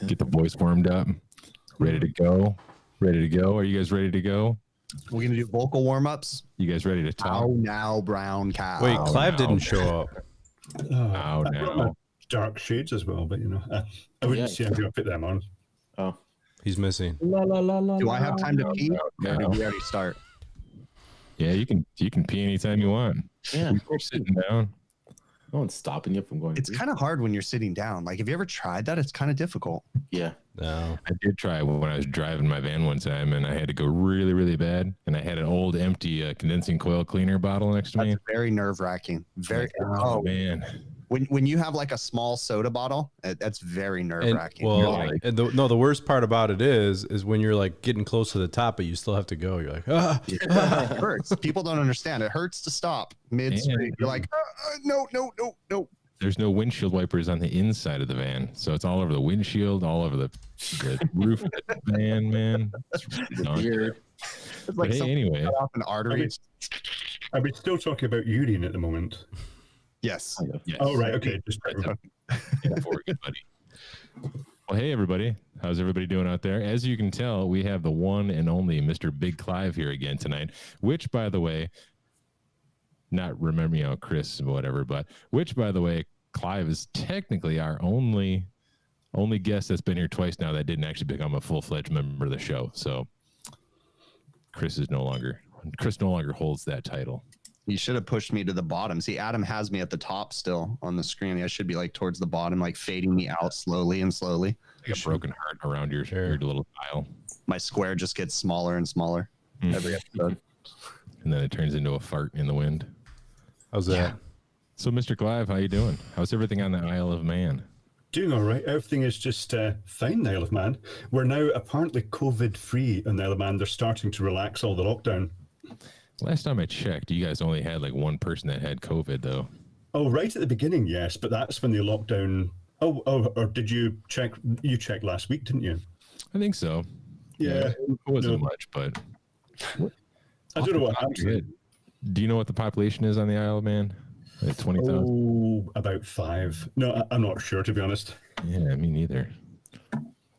Get the voice warmed up. Ready to go. Are you guys ready to go? We're gonna do vocal warm-ups. You guys ready to talk? How now, brown cow? Wait, Clive didn't show up. How now? Dark shades as well, but I wouldn't say I'm going to put them on. Oh, He's missing. Do I have time to pee? No. Or did we already start? Yeah, you can pee anytime you want. yeah. You're sitting down. No one's stopping you from going. It's kind of hard when you're sitting down. Like, have you ever tried that? It's kind of difficult. Yeah. No. I did try when I was driving my van one time, and I had to go really, really bad. And I had an old empty condensing coil cleaner bottle next to me. That's very nerve-wracking. Very. Oh man. When you have like a small soda bottle, that's very nerve-wracking. The worst part about it is when you're like getting close to the top, but you still have to go. You're like, It hurts. People don't understand. It hurts to stop mid-street. You're like, no. There's no windshield wipers on the inside of the van, so it's all over the windshield, all over the roof of the van, man. It's really Weird. It's like anyway, cut off an artery. Are we still talking about urine at the moment? Yes. yes. Oh, right. Okay. Just Yeah, for good buddy. Well, hey everybody, how's everybody doing out there? As you can tell, we have the one and only Mr. Big Clive here again tonight. Which, by the way, not remember, Chris, whatever, but which, by the way, Clive is technically our only guest that's been here twice now that didn't actually become a full-fledged member of the show. So Chris no longer holds that title. You should have pushed me to the bottom. See, Adam has me at the top still on the screen. I should be like towards the bottom, like fading me out slowly and slowly. Like a broken heart around your little dial. My square just gets smaller and smaller every episode. And then it turns into a fart in the wind. how's that? Yeah. So, Mr. Clive, how you doing? How's everything on the Isle of Man? doing all right. Everything is just fine, the Isle of Man. We're now apparently COVID-free on the Isle of Man. They're starting to relax all the lockdown. Last time I checked, you guys only had like one person that had COVID, though. Oh, right at the beginning, yes, but that's when the lockdown. Oh, or did you check? You checked last week, didn't you? I think so. Yeah, it wasn't much, but I don't know what happened. Do you know what the population is on the Isle of Man? Like 20,000? Oh, about 5. No, I'm not sure, to be honest. Yeah, me neither.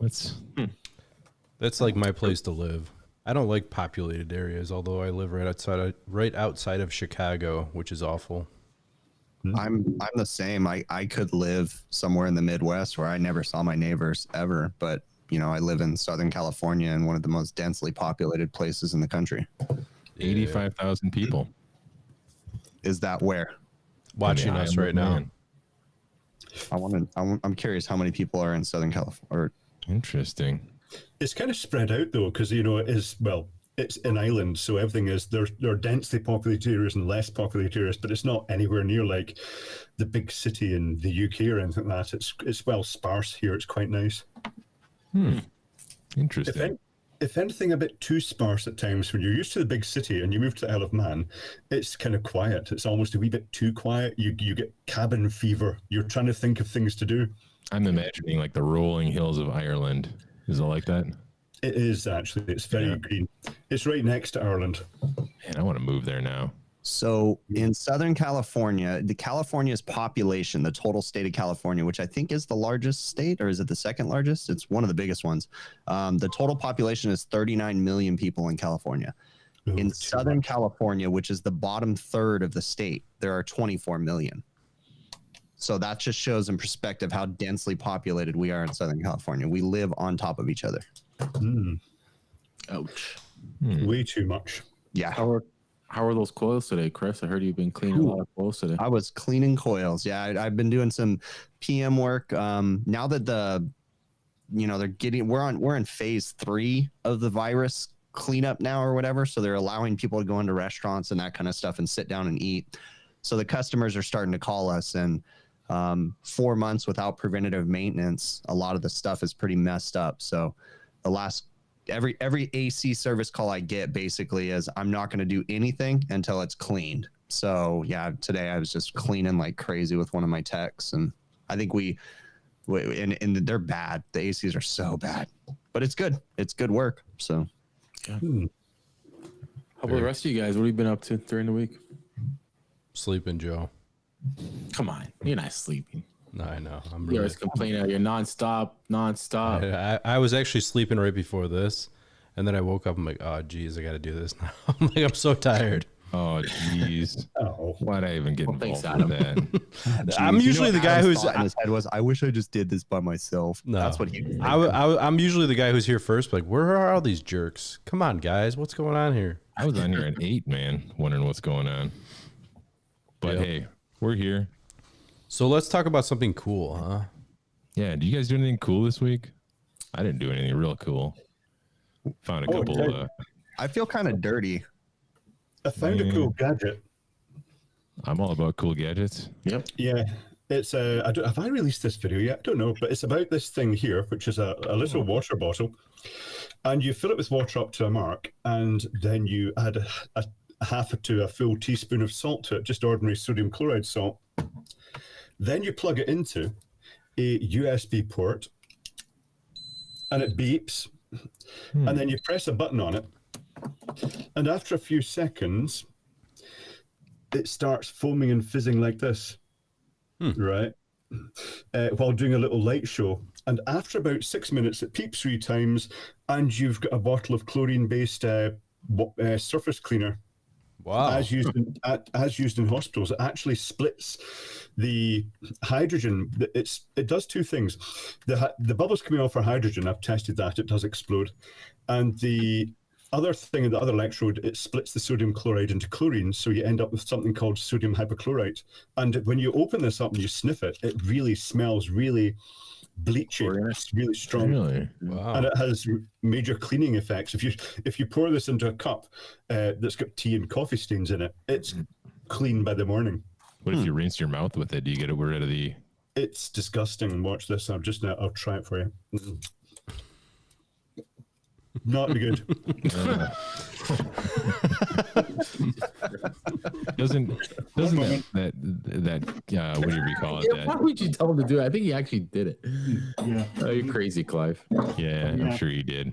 That's like my place to live. I don't like populated areas, although I live right outside of Chicago, which is awful. I'm the same. I could live somewhere in the Midwest where I never saw my neighbors ever, but you know, I live in Southern California in one of the most densely populated places in the country. 85,000 people. Is that where? Watching us right now. I'm curious how many people are in Southern California. Interesting. It's kind of spread out though, because you know it's an island, so everything is there are densely populated areas and less populated areas, but it's not anywhere near like the big city in the UK or anything like that. It's well sparse here. It's quite nice. Interesting. If anything, a bit too sparse at times. When you're used to the big city and you move to the Isle of Man, it's kind of quiet. It's almost a wee bit too quiet. You get cabin fever. You're trying to think of things to do. I'm imagining like the rolling hills of Ireland. Is it like that? It is actually. It's very green. It's right next to Ireland. Man, I want to move there now. So in Southern California, California's population, the total state of California, which I think is the largest state, or is it the second largest? It's one of the biggest ones. The total population is 39 million people in California. In Southern California, which is the bottom third of the state, there are 24 million. So that just shows in perspective how densely populated we are in Southern California. We live on top of each other. Ouch. Way too much. Yeah. How are those coils today, Chris? I heard you've been cleaning a lot of coils today. I was cleaning coils. Yeah, I've been doing some PM work. Now that we're in phase 3 of the virus cleanup now or whatever. So they're allowing people to go into restaurants and that kind of stuff and sit down and eat. So the customers are starting to call us, and 4 months without preventative maintenance, a lot of the stuff is pretty messed up. So the last every AC service call I get basically is I'm not going to do anything until it's cleaned. So yeah, today I was just cleaning like crazy with one of my techs, and I think and they're bad. The ACs are so bad, but it's good. It's good work. So yeah. How about the rest of you guys? What have you been up to during the week? Sleeping, Joe. Come on, you're not sleeping. No, I know. You're always complaining. You're nonstop. I was actually sleeping right before this, And then I woke up. I'm like, oh, geez, I got to do this now. I'm like, I'm so tired. Oh, jeez. Oh. Why'd I even get thanks, involved with that? I'm usually the guy who's in his head was, I wish I just did this by myself. No. That's what he was thinking. I'm usually the guy who's here first. Like, where are all these jerks? Come on, guys, what's going on here? I was on here at 8, man, wondering what's going on. But hey, we're here. So let's talk about something cool, huh? Yeah. Do you guys do anything cool this week? I didn't do anything real cool. Found a couple. okay. I feel kind of dirty. I found a cool gadget. I'm all about cool gadgets. Yep. Yeah, it's have I released this video yet? I don't know, but it's about this thing here, which is a little water bottle, and you fill it with water up to a mark, and then you add a half to a full teaspoon of salt to it, just ordinary sodium chloride salt. Then you plug it into a USB port, and it beeps, and then you press a button on it, and after a few seconds, it starts foaming and fizzing like this, right? While doing a little light show. And after about 6 minutes, it peeps 3 times, and you've got a bottle of chlorine-based surface cleaner. Wow. As used in hospitals. It actually splits the hydrogen. It does 2 things. The bubbles coming off are hydrogen. I've tested that. It does explode. And the other thing, the other electrode, it splits the sodium chloride into chlorine, so you end up with something called sodium hypochlorite. And when you open this up and you sniff it, it really smells really bleachy. It's really strong. Really? Wow. And it has major cleaning effects. If you pour this into a cup that's got tea and coffee stains in it, it's clean by the morning. What if you rinse your mouth with it? Do you get rid of the... It's disgusting. Watch this. I'll try it for you. Not good. Doesn't that whatever you call it, Yeah, why would you tell him to do it? I think he actually did it. Yeah. Oh, you're crazy, Clive. yeah, I'm sure you did.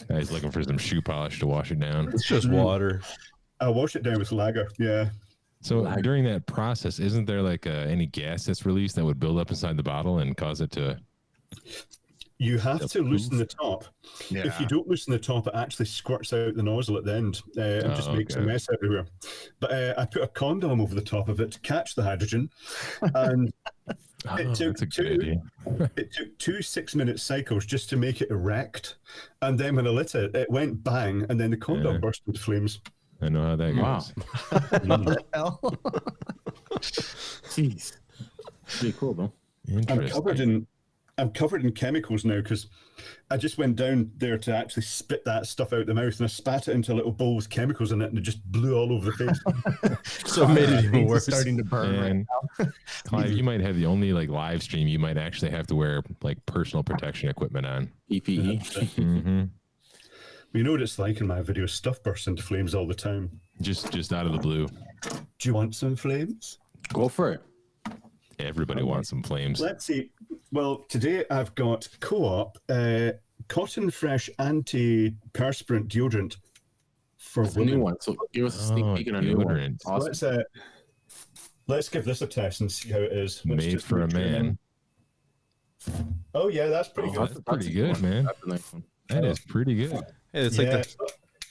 He's looking for some shoe polish to wash it down. It's just water. I'll wash it down with lager. Yeah. So during that process, isn't there like any gas that's released that would build up inside the bottle and cause it to... You have to loosen the top. Yeah. If you don't loosen the top, it actually squirts out the nozzle at the end and just makes a mess everywhere. But I put a condom over the top of it to catch the hydrogen, and it took that's a good idea. It took 2 6-minute cycles just to make it erect, and then when I lit it, it went bang, and then the condom burst into flames. I know how that goes. Wow. What the hell? Jeez. Pretty cool, though. I'm covered in chemicals now because I just went down there to actually spit that stuff out the mouth, and I spat it into a little bowl with chemicals in it, and it just blew all over the face. So it made it even worse. Starting to burn right And now. Clive, you might have the only like live stream. You might actually have to wear like personal protection equipment on. PPE. Mm-hmm. You know what it's like in my videos? Stuff bursts into flames all the time. Just out of the blue. Do you want some flames? Go for it. Everybody wants some flames. Let's see. Well, today I've got Co-op Cotton Fresh Anti-Perspirant Deodorant for It's a new women. one. So give us a sneak peek on a new one. Deodorant. Awesome. Let's give this a test and see how it is. Let's Made just for a make sure. man. Oh yeah, that's pretty good. That's pretty good, one. man. That's a nice one. That is pretty good. Hey, it's Yeah, like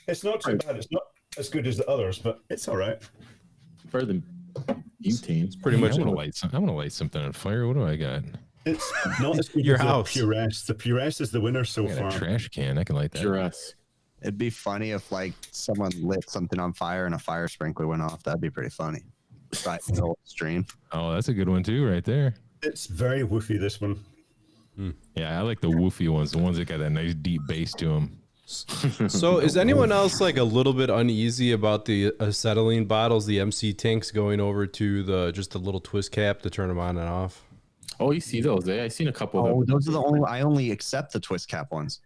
it's not too bad. It's not as good as the others, but it's all right. Better than butane. pretty much I want to light something on fire. What do I got? It's not as good Your as house. the Puress. The Puress is the winner so I got far. a trash can. I can light that. Pure us. It'd be funny if like someone lit something on fire and a fire sprinkler went off. That'd be pretty funny. Right in the whole stream. Oh, that's a good one too, right there. It's very woofy, this one. Yeah, I like the woofy ones, the ones that got that nice deep bass to them. So is anyone else like a little bit uneasy about the acetylene bottles, the MC tanks going over to the just the little twist cap to turn them on and off? Oh, you see those, eh? I seen a couple of Oh, them. those are the only. I only accept the twist cap ones.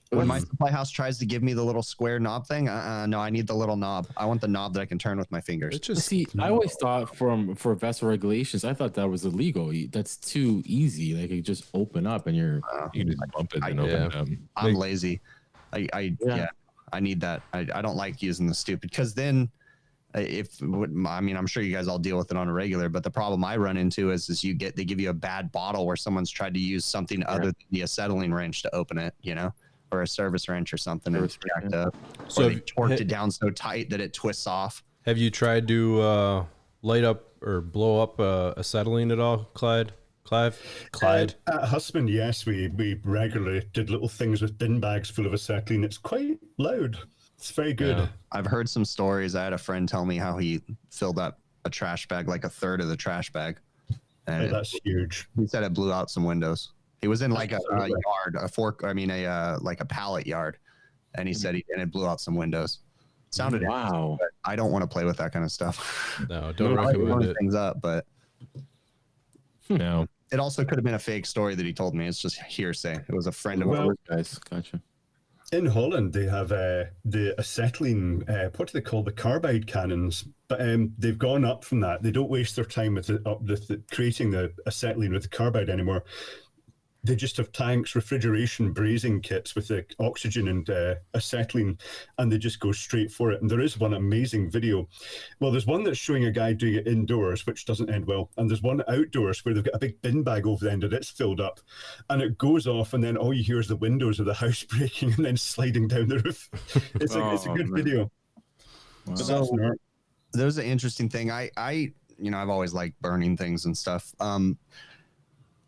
When my supply house tries to give me the little square knob thing, no, I need the little knob. I want the knob that I can turn with my fingers. It's just See, I always thought for vessel regulations, I thought that was illegal. That's too easy. Like you just open up and you're. You can just bump it and open it up. I'm lazy. I need that. I don't like using the stupid because then I'm sure you guys all deal with it on a regular, but the problem I run into is they give you a bad bottle where someone's tried to use something other than the acetylene wrench to open it, you know? or a service wrench or something, and it's Service wrench, jacked yeah. up. So Or they have- torqued it down so tight that it twists off. Have you tried to light up or blow up acetylene at all, Clive? At Husband, yes, we regularly did little things with bin bags full of acetylene. It's quite loud. It's very good. Yeah. I've heard some stories. I had a friend tell me how he filled up a trash bag, like a third of the trash bag. And Oh, that's huge. he said it blew out some windows. He was in like a Absolutely. yard, like a pallet yard. And he said and it blew out some windows. Sounded Wow. but I don't want to play with that kind of stuff. No, don't I like recommend blowing it. things up, but Now, it also could have been a fake story that he told me. It's just hearsay. It was a friend of Well, mine. Guys, gotcha. In Holland, they have the acetylene, what do they call the carbide cannons? But they've gone up from that. They don't waste their time with creating the acetylene with the carbide anymore. They just have tanks, refrigeration, brazing kits with the oxygen and acetylene, and they just go straight for it. And there is one amazing video. Well, there's one that's showing a guy doing it indoors, which doesn't end well. And there's one outdoors where they've got a big bin bag over the end and it's filled up. And it goes off, and then all you hear is the windows of the house breaking and then sliding down the roof. It's a good man. video. Wow. But that's not. There's an interesting thing. I've always liked burning things and stuff.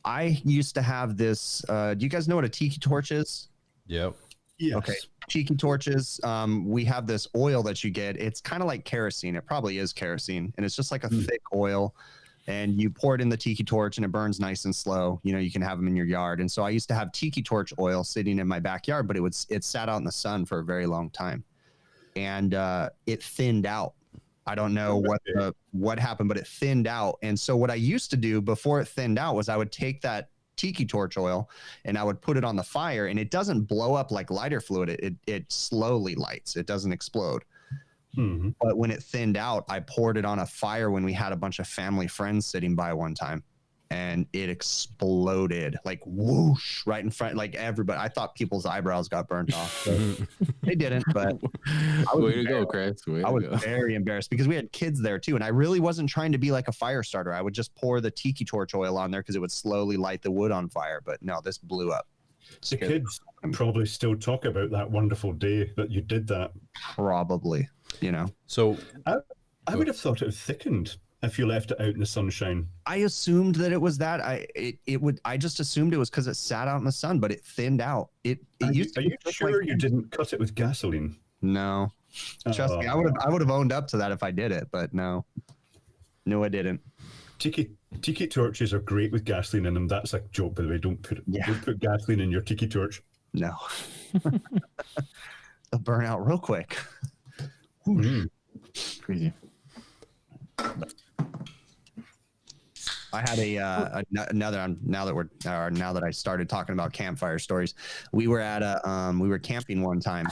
I used to have this. Do you guys know what a tiki torch is? Yep. Yes. Okay. Tiki torches. We have this oil that you get. It's kind of like kerosene. It probably is kerosene. And it's just like a thick oil. And you pour it in the tiki torch and it burns nice and slow. You can have them in your yard. And so I used to have tiki torch oil sitting in my backyard, but it sat out in the sun for a very long time. And it thinned out. I don't know what happened, but it thinned out. And so what I used to do before it thinned out was I would take that tiki torch oil and I would put it on the fire, and it doesn't blow up like lighter fluid. It slowly lights. It doesn't explode. Mhm. But when it thinned out, I poured it on a fire when we had a bunch of family friends sitting by one time, and it exploded like whoosh right in front, like everybody. I thought people's eyebrows got burnt off. So they didn't, but Way to go, Chris. Way I to was go. very embarrassed because we had kids there too, and I really wasn't trying to be like a fire starter. I would just pour the tiki torch oil on there because it would slowly light the wood on fire. But no, this blew up. The kids probably still talk about that wonderful day that you did that. Probably, So I would have thought it had thickened if you left it out in the sunshine. I assumed that it was that. I just assumed it was because it sat out in the sun, but it thinned out. It used to Are be you thick sure like- you didn't cut it with gasoline? No, trust me. I would have owned up to that if I did it, but no, I didn't. Tiki torches are great with gasoline in them. That's a joke, by the way. Don't put gasoline in your tiki torch. No, they'll burn out real quick. Crazy. I had another now that I started talking about campfire stories. We were at we were camping one time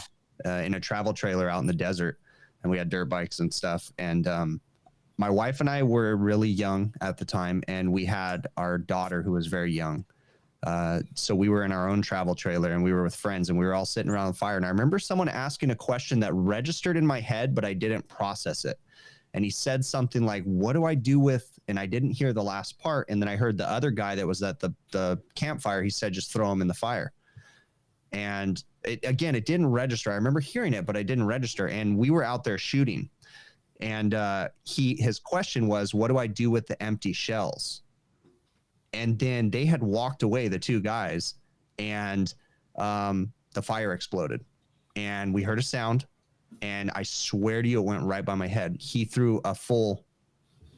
in a travel trailer out in the desert, and we had dirt bikes and stuff. And my wife and I were really young at the time, and we had our daughter who was very young. So we were in our own travel trailer, and we were with friends, and we were all sitting around the fire. And I remember someone asking a question that registered in my head, but I didn't process it. And he said something like, "What do I do with?" And I didn't hear the last part. And then I heard the other guy that was at the campfire. He said, "Just throw him in the fire." And it didn't register. I remember hearing it, but I didn't register. And we were out there shooting. And his question was, "What do I do with the empty shells?" And then they had walked away, the two guys, and the fire exploded. And we heard a sound. And I swear to you, it went right by my head. He threw a full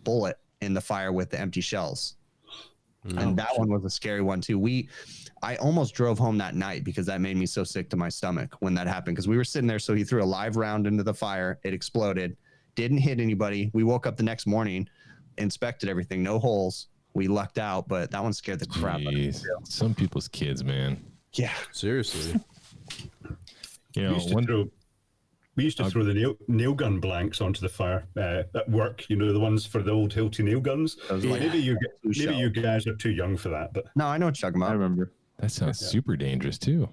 bullet in the fire with the empty shells. And that one was a scary one too. I almost drove home that night because that made me so sick to my stomach when that happened. Because we were sitting there, so he threw a live round into the fire. It exploded, didn't hit anybody. We woke up the next morning, inspected everything, no holes. We lucked out, but that one scared the crap out of me. Jeez. Some people's kids, man. Yeah, seriously. You know, We used to throw the nail gun blanks onto the fire at work. The ones for the old Hilti nail guns. Maybe you guys are too young for that, but no, I know what you're talking I about. remember. that sounds super dangerous too.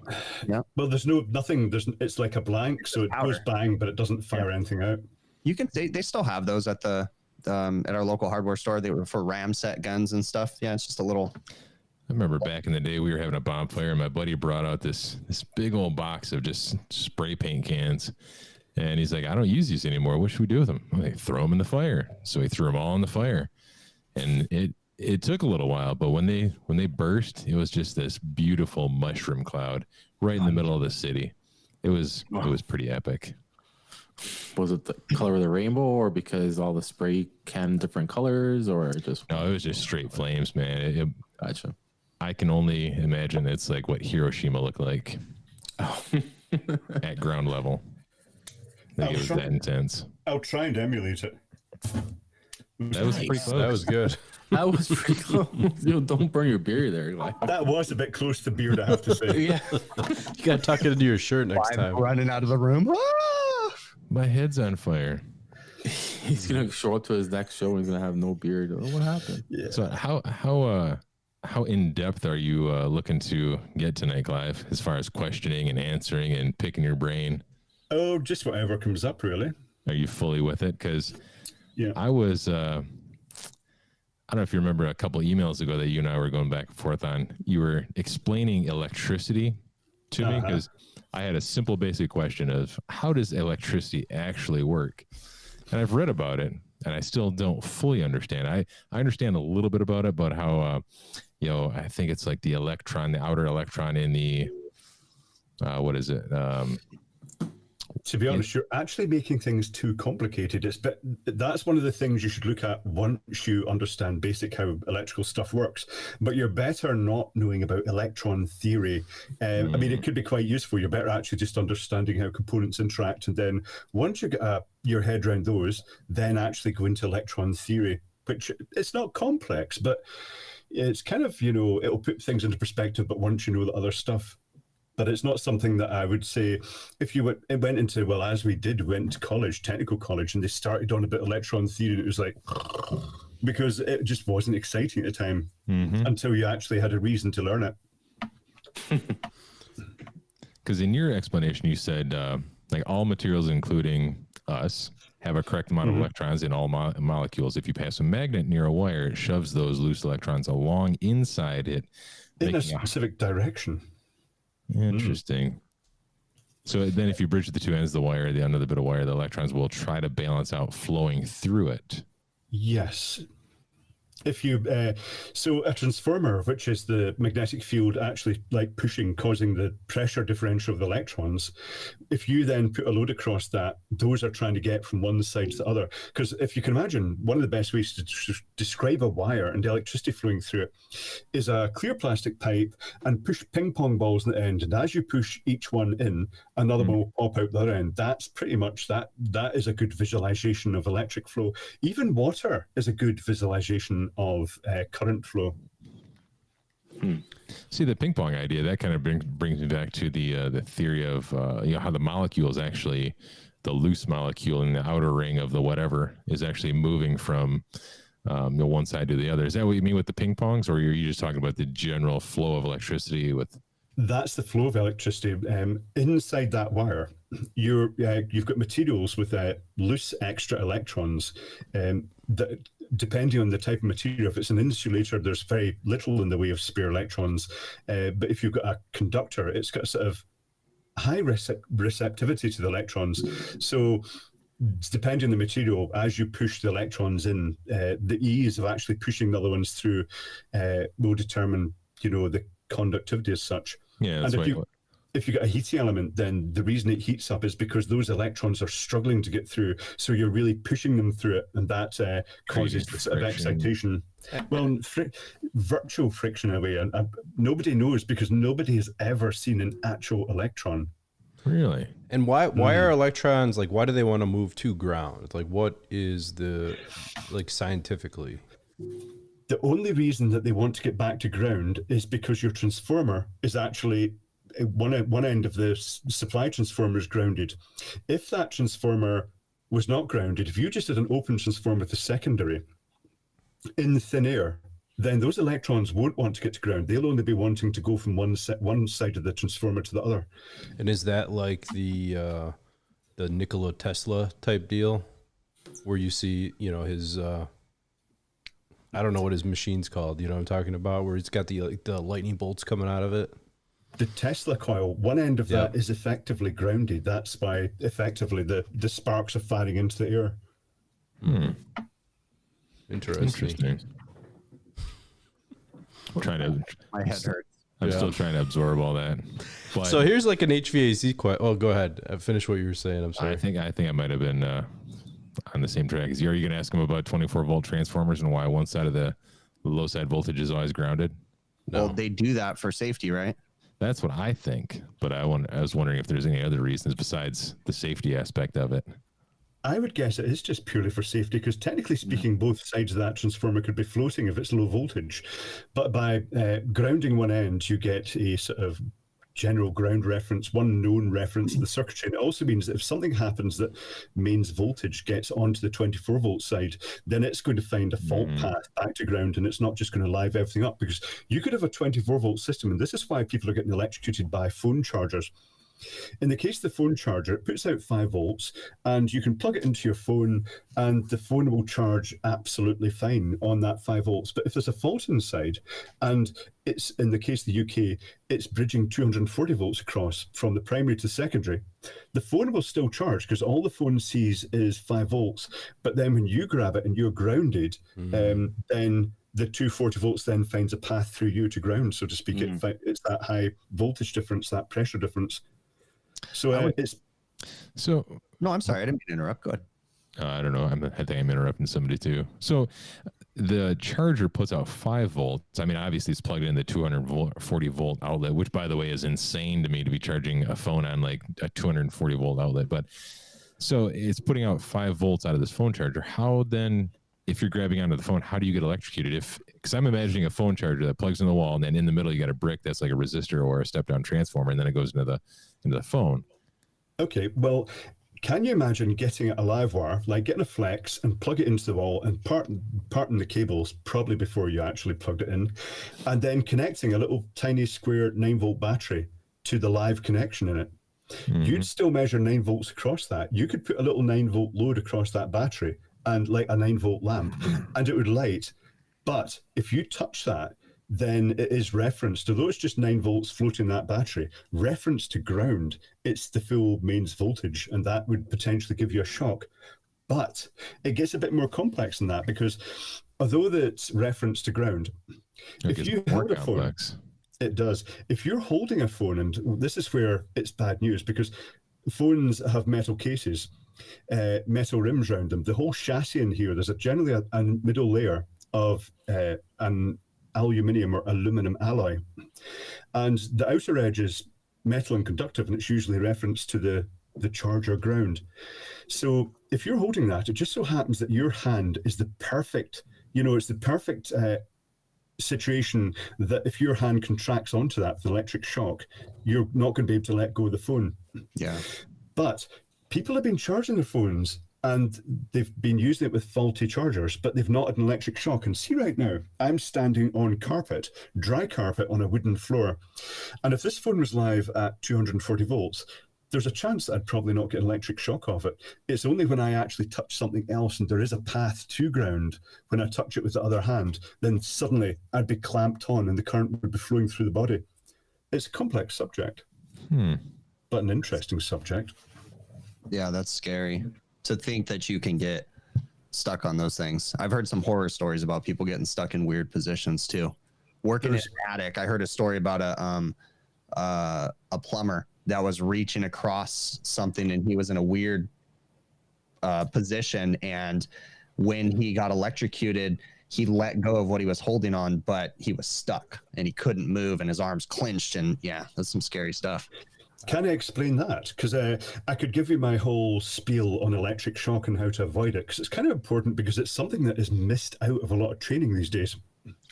well, there's nothing. It's like a blank, so it goes bang, but it doesn't fire anything out. You can they still have those at our local hardware store. They were for ram set guns and stuff. Yeah, it's just a little I remember back in the day we were having a bonfire and my buddy brought out this big old box of just spray paint cans. And he's like, I don't use these anymore. What should we do with them? I'm like, throw them in the fire. So he threw them all in the fire. And it took a little while, but when they burst, it was just this beautiful mushroom cloud right in the middle of the city. It was pretty epic. Was it the color of the rainbow, or because all the spray can different colors, or just? No, it was just straight flames, man. Gotcha. I can only imagine it's like what Hiroshima looked like at ground level. Like it was that intense. I'll try and emulate it. That was pretty close. That was good. That was pretty close. Don't burn your beard there. Like. That was a bit close to beard, I have to say. Yeah. You got to tuck it into your shirt next time. Running out of the room. Ah! My head's on fire. He's gonna show up to his next show and he's gonna have no beard. Oh, what happened? Yeah. So how in depth are you looking to get tonight, Clive, as far as questioning and answering and picking your brain? Oh, just whatever comes up, really. Are you fully with it? Because Yeah. I was, I don't know if you remember a couple of emails ago that you and I were going back and forth on. You were explaining electricity to me because I had a simple basic question of how does electricity actually work? And I've read about it and I still don't fully understand. I understand a little bit about it, but how, I think it's like the electron, the outer electron in the, what is it? To be honest, you're actually making things too complicated. That's one of the things you should look at once you understand basic how electrical stuff works. But you're better not knowing about electron theory. I mean, it could be quite useful. You're better actually just understanding how components interact. And then once you get your head around those, then actually go into electron theory, which it's not complex, but it's kind of, it'll put things into perspective. But once you know the other stuff, but it's not something that I would say if you went into, well, as we did, went into college, technical college, and they started on a bit of electron theory, it was like, because it just wasn't exciting at the time until you actually had a reason to learn it. Because in your explanation, you said like all materials, including us, have a correct amount of electrons in all molecules. If you pass a magnet near a wire, it shoves those loose electrons along inside it. In a specific direction. Interesting. So then if you bridge the two ends of the wire, the end of the bit of wire, the electrons will try to balance out flowing through it. Yes. If you so a transformer, which is the magnetic field actually like pushing, causing the pressure differential of the electrons, if you then put a load across that, those are trying to get from one side to the other. Because if you can imagine, one of the best ways to describe a wire and the electricity flowing through it is a clear plastic pipe and push ping pong balls in the end. And as you push each one in, another one will pop out the other end. That's pretty much that. That is a good visualization of electric flow. Even water is a good visualization of current flow. See, the ping pong idea, that kind of brings me back to the theory of how the molecules actually, the loose molecule in the outer ring of the whatever is actually moving from one side to the other. Is that what you mean with the ping pongs, or are you just talking about the general flow of electricity with? That's the flow of electricity. Inside that wire, you've got materials with loose extra electrons that, depending on the type of material, if it's an insulator, there's very little in the way of spare electrons. But if you've got a conductor, it's got sort of high receptivity to the electrons. So depending on the material, as you push the electrons in, the ease of actually pushing the other ones through will determine, the conductivity as such. Yeah, that's and if you get a heating element, then the reason it heats up is because those electrons are struggling to get through. So you're really pushing them through it, and that causes sort of excitation. Well, virtual friction in a way, and nobody knows because nobody has ever seen an actual electron. Really? And why are electrons, like, why do they want to move to ground? Like, what is the, like, scientifically? The only reason that they want to get back to ground is because your transformer is actually one end of the supply transformer is grounded. If that transformer was not grounded, if you just had an open transformer with the secondary in the thin air, then those electrons won't want to get to ground. They'll only be wanting to go from one side of the transformer to the other. And is that like the Nikola Tesla type deal, where you see, his I don't know what his machine's called. You know what I'm talking about, where it's got the lightning bolts coming out of it. The Tesla coil, one end of that is effectively grounded. That's why effectively the sparks are firing into the air. Interesting. I'm trying to. My head hurts. I'm still trying to absorb all that. But So here's like an HVAC question. Oh, go ahead. Finish what you were saying. I'm sorry. I think I might have been on the same track as you. Are you going to ask him about 24-volt transformers and why one side of the low side voltage is always grounded? No. Well, they do that for safety, right? That's what I think, but I was wondering if there's any other reasons besides the safety aspect of it. I would guess it is just purely for safety, because technically speaking, both sides of that transformer could be floating if it's low voltage. But by grounding one end, you get a sort of general ground reference, one known reference to the circuitry. And it also means that if something happens that mains voltage gets onto the 24-volt side, then it's going to find a fault path back to ground, and it's not just going to live everything up, because you could have a 24-volt system, and this is why people are getting electrocuted by phone chargers. In the case of the phone charger, it puts out 5 volts, and you can plug it into your phone, and the phone will charge absolutely fine on that 5 volts. But if there's a fault inside, and it's, in the case of the UK, it's bridging 240 volts across from the primary to secondary, the phone will still charge because all the phone sees is 5 volts. But then when you grab it and you're grounded, then the 240 volts then finds a path through you to ground, so to speak. It's that high voltage difference, that pressure difference. So No, I'm sorry. I didn't mean to interrupt. Go ahead. I don't know. I think I'm interrupting somebody too. So the charger puts out 5 volts. I mean, obviously it's plugged in the 240 volt outlet, which by the way is insane to me to be charging a phone on like a 240 volt outlet. But so it's putting out 5 volts out of this phone charger. How then, if you're grabbing onto the phone, how do you get electrocuted? Because I'm imagining a phone charger that plugs in the wall, and then in the middle you got a brick that's like a resistor or a step-down transformer, and then it goes into the phone. Okay, well, can you imagine getting a live wire, like getting a flex and plug it into the wall and parting the cables probably before you actually plugged it in, and then connecting a little tiny square 9-volt battery to the live connection in it? You'd still measure 9 volts across that. You could put a little 9-volt load across that battery and like a 9-volt lamp, and it would light. But if you touch that, then it is referenced, although it's just 9 volts floating in that battery, reference to ground, it's the full mains voltage, and that would potentially give you a shock. But it gets a bit more complex than that, because although it's reference to ground, if you hold a phone, it does. If you're holding a phone, and this is where it's bad news, because phones have metal cases, metal rims around them. The whole chassis in here, there's generally a middle layer of an aluminium or aluminum alloy, and the outer edge is metal and conductive, and it's usually referenced to the charger ground. So if you're holding that, it just so happens that your hand is the perfect, it's the perfect situation that if your hand contracts onto that with electric shock, you're not going to be able to let go of the phone. Yeah. But people have been charging their phones, and they've been using it with faulty chargers, but they've not had an electric shock. And see, right now, I'm standing on carpet, dry carpet on a wooden floor. And if this phone was live at 240 volts, there's a chance that I'd probably not get an electric shock off it. It's only when I actually touch something else and there is a path to ground, when I touch it with the other hand, then suddenly I'd be clamped on and the current would be flowing through the body. It's a complex subject, but an interesting subject. Yeah, that's scary to think that you can get stuck on those things. I've heard some horror stories about people getting stuck in weird positions too. Working in an attic, I heard a story about a plumber that was reaching across something, and he was in a weird position, and when he got electrocuted, he let go of what he was holding on, but he was stuck and he couldn't move, and his arms clenched, and yeah, that's some scary stuff. Can I explain that? Because I could give you my whole spiel on electric shock and how to avoid it, because it's kind of important, because it's something that is missed out of a lot of training these days.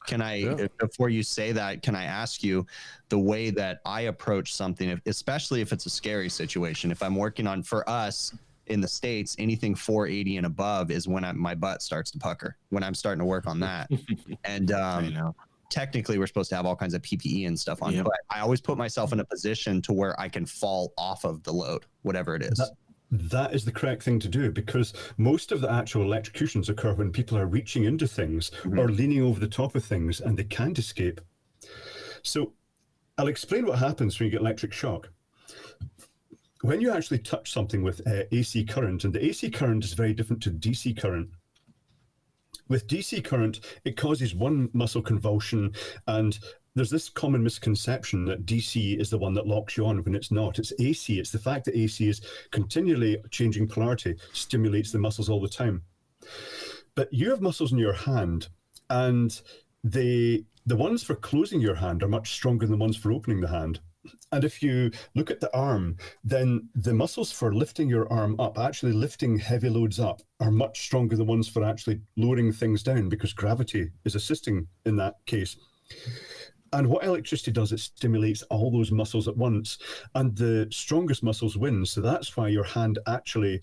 Can I, before you say that, can I ask you the way that I approach something, especially if it's a scary situation? If I'm working on, for us in the States, anything 480 and above is when my butt starts to pucker, when I'm starting to work on that. And technically we're supposed to have all kinds of PPE and stuff on, but I always put myself in a position to where I can fall off of the load, whatever it is. That is the correct thing to do, because most of the actual electrocutions occur when people are reaching into things or leaning over the top of things and they can't escape. So I'll explain what happens when you get electric shock. When you actually touch something with AC current, and the AC current is very different to DC current. With DC current, it causes one muscle convulsion, and there's this common misconception that DC is the one that locks you on when it's not. It's AC. It's the fact that AC is continually changing polarity, stimulates the muscles all the time. But you have muscles in your hand, and the ones for closing your hand are much stronger than the ones for opening the hand. And if you look at the arm, then the muscles for lifting your arm up, actually lifting heavy loads up, are much stronger than ones for actually lowering things down, because gravity is assisting in that case. And what electricity does, it stimulates all those muscles at once, and the strongest muscles win. So that's why your hand actually,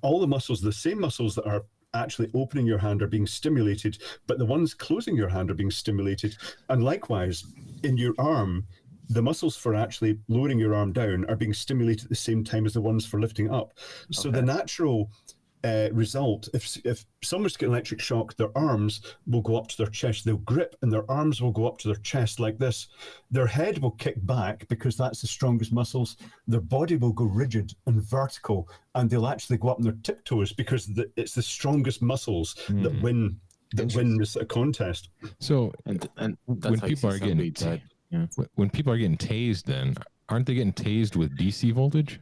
all the muscles, the same muscles that are actually opening your hand are being stimulated, but the ones closing your hand are being stimulated. And likewise, in your arm, the muscles for actually lowering your arm down are being stimulated at the same time as the ones for lifting up. So the natural result, if someone's getting electric shock, their arms will go up to their chest, they'll grip, and their arms will go up to their chest like this. Their head will kick back because that's the strongest muscles. Their body will go rigid and vertical, and they'll actually go up on their tiptoes because it's the strongest muscles that win this contest. So And when people are getting when people are getting tased, then aren't they getting tased with DC voltage?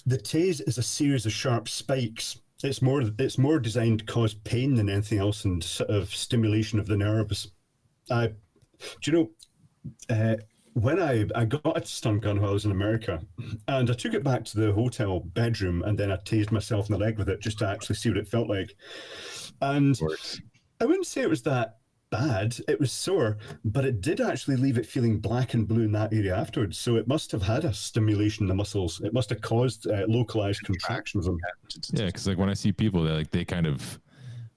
The tase is a series of sharp spikes. It's more designed to cause pain than anything else, and sort of stimulation of the nerves. Do you know, when I got a stun gun while I was in America, and I took it back to the hotel bedroom, and then I tased myself in the leg with it just to actually see what it felt like. And I wouldn't say it was that bad. It was sore, but it did actually leave it feeling black and blue in that area afterwards. So it must have had a stimulation in the muscles. It must have caused localized contractions. Yeah, because like when I see people that they kind of,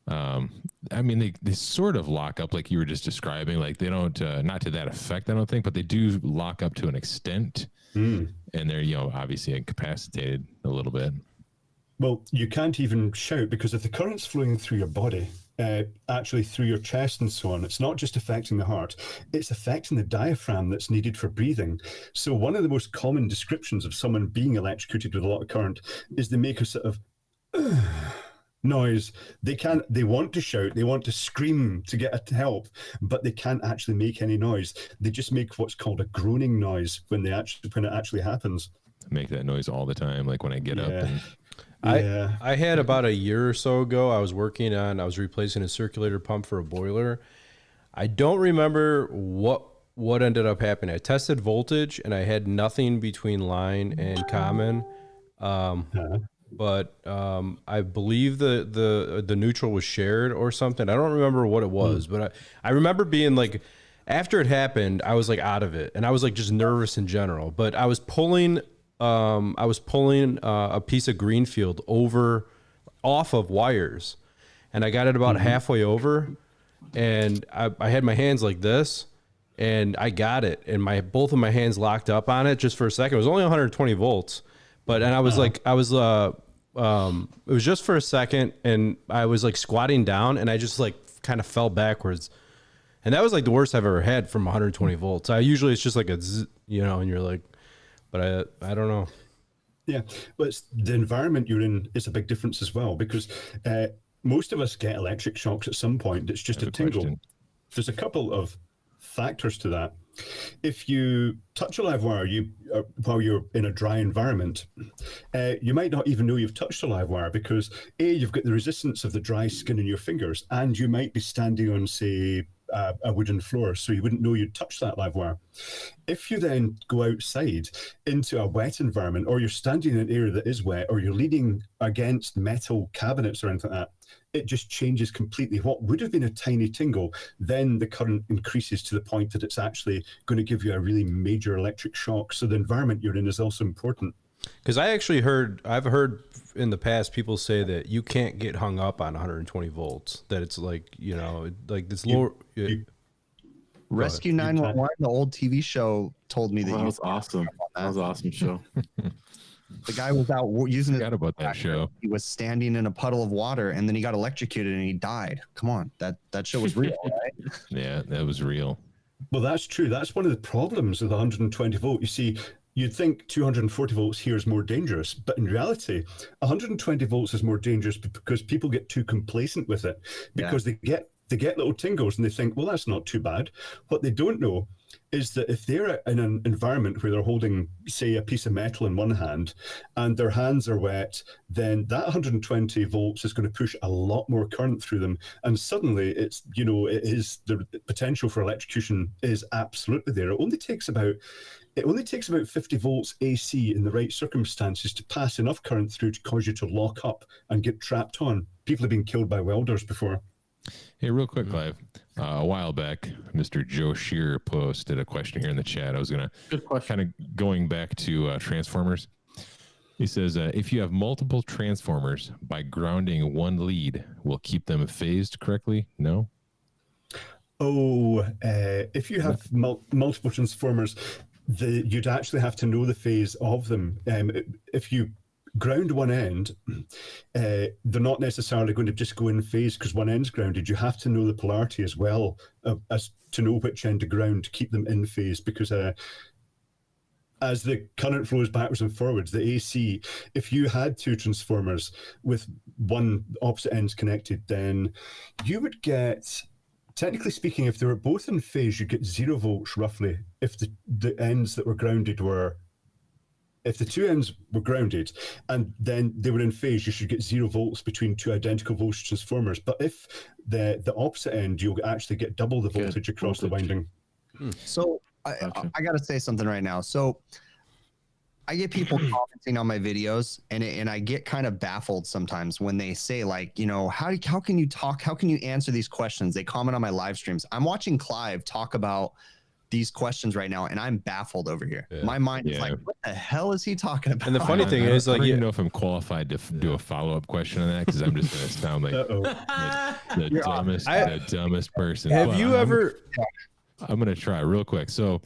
I mean, they sort of lock up like you were just describing. Like they don't, not to that effect, I don't think, but they do lock up to an extent, and they're obviously incapacitated a little bit. Well, you can't even shout, because if the current's flowing through your body, actually through your chest and so on, it's not just affecting the heart, it's affecting the diaphragm that's needed for breathing. So one of the most common descriptions of someone being electrocuted with a lot of current is they make a sort of noise. They want to shout, they want to scream to get help, but they can't actually make any noise. They just make what's called a groaning noise when it actually happens. I make that noise all the time, like when I get up. And I had about a year or so ago, I was replacing a circulator pump for a boiler. I don't remember what ended up happening. I tested voltage and I had nothing between line and common. But I believe the neutral was shared or something. I don't remember what it was, but I remember being like, after it happened, I was like out of it, and I was like just nervous in general. But I was pulling a piece of greenfield off of wires, and I got it about halfway over, and I had my hands like this, and I got it, and both of my hands locked up on it just for a second. It was only 120 volts, but I was it was just for a second, and I was like squatting down, and I just like kind of fell backwards, and that was like the worst I've ever had from 120 volts. Usually it's just like a zzz, and you're like. But I don't know. Yeah, but it's the environment you're in is a big difference as well, because most of us get electric shocks at some point. It's just a tingle. Question. There's a couple of factors to that. If you touch a live wire while you're in a dry environment, you might not even know you've touched a live wire, because you've got the resistance of the dry skin in your fingers, and you might be standing on, say, a wooden floor, so you wouldn't know you'd touch that live wire. If you then go outside into a wet environment, or you're standing in an area that is wet, or you're leaning against metal cabinets or anything like that, it just changes completely. What would have been a tiny tingle, then the current increases to the point that it's actually going to give you a really major electric shock. So the environment you're in is also important. Because I've heard in the past people say that you can't get hung up on 120 volts, that it's like, like this lower. Rescue 911, the old TV show, told me that that was awesome. That was an awesome show. The guy was out using his. Forgot about that show. He was standing in a puddle of water, and then he got electrocuted and he died. Come on, that show was real, right? Yeah, that was real. Well, that's true. That's one of the problems with 120 volt. You see, you'd think 240 volts here is more dangerous, but in reality, 120 volts is more dangerous because people get too complacent with it, because they get little tingles and they think, well, that's not too bad. What they don't know is that if they're in an environment where they're holding, say, a piece of metal in one hand and their hands are wet, then that 120 volts is going to push a lot more current through them. And suddenly it's, the potential for electrocution is absolutely there. It only takes about 50 volts AC in the right circumstances to pass enough current through to cause you to lock up and get trapped on. People have been killed by welders before. Hey, real quick, Clive. A while back, Mr. Joe Shearer posted a question here in the chat. I was going to kind of going back to transformers. He says, if you have multiple transformers, by grounding one lead, will keep them phased correctly? No? Oh, if you have multiple transformers, you'd actually have to know the phase of them. If you ground one end, they're not necessarily going to just go in phase because one end's grounded. You have to know the polarity as well as to know which end to ground to keep them in phase, because as the current flows backwards and forwards, the AC, if you had two transformers with one opposite ends connected, then you would get, technically speaking, if they were both in phase, you get 0 volts roughly. If the ends that were grounded were, if the two ends were grounded and then they were in phase, you should get 0 volts between two identical voltage transformers. But if the opposite end, you'll actually get double the voltage across the winding. So I got to say something right now. So I get people commenting on my videos, and I get kind of baffled sometimes when they say, like, how can you talk? How can you answer these questions? They comment on my live streams. I'm watching Clive talk about these questions right now, and I'm baffled over here. Yeah. My mind is like, what the hell is he talking about? And the funny thing is, I don't even know if I'm qualified to do a follow-up question on that, because I'm just going to sound like the dumbest person. Have you ever... I'm going to try real quick. So,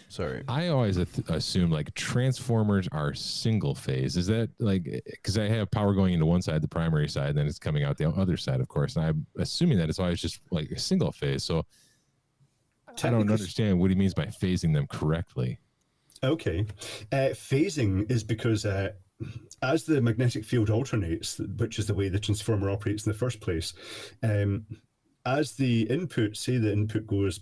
sorry, I always assume like transformers are single phase. Is that like, because I have power going into one side, the primary side, and then it's coming out the other side, of course. And I'm assuming that it's always just like a single phase. So I don't understand what he means by phasing them correctly. Okay. Phasing is because as the magnetic field alternates, which is the way the transformer operates in the first place, as the input, say the input goes,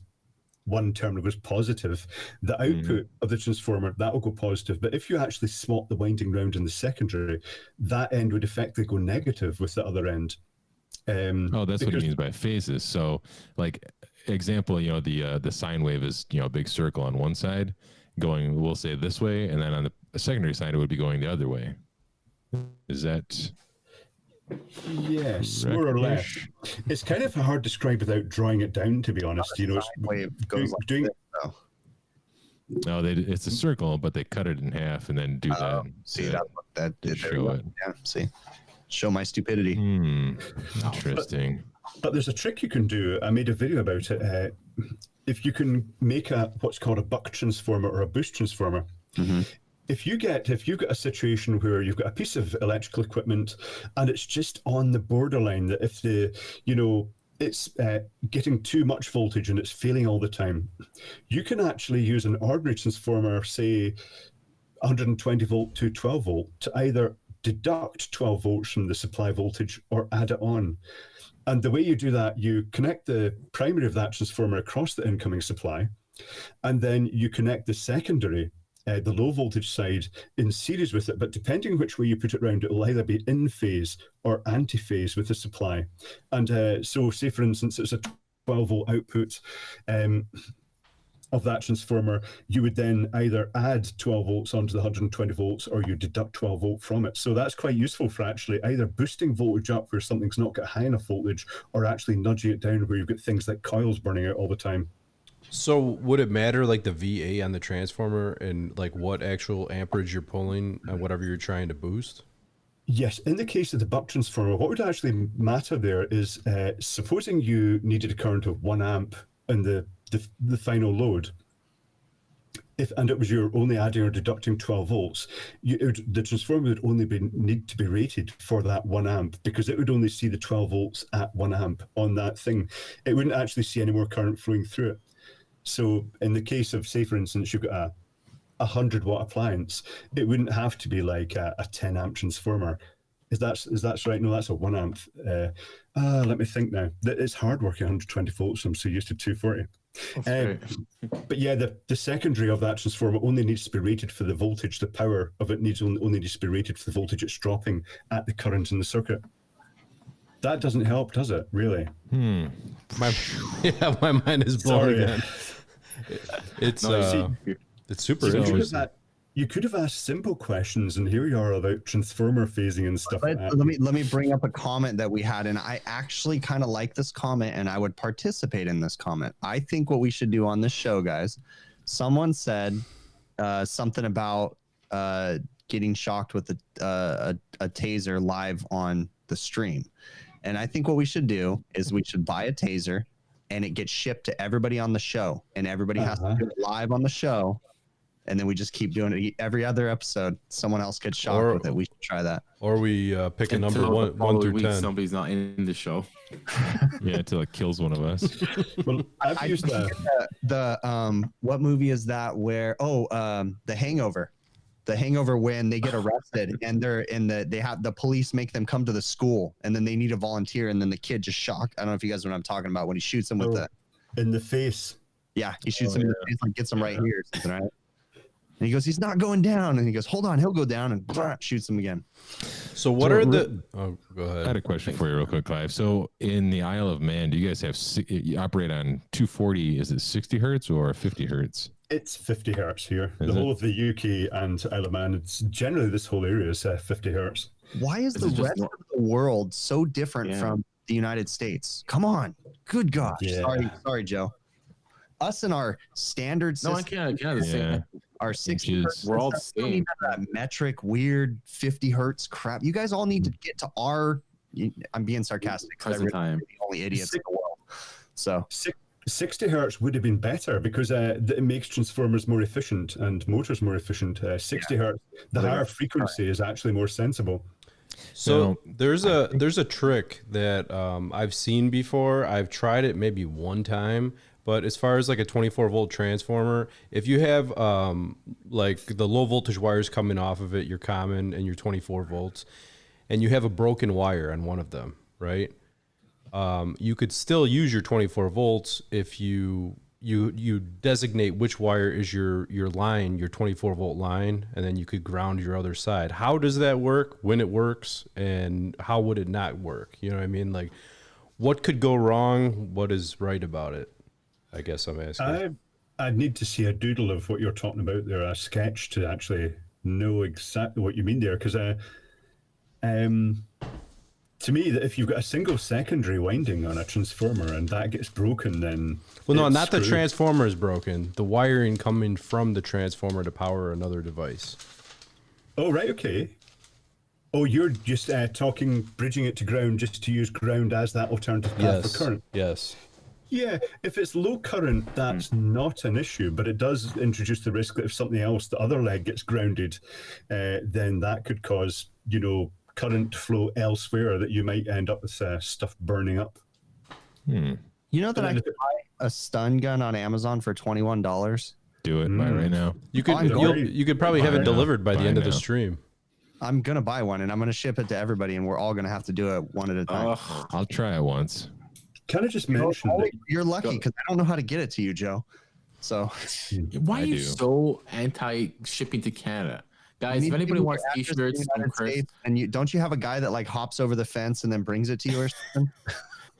one terminal goes positive, the output of the transformer, that will go positive. But if you actually swap the winding round in the secondary, that end would effectively go negative with the other end. That's what he means by phases. So, like, example, the sine wave is, a big circle on one side going, we'll say this way, and then on the secondary side, it would be going the other way. Is that... Yes, more or less. It's kind of hard to describe without drawing it down, to be honest. It's a circle, but they cut it in half and then do that. See, that show it. Yeah, see, show my stupidity. Interesting. But there's a trick you can do. I made a video about it. If you can make what's called a buck transformer or a boost transformer. If you've got a situation where you've got a piece of electrical equipment and it's just on the borderline that if it's getting too much voltage and it's failing all the time, you can actually use an ordinary transformer, say 120 volt to 12 volt, to either deduct 12 volts from the supply voltage or add it on. And the way you do that, you connect the primary of that transformer across the incoming supply, and then you connect the secondary, the low voltage side, in series with it. But depending which way you put it around, it will either be in phase or anti-phase with the supply. And so say, for instance, it's a 12 volt output of that transformer, you would then either add 12 volts onto the 120 volts or you deduct 12 volt from it. So that's quite useful for actually either boosting voltage up where something's not got high enough voltage, or actually nudging it down where you've got things like coils burning out all the time. So would it matter, like, the VA on the transformer and like what actual amperage you're pulling and whatever you're trying to boost? Yes, in the case of the buck transformer, what would actually matter there is supposing you needed a current of 1 amp in the final load. and it was you're only adding or deducting 12 volts, the transformer would only need to be rated for that 1 amp, because it would only see the 12 volts at 1 amp on that thing. It wouldn't actually see any more current flowing through it. So in the case of, say, for instance, you've got a 100 watt appliance, it wouldn't have to be like a 10 amp transformer. Is that right? No, that's a 1 amp. Let me think now. It's hard working 120 volts. I'm so used to 240. But yeah, the secondary of that transformer only needs to be rated for the voltage. The power of it only needs to be rated for the voltage it's dropping at the current in the circuit. That doesn't help, does it? Really? My mind is blown again. It's super interesting. You could have asked simple questions, and here you are about transformer phasing and stuff. Let me bring up a comment that we had, and I actually kind of like this comment, and I would participate in this comment. I think what we should do on this show, guys. Someone said something about getting shocked with a taser live on the stream, and I think what we should do is we should buy a taser, and it gets shipped to everybody on the show, and everybody has to do it live on the show. And then we just keep doing it every other episode. Someone else gets shocked with it. We should try that. Or we pick a number one through 10. Somebody's not in the show. Yeah, until it kills one of us. Well, I've used the what movie is that where The Hangover. The Hangover, when they get arrested and they're they have the police make them come to the school, and then they need a volunteer, and then the kid just shocked. I don't know if you guys know what I'm talking about, when he shoots him with in the face. Yeah, he shoots him in the face, like gets him right here or something, right? And he goes, he's not going down. And he goes, hold on, he'll go down, and shoots him again. So what are the... Oh, go ahead. I had a question for you real quick, Clive. So in the Isle of Man, do you guys have... You operate on 240, is it 60 hertz or 50 hertz? It's 50 hertz here. The whole of the UK and Isle of Man, it's generally this whole area is 50 hertz. Why is the rest of the world so different from the United States? Come on. Good gosh. Yeah. Sorry, Joe. Us and our standard system. No, I can't say our 60 hertz. We're all the same. That metric, weird 50 hertz crap. You guys all need to get to our. I'm being sarcastic. Present time. The only idiots in the world. So 60 hertz would have been better, because it makes transformers more efficient and motors more efficient. 60 hertz, the higher frequency is actually more sensible. So there's a trick that I've seen before. I've tried it maybe one time. But as far as like a 24 volt transformer, if you have like the low voltage wires coming off of it, your common and your 24 volts, and you have a broken wire on one of them, right? You could still use your 24 volts if you designate which wire is your line, your 24 volt line, and then you could ground your other side. How does that work, when it works, and how would it not work? You know what I mean? Like, what could go wrong? What is right about it? I guess I'm asking. I'd need to see a doodle of what you're talking about there, a sketch, to actually know exactly what you mean there. Because to me, that if you've got a single secondary winding on a transformer and that gets broken, then not the transformer is broken. The wiring coming from the transformer to power another device. Oh, right, okay. Oh, you're just bridging it to ground, just to use ground as that alternative path for current. Yes. Yeah, if it's low current, that's not an issue, but it does introduce the risk that if something else, the other leg, gets grounded, then that could cause, current flow elsewhere, that you might end up with stuff burning up. You know that I could buy a stun gun on Amazon for $21? Do it buy right now. You could probably have it delivered by the end of the stream. I'm going to buy one, and I'm going to ship it to everybody, and we're all going to have to do it one at a time. I'll try it once. Can I just mention that you're lucky, because I don't know how to get it to you, Joe. So why are you so anti-shipping to Canada? Guys, if anybody wants t-shirts from Chris, and don't you have a guy that like hops over the fence and then brings it to you or something?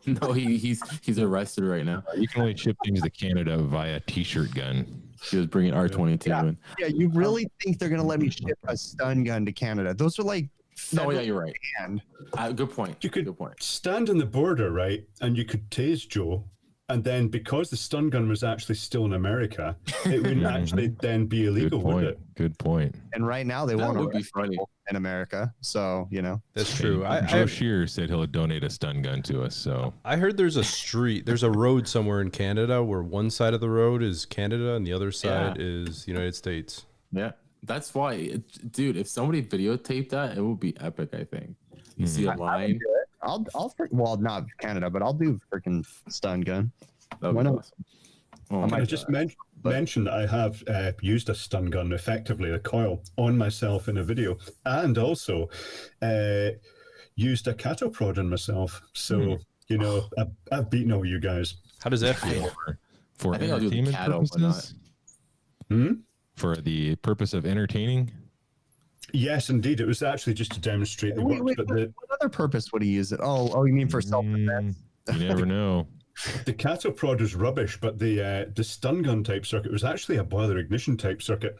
No, he's arrested right now. You can only ship things to Canada via t-shirt gun. He was bringing R22 in. Yeah, you really think they're gonna let me ship a stun gun to Canada? Those are like No, yeah, you're right. Good point. You could Good point. stand on the border, right, and you could tase Joe, And then because the stun gun was actually still in America, it wouldn't actually then be illegal, would it? Good point. And right now they That won't would be arrest funny. people in America. So, you know. That's true. Joe Shear said he'll donate a stun gun to us. So I heard there's a road somewhere in Canada where one side of the road is Canada and the other side is the United States. Yeah, that's why, dude. If somebody videotaped that, it would be epic. I think you see a line. Well, not Canada, but I'll do freaking stun gun. That would Why be not? awesome. Oh I my just God. mentioned that I have used a stun gun, effectively a coil, on myself in a video, and also used a cattle prod on myself. So you know, I've beaten all you guys. How does that feel? for I think I'll do the entertainment cattle, but purposes, for the purpose of entertaining. Yes, indeed. It was actually just to demonstrate the work. But what other purpose would he use it? Oh, you mean for self-defense? You never know. the cattle prod was rubbish, but the stun gun type circuit was actually a boiler ignition type circuit.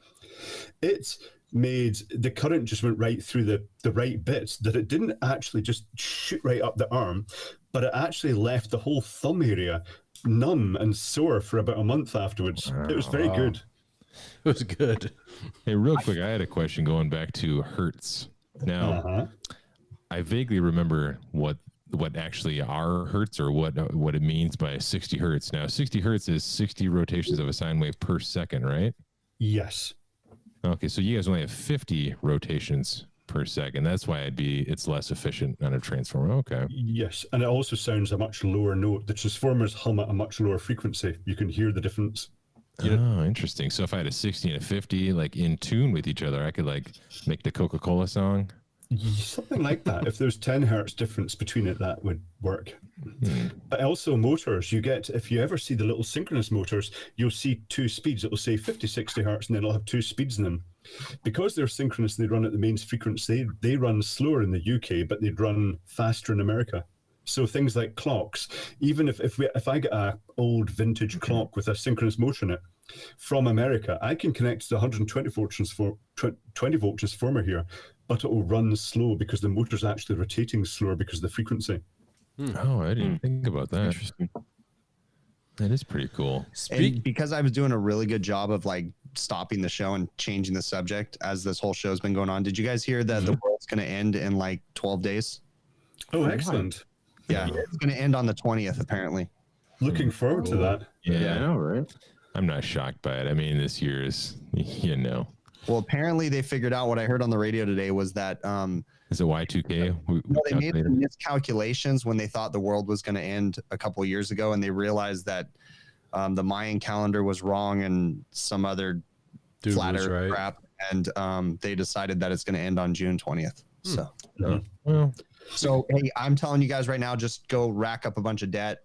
It made the current just went right through the right bits, that it didn't actually just shoot right up the arm, but it actually left the whole thumb area numb and sore for about a month afterwards. It was very good. It was good. Hey, real quick, I had a question going back to hertz. Now, I vaguely remember what actually are hertz, or what it means by 60 hertz. Now, 60 hertz is 60 rotations of a sine wave per second, right? Yes. Okay, so you guys only have 50 rotations per second. That's why it's less efficient on a transformer. Okay. Yes, and it also sounds a much lower note. The transformers hum at a much lower frequency. You can hear the difference. Oh, interesting. So if I had a 60 and a 50 like in tune with each other, I could like make the Coca-Cola song. Something like that. If there's 10 hertz difference between it, that would work. But also motors, if you ever see the little synchronous motors, you'll see two speeds. It'll say 50, 60 hertz, and then it'll have two speeds in them. Because they're synchronous and they run at the mains frequency, they run slower in the UK, but they'd run faster in America. So things like clocks, even if I get a old vintage clock with a synchronous motor in it from America, I can connect to the 120 volt 20 volt transformer here, but it will run slow because the motor's actually rotating slower because of the frequency. Oh, I didn't think about that. Interesting. That is pretty cool. And because I was doing a really good job of like stopping the show and changing the subject as this whole show's been going on, did you guys hear that the world's going to end in like 12 days? Oh, excellent. Yeah, it's going to end on the 20th, apparently. Looking forward to that. Yeah, I know, right? I'm not shocked by it. I mean, this year is, Well, apparently they figured out, what I heard on the radio today was that is it Y2K? they made some miscalculations when they thought the world was going to end a couple of years ago, and they realized that the Mayan calendar was wrong and some other flat earth crap, and they decided that it's going to end on June 20th. So hey, I'm telling you guys right now, just go rack up a bunch of debt,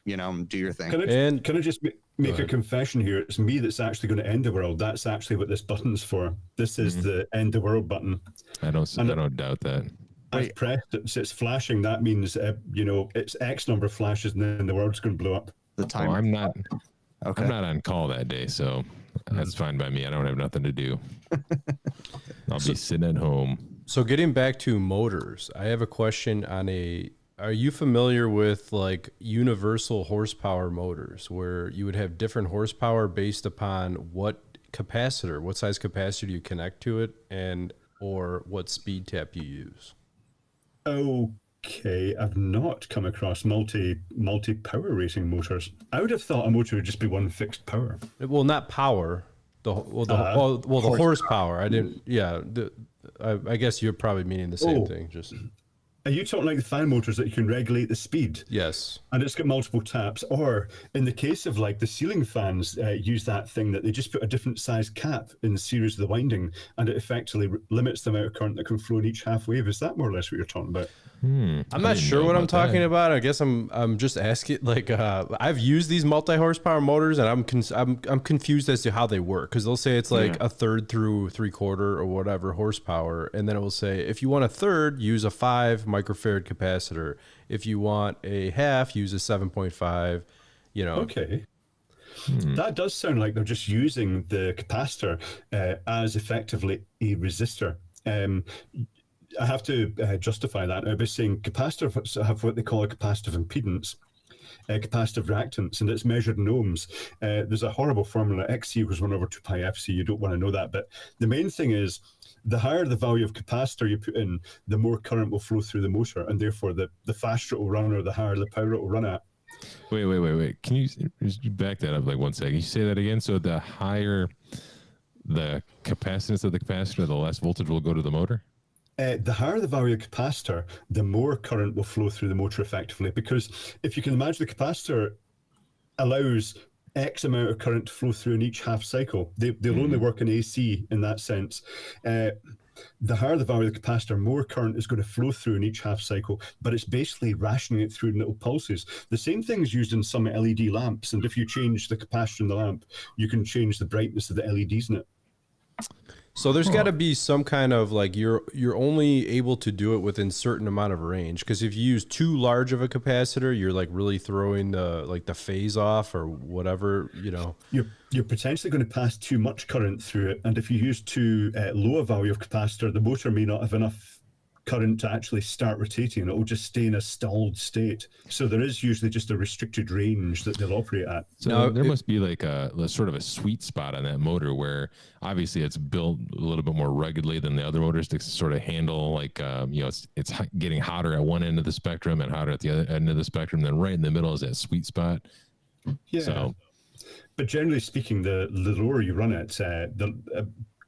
do your thing. Can I just make a confession here? It's me that's actually going to end the world. That's actually what this button's for. This is the end the world button. I don't doubt that. I've pressed it. So it's flashing. That means it's X number of flashes, and then the world's going to blow up. The timer. I'm not on call that day, so that's fine by me. I don't have nothing to do. I'll be sitting at home. So getting back to motors, I have a question on are you familiar with like universal horsepower motors, where you would have different horsepower based upon what size capacitor you connect to it or what speed tap you use? Okay, I've not come across multi power rating motors. I would have thought a motor would just be one fixed power. Well, not power. The horsepower. I didn't. Yeah. I guess you're probably meaning the same thing. Just. Are you talking like the fan motors that you can regulate the speed? Yes. And it's got multiple taps. Or in the case of like the ceiling fans, use that thing that they just put a different size cap in the series of the winding, and it effectively limits the amount of current that can flow in each half wave. Is that more or less what you're talking about? I'm not sure what I'm talking about. I guess I'm just asking. Like I've used these multi horsepower motors, and I'm confused as to how they work, because they'll say it's like a third through 3/4 or whatever horsepower, and then it will say if you want a third, use a 5 microfarad capacitor. If you want a half, use a 7.5. Okay. That does sound like they're just using the capacitor as effectively a resistor. I have to justify that now by saying capacitors have what they call a capacitive impedance. capacitive reactance, and it's measured in ohms. There's a horrible formula, XC equals 1 over 2 pi FC. You don't want to know that, but the main thing is, the higher the value of capacitor you put in, the more current will flow through the motor, and therefore the faster it will run, or the higher the power it will run at. Wait. Can you back that up like 1 second? You say that again? So the higher the capacitance of the capacitor, the less voltage will go to the motor? The higher the value of capacitor, the more current will flow through the motor effectively. Because if you can imagine, the capacitor allows X amount of current to flow through in each half cycle. They'll only work in AC in that sense. The higher the value of the capacitor, more current is going to flow through in each half cycle, but it's basically rationing it through in little pulses. The same thing is used in some LED lamps, and if you change the capacitor in the lamp, you can change the brightness of the LEDs in it. So there's got to be some kind of like you're only able to do it within certain amount of range, because if you use too large of a capacitor, you're like really throwing the phase off or whatever, you know. You're potentially going to pass too much current through it, and if you use too low a value of capacitor, the motor may not have enough current to actually start rotating. It will just stay in a stalled state. So there is usually just a restricted range that they'll operate at. So now, there must be like a sort of a sweet spot on that motor where obviously it's built a little bit more ruggedly than the other motors to sort of handle like, it's getting hotter at one end of the spectrum and hotter at the other end of the spectrum. Then right in the middle is that sweet spot. Yeah. So, but generally speaking, the lower you run it,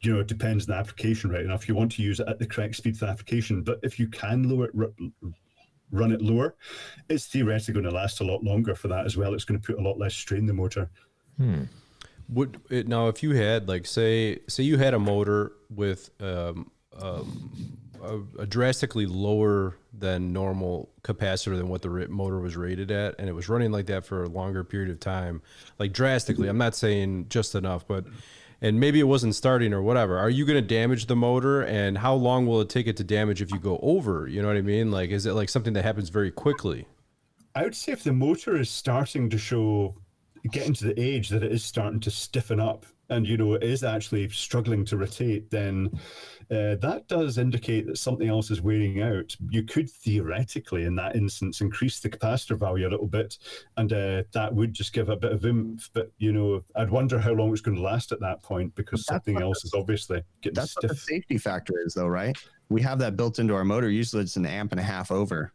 it depends on the application, right? Now, if you want to use it at the correct speed for the application, but if you can run it lower, it's theoretically going to last a lot longer for that as well. It's going to put a lot less strain in the motor. Would it, now, if you had like say you had a motor with a drastically lower than normal capacitor than what the motor was rated at, and it was running like that for a longer period of time, like drastically, I'm not saying just enough, but and maybe it wasn't starting or whatever, are you going to damage the motor? And how long will it take it to damage if you go over? You know what I mean? Like, is it like something that happens very quickly? I would say if the motor is starting to getting to the age that it is starting to stiffen up and, it is actually struggling to rotate, then that does indicate that something else is wearing out. You could theoretically, in that instance, increase the capacitor value a little bit, and that would just give a bit of oomph. But, I'd wonder how long it's going to last at that point, because something else is obviously getting stiff. That's what the safety factor is, though, right? We have that built into our motor. Usually it's an amp and a half over.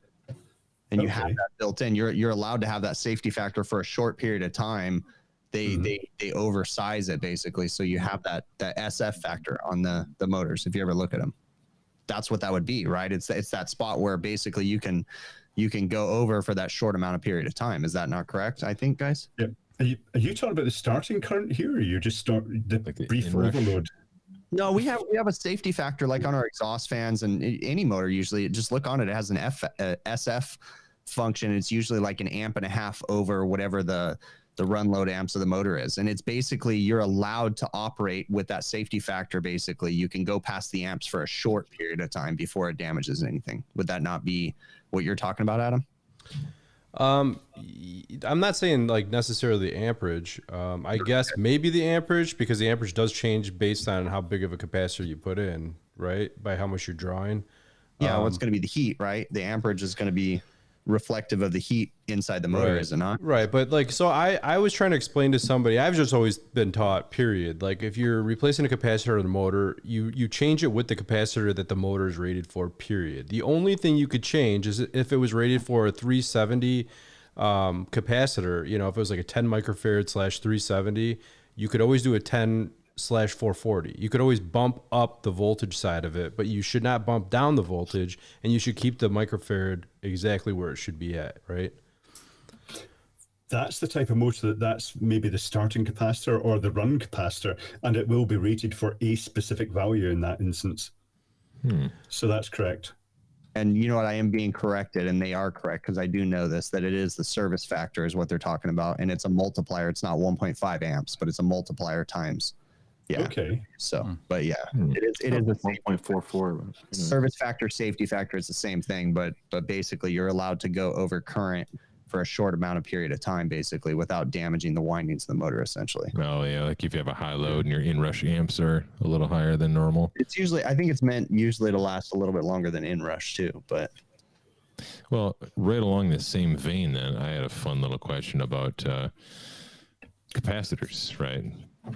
And you have that built in. You're allowed to have that safety factor for a short period of time. They oversize it basically, so you have that SF factor on the motors. If you ever look at them, that's what that would be, right? It's that spot where basically you can go over for that short amount of period of time. Is that not correct? I think, guys. Yeah. Are you talking about the starting current here, or you just start the brief overload? No, we have a safety factor like on our exhaust fans and any motor. Usually, just look on it. It has an SF function. It's usually like an amp and a half over whatever the run load amps of the motor is, and it's basically you're allowed to operate with that safety factor. Basically, you can go past the amps for a short period of time before it damages anything. Would that not be what you're talking about, Adam? I'm not saying like necessarily the amperage. I guess maybe the amperage, because the amperage does change based on how big of a capacitor you put in, right? By how much you're drawing. Yeah, well, it's going to be the heat, right? The amperage is going to be reflective of the heat inside the motor, is it not? Right. But like, so I was trying to explain to somebody, I've just always been taught, period. Like if you're replacing a capacitor in the motor, you change it with the capacitor that the motor is rated for, period. The only thing you could change is if it was rated for a 370 capacitor, if it was like a 10 microfarad / 370, you could always do a 10/440. You could always bump up the voltage side of it, but you should not bump down the voltage, and you should keep the microfarad exactly where it should be at, right? That's the type of motor that's maybe the starting capacitor or the run capacitor, and it will be rated for a specific value in that instance. So that's correct. And you know what? I am being corrected, and they are correct, because I do know this, that it is the service factor is what they're talking about, and it's a multiplier. It's not 1.5 amps, but it's a multiplier times. Yeah. Okay. So, but yeah, it is the 1.44 service factor, safety factor is the same thing, but basically you're allowed to go over current for a short amount of period of time, basically, without damaging the windings of the motor, essentially. Oh yeah, like if you have a high load and your inrush amps are a little higher than normal. It's usually, I think it's meant usually to last a little bit longer than inrush too, but Well, right along the same vein, then I had a fun little question about capacitors, right?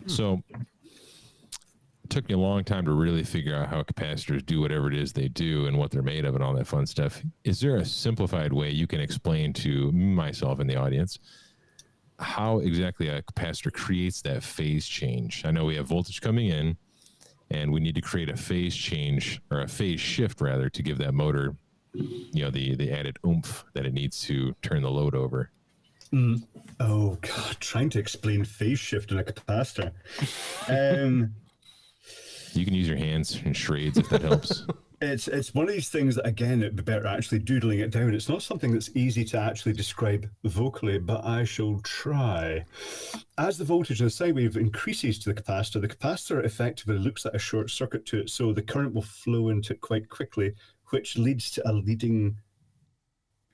So it took me a long time to really figure out how capacitors do whatever it is they do and what they're made of and all that fun stuff. Is there a simplified way you can explain to myself and the audience how exactly a capacitor creates that phase change? I know we have voltage coming in and we need to create a phase change, or a phase shift rather, to give that motor, you know, the added oomph that it needs to turn the load over. Oh God, trying to explain phase shift in a capacitor. You can use your hands and charades if that helps. It's one of these things that, again, it'd be better actually doodling it down. It's not something that's easy to actually describe vocally, but I shall try. As the voltage in the sine wave increases to the capacitor effectively looks at a short circuit to it, so the current will flow into it quite quickly, which leads to a leading.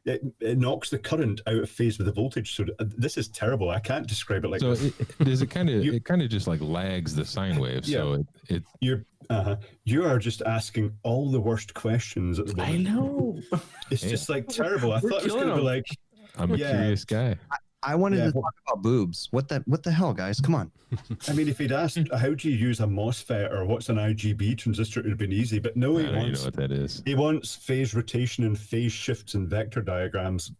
It knocks the current out of phase with the voltage. So this is terrible. I can't describe it like so this. Does it kind of it kind of just like lags the sine wave? Yeah. So You are just asking all the worst questions at the moment. I know. It's just like terrible. I thought it was going to be like, I'm a curious guy. I wanted to talk about boobs. What the hell, guys? Come on. I mean, if he'd asked how do you use a MOSFET or what's an IGB transistor, it would have been easy. But no, I don't even know what that is. He wants phase rotation and phase shifts and vector diagrams.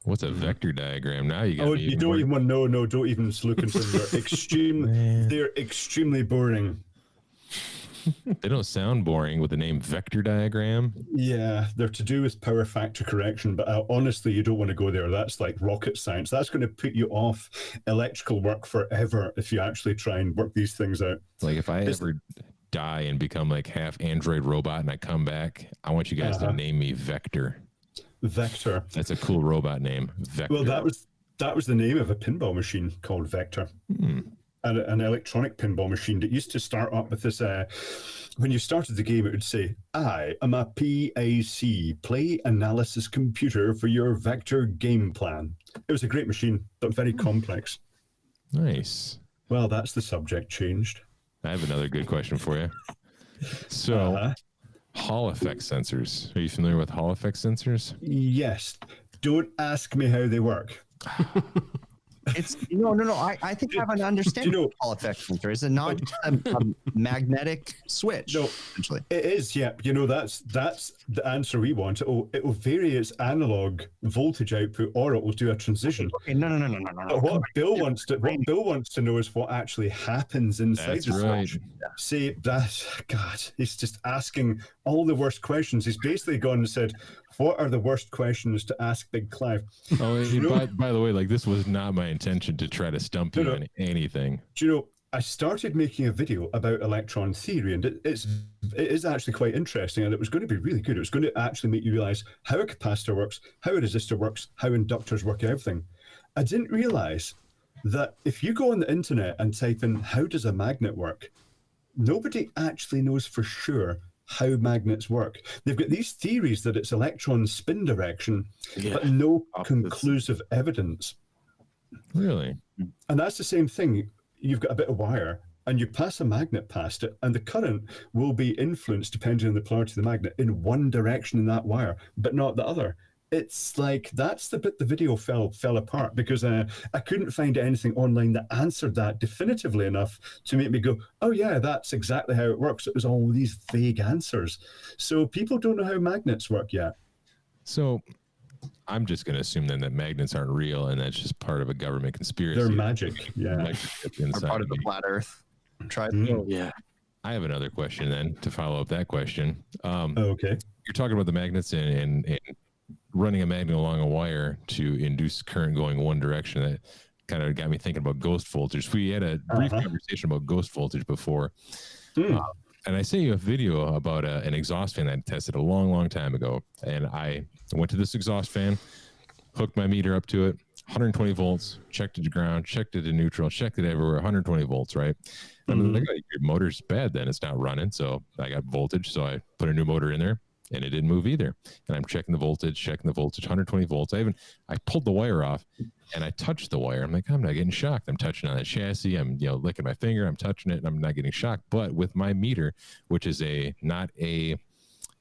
What's a vector diagram? Now you got. Oh, you don't even want to know. No, don't even look into them. They're extremely boring. They don't sound boring with the name vector diagram. Yeah, they're to do with power factor correction, but honestly, you don't want to go there. That's like rocket science. That's going to put you off electrical work forever if you actually try and work these things out. Like if I ever die and become like half android robot and I come back, I want you guys to name me Vector. Vector. That's a cool robot name. Vector. Well, that was the name of a pinball machine called Vector. An electronic pinball machine that used to start up with this. When you started the game, it would say, "I am a PAC, play analysis computer for your Vector game plan." It was a great machine, but very complex. Nice. Well, that's the subject changed. I have another good question for you. So, Hall effect sensors. Are you familiar with Hall effect sensors? Yes. Don't ask me how they work. It's no. I think I have an understanding of Hall effect sensor. Is it not just a magnetic switch? No, essentially. It is. Yeah, that's the answer we want. It will vary its analog voltage output, or it will do a transition. Okay, no. But what Bill wants to know is what actually happens inside the switch. See, God, he's just asking all the worst questions. He's basically gone and said, "What are the worst questions to ask Big Clive?" Oh, by the way, like this was not my intention to try to stump you on anything. Do you know, I started making a video about electron theory, and it is actually quite interesting, and it was going to be really good. It was going to actually make you realize how a capacitor works, how a resistor works, how inductors work, everything. I didn't realize that if you go on the internet and type in "how does a magnet work," nobody actually knows for sure how magnets work. They've got these theories that it's electron spin direction, but no conclusive evidence. Really? And that's the same thing. You've got a bit of wire and you pass a magnet past it, and the current will be influenced depending on the polarity of the magnet in one direction in that wire, but not the other. It's like that's the bit the video fell apart, because I couldn't find anything online that answered that definitively enough to make me go, "Oh yeah, that's exactly how it works." It was all these vague answers. So people don't know how magnets work yet. So I'm just going to assume then that magnets aren't real, and that's just part of a government conspiracy. They're magic. Yeah. Or part of the flat Earth. Yeah. I have another question then to follow up that question. Okay. You're talking about the magnets and running a magnet along a wire to induce current going one direction. That kind of got me thinking about ghost voltage. We had a brief conversation about ghost voltage before. And I sent you a video about an exhaust fan that I tested a long time ago. And I went to this exhaust fan, hooked my meter up to it, 120 volts, checked it to ground, checked it to neutral, checked it everywhere, 120 volts, right? And I'm like, "Oh, your motor's bad then, it's not running." So I got voltage, so I put a new motor in there, and it didn't move either. And I'm checking the voltage, 120 volts. I pulled the wire off, and I touched the wire. I'm like, I'm not getting shocked. I'm touching on the chassis. I'm licking my finger. I'm touching it, and I'm not getting shocked. But with my meter, which is not a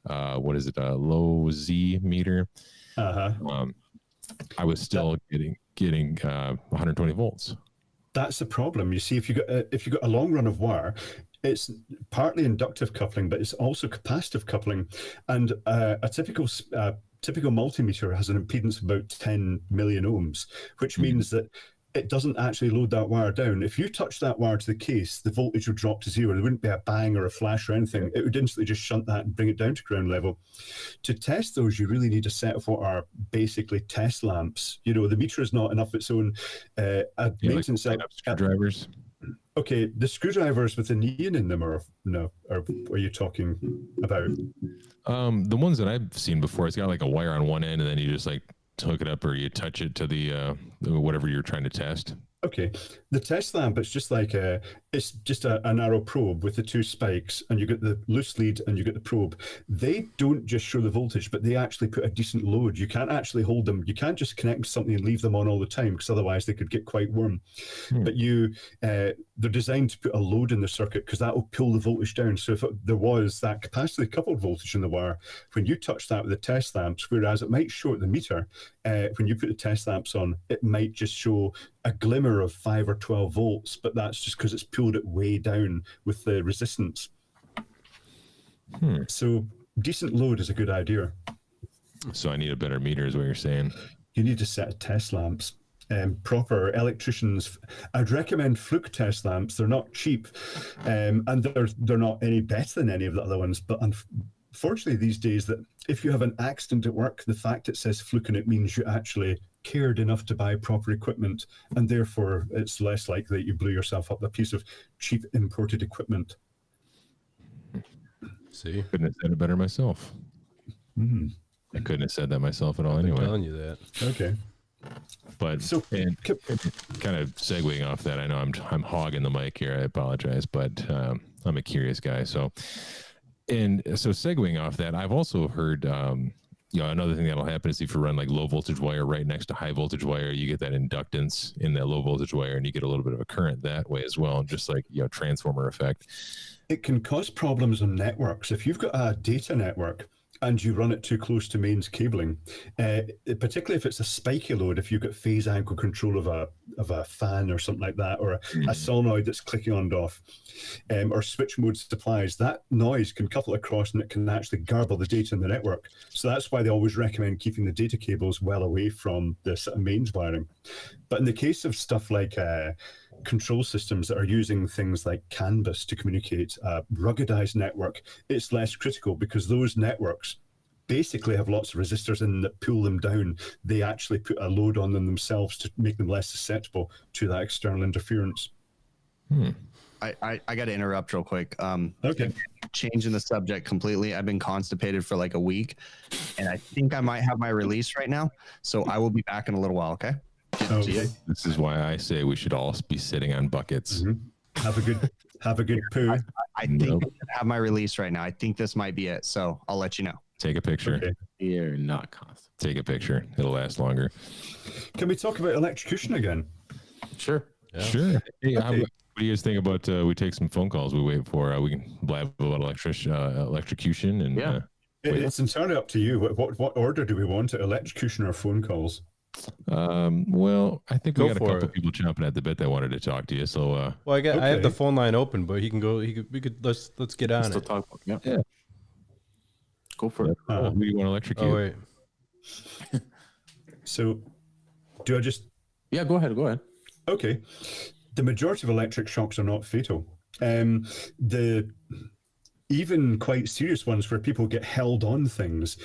what is it, a low Z meter, I was still getting 120 volts. That's the problem. You see, if you got a long run of wire, it's partly inductive coupling, but it's also capacitive coupling, and a typical multimeter has an impedance of about 10 million ohms, which means that it doesn't actually load that wire down. If you touch that wire to the case, the voltage would drop to zero. There wouldn't be a bang or a flash or anything. It would instantly just shunt that and bring it down to ground level. To test those, you really need a set of what are basically test lamps. You know, the meter is not enough its own. Maintenance like screwdrivers. Okay, the screwdrivers with the neon in them are what are you talking about? The ones that I've seen before, it's got like a wire on one end, and then you just like hook it up or you touch it to the whatever you're trying to test. Okay, the test lamp, it's just like it's just a narrow probe with the two spikes, and you get the loose lead and you get the probe. They don't just show the voltage, but they actually put a decent load. You can't actually hold them. You can't just connect to something and leave them on all the time, because otherwise they could get quite warm. But they're designed to put a load in the circuit, because that will pull the voltage down. So if there was that capacity coupled voltage in the wire, when you touch that with the test lamps, whereas it might show at the meter, when you put the test lamps on, it might just show a glimmer of 5 or 12 volts, but that's just because it's pulled it way down with the resistance. So decent load is a good idea. So I need a better meter is what you're saying. You need a set of test lamps. Proper electricians, I'd recommend Fluke test lamps. They're not cheap, and they're not any better than any of the other ones, but unfortunately these days, that if you have an accident at work, the fact it says Fluke in it means you actually cared enough to buy proper equipment, and therefore it's less likely that you blew yourself up a piece of cheap imported equipment. See, Couldn't have said it better myself. I couldn't have said that myself at all anyway. I'm telling you that. Okay. But So and kind of segueing off that, I know I'm hogging the mic here. I apologize, but I'm a curious guy. So segueing off that, I've also heard, another thing that'll happen is if you run like low voltage wire right next to high voltage wire, you get that inductance in that low voltage wire, and you get a little bit of a current that way as well, just like transformer effect. It can cause problems on networks. If you've got a data network and you run it too close to mains cabling, particularly if it's a spiky load, if you've got phase angle control of a fan or something like that, or a solenoid that's clicking on and off, or switch mode supplies, that noise can couple across and it can actually garble the data in the network. So that's why they always recommend keeping the data cables well away from the sort of mains wiring. But in the case of stuff like control systems that are using things like CAN bus to communicate, a ruggedized network, it's less critical, because those networks basically have lots of resistors in that pull them down. They actually put a load on them themselves to make them less susceptible to that external interference. I got to interrupt real quick. Okay. Changing the subject completely. I've been constipated for like a week, and I think I might have my release right now. So I will be back in a little while. Okay. Okay. This is why I say we should all be sitting on buckets. Have a good poo. I think I have my release right now. I think this might be it. So I'll let you know. Take a picture. Okay. You're not constant. Take a picture. It'll last longer. Can we talk about electrocution again? Sure. Yeah. Sure. Hey, Okay. what do you guys think about we take some phone calls we wait for? We can blab about electrocution and Yeah. It's entirely up to you. What order do we want it? Electrocution or phone calls? Well, I think we Go got a for couple it. people chomping at the bit that wanted to talk to you. So Well, I have Okay. the phone line open, but he can go. Let's get on Still it. talk. Yeah. Yeah. Go for it. who do you want to electrocute? Oh wait, So do I just... Yeah. Go ahead. Go ahead. Okay. The majority of electric shocks are not fatal. The even quite serious ones where people get held on things.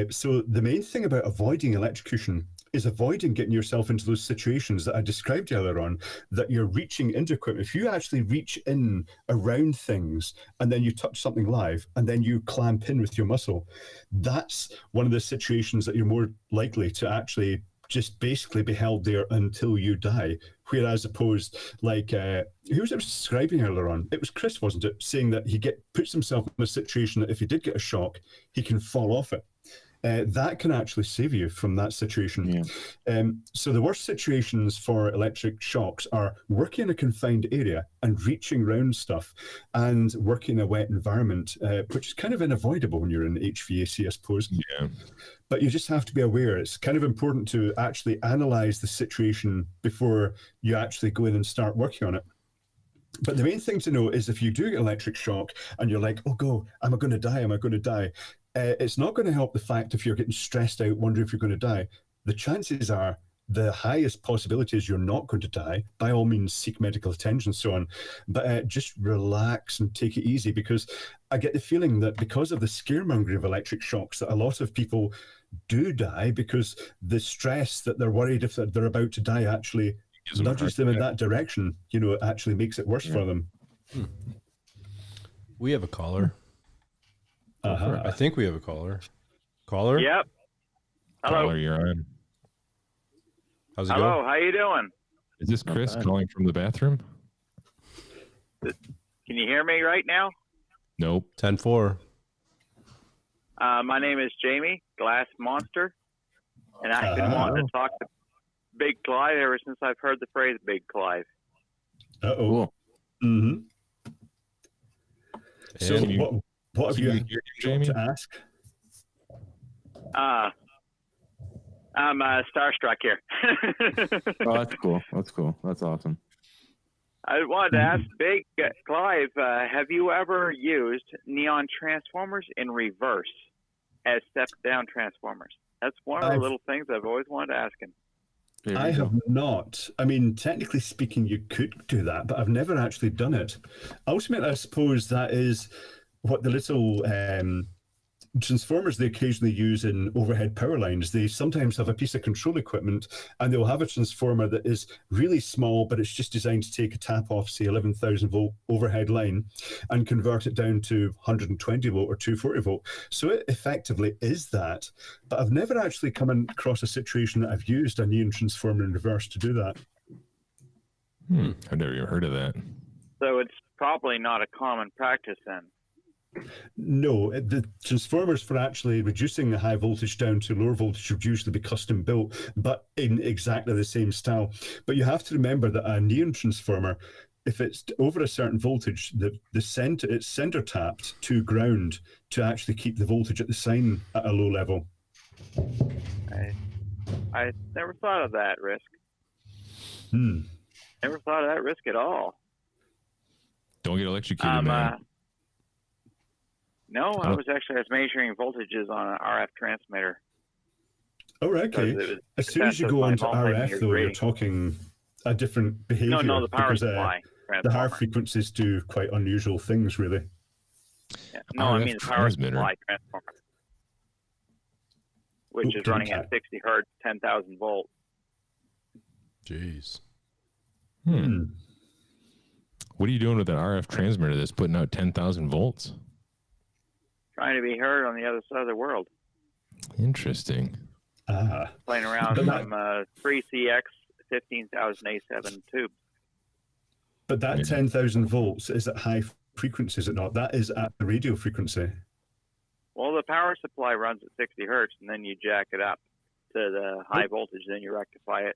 So the main thing about avoiding electrocution is avoiding getting yourself into those situations that I described earlier on, that you're reaching into equipment. If you actually reach in around things and then you touch something live and then you clamp in with your muscle, that's one of the situations that you're more likely to actually just basically be held there until you die. Whereas opposed, like, who was it describing earlier on? It was Chris, wasn't it? Saying that he puts himself in a situation that if he did get a shock, he can fall off it. that can actually save you from that situation. So the worst situations for electric shocks are working in a confined area and reaching around stuff and working in a wet environment, which is kind of unavoidable when you're in HVAC, I suppose. Yeah. But you just have to be aware. It's kind of important to actually analyze the situation before you actually go in and start working on it. But the main thing to know is if you do get electric shock and you're like, oh, am I going to die? Am I going to die? It's not going to help the fact if you're getting stressed out, wondering if you're going to die. The chances are the highest possibility is you're not going to die. By all means, seek medical attention and so on. But just relax and take it easy, because I get the feeling that because of the scaremongering of electric shocks, that a lot of people do die because the stress that they're worried if they're about to die actually nudges them in that direction. You know, it actually makes it worse for them. We have a caller. I think we have a caller. Caller? Yep. Hello. Caller, you're on. How's it Hello. going? How you doing? Is this Chris calling from the bathroom? Can you hear me right now? Nope. 10-4. My name is Jamie, Glass Monster, and I've been wanting to talk to Big Clive ever since I've heard the phrase Big Clive. Uh-oh. Cool. Mm-hmm. So And what have you Jamie? to ask? I'm starstruck here. Oh, that's cool. That's cool. That's awesome. I wanted to ask Big Clive, have you ever used neon transformers in reverse as step-down transformers? That's one of the little things I've always wanted to ask him. I have not. I mean, technically speaking, you could do that, but I've never actually done it. Ultimately, I suppose that is what the little transformers they occasionally use in overhead power lines. They sometimes have a piece of control equipment and they'll have a transformer that is really small, but it's just designed to take a tap off, say, 11,000 volt overhead line and convert it down to 120 volt or 240 volt. So it effectively is that. But I've never actually come across a situation that I've used a neon transformer in reverse to do that. I've never even heard of that. So it's probably not a common practice then. No, the transformers for actually reducing the high voltage down to lower voltage would usually be custom built, but in exactly the same style. But you have to remember that a neon transformer, if it's over a certain voltage, it's center tapped to ground to actually keep the voltage at the sign at a low level. I never thought of that risk. Never thought of that risk at all. Don't get electrocuted, man. No, I was measuring voltages on an RF transmitter. Oh, right, okay. As soon as you go on to RF, though, you're talking a different behavior. No, the power supply. The higher frequencies do quite unusual things, really. Yeah. No, I mean the power supply transformer, which is running at 60 hertz, 10,000 volts. Jeez. What are you doing with an RF transmitter that's putting out 10,000 volts? Trying to be heard on the other side of the world. Interesting. Playing around some 3CX 15,000A7 tubes. But that 10,000 volts is at high frequency, is it not? That is at the radio frequency. Well, the power supply runs at 60 hertz, and then you jack it up to the high voltage, then you rectify it,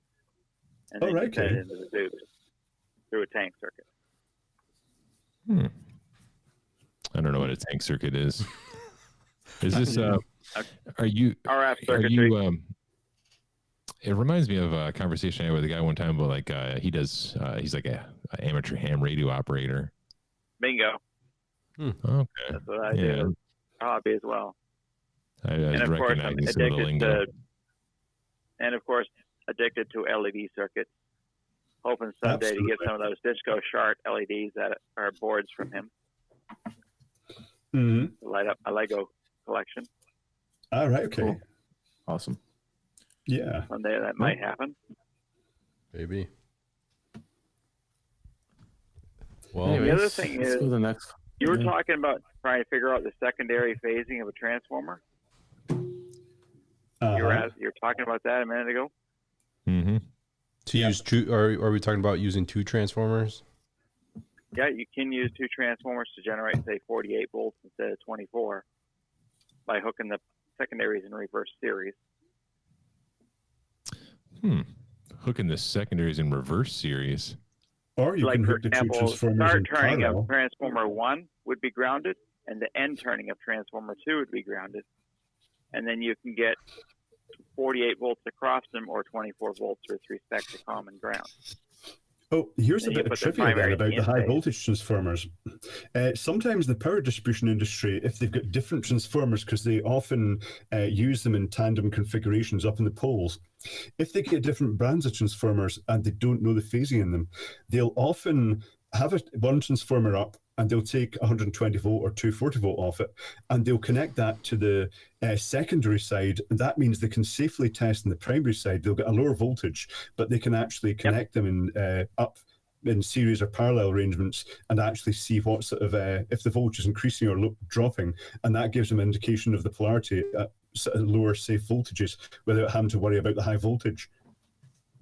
and then you send it into the tubes through a tank circuit. I don't know what a tank circuit is. Is this are you RF circuitry? It reminds me of a conversation I had with a guy one time about like he's like a amateur ham radio operator. Bingo. Okay. That's what I do. Hobby as well. I recognize some of the lingo. And of course, addicted to LED circuits. Hoping someday to get some of those disco sharp LEDs that are boards from him. Light up a Lego collection. All right. Okay. Cool. Awesome. Yeah. Someday that might happen. Maybe. Well, the other thing is, let's go to the next. You were talking about trying to figure out the secondary phasing of a transformer. You're talking about that a minute ago. To use two, or are we talking about using two transformers? Yeah, you can use two transformers to generate, say, 48 volts instead of 24 by hooking the secondaries in reverse series. Hooking the secondaries in reverse series. Or you Like, can for hook the two example, transformers start in turning parallel. of transformer 1 would be grounded, and the end turning of transformer 2 would be grounded. And then you can get 48 volts across them or 24 volts with respect to common ground. Oh, here's a Then you bit of put the trivia then primary about the in high phase. voltage transformers. Sometimes the power distribution industry, if they've got different transformers, because they often use them in tandem configurations up in the poles, if they get different brands of transformers and they don't know the phasing in them, they'll often have one transformer up and they'll take 120 volt or 240 volt off it, and they'll connect that to the secondary side. And that means they can safely test in the primary side. They'll get a lower voltage, but they can actually connect them in up in series or parallel arrangements and actually see what sort of if the voltage is increasing or dropping, and that gives them an indication of the polarity at sort of lower safe voltages without having to worry about the high voltage.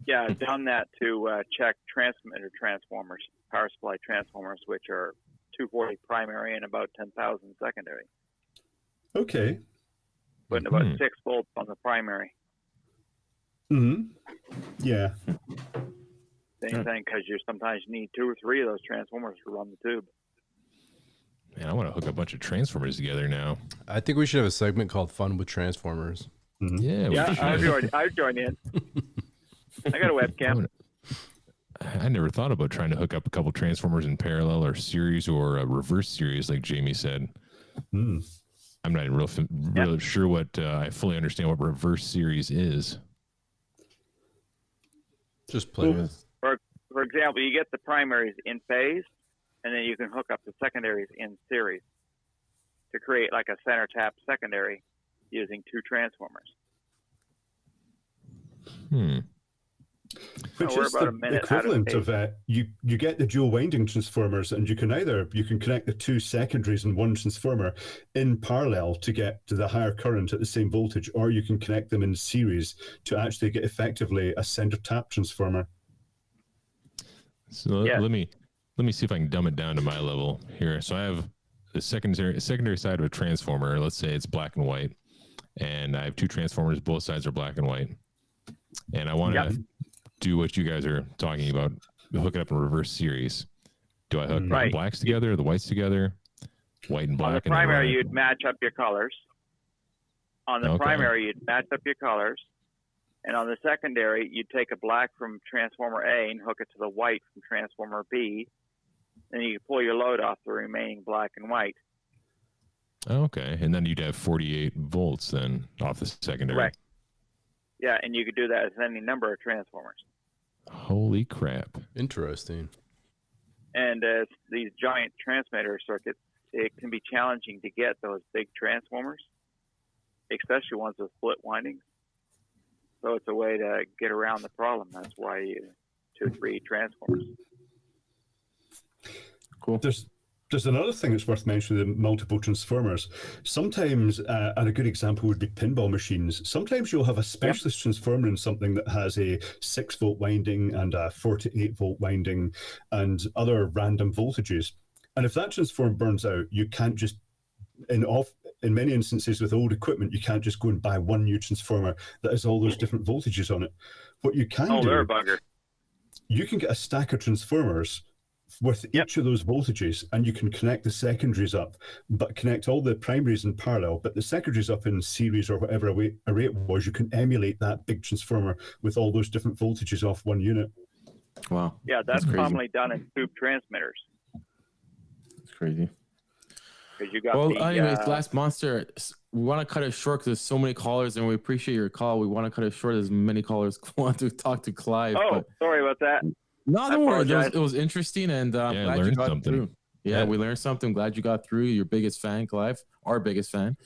Yeah, I've done that to check transmitter transformers, power supply transformers, which are 240 primary and about 10,000 secondary. Okay. Putting about 6 volts on the primary. Yeah. Same thing, because you sometimes need 2 or 3 of those transformers to run the tube. Man, I want to hook a bunch of transformers together now. I think we should have a segment called Fun with Transformers. Yeah, we Yeah, should. I've joined in. I got a webcam. I never thought about trying to hook up a couple transformers in parallel or series or a reverse series, like Jamie said. I'm not even real sure what I fully understand what reverse series is. Just play with. For example, you get the primaries in phase, and then you can hook up the secondaries in series to create like a center tap secondary using 2 transformers. Which we're is about the a minute equivalent out of of you get the dual winding transformers, and you can connect the 2 secondaries in one transformer in parallel to get to the higher current at the same voltage, or you can connect them in series to actually get effectively a center tap transformer. So let me see if I can dumb it down to my level here. So I have the secondary side of a transformer. Let's say it's black and white, and I have 2 transformers. Both sides are black and white, and I want to do what you guys are talking about, hook it up in reverse series. Do I hook the blacks together or the whites together? White and black. On the primary, you'd match up your colors. On the primary, you'd match up your colors. And on the secondary, you'd take a black from transformer A and hook it to the white from transformer B. And you pull your load off the remaining black and white. Okay. And then you'd have 48 volts then off the secondary. Correct. Yeah, and you could do that with any number of transformers. Holy crap. Interesting. And as these giant transmitter circuits, it can be challenging to get those big transformers, especially ones with split windings. So it's a way to get around the problem. That's why you 2 or 3 transformers. Cool. There's another thing that's worth mentioning, the multiple transformers. Sometimes, and a good example would be pinball machines. Sometimes you'll have a specialist transformer in something that has a 6 volt winding and a 48 volt winding and other random voltages. And if that transformer burns out, you can't just, in many instances with old equipment, you can't just go and buy one new transformer that has all those different voltages on it. What you can do, they're a bugger. You can get a stack of transformers with each of those voltages, and you can connect the secondaries up, but connect all the primaries in parallel, but the secondaries up in series or whatever array it was. You can emulate that big transformer with all those different voltages off one unit. Wow. Yeah, that's commonly done in tube transmitters. That's crazy. Because you got anyways, Glass Monster, we want to cut it short because there's so many callers, and we appreciate your call. We want to cut it short as many callers want to talk to Clive. Sorry about that. No, don't worry. It was interesting, and glad you got something. through. Yeah, we learned something. Glad you got through. Your biggest fan, Clive, our biggest fan.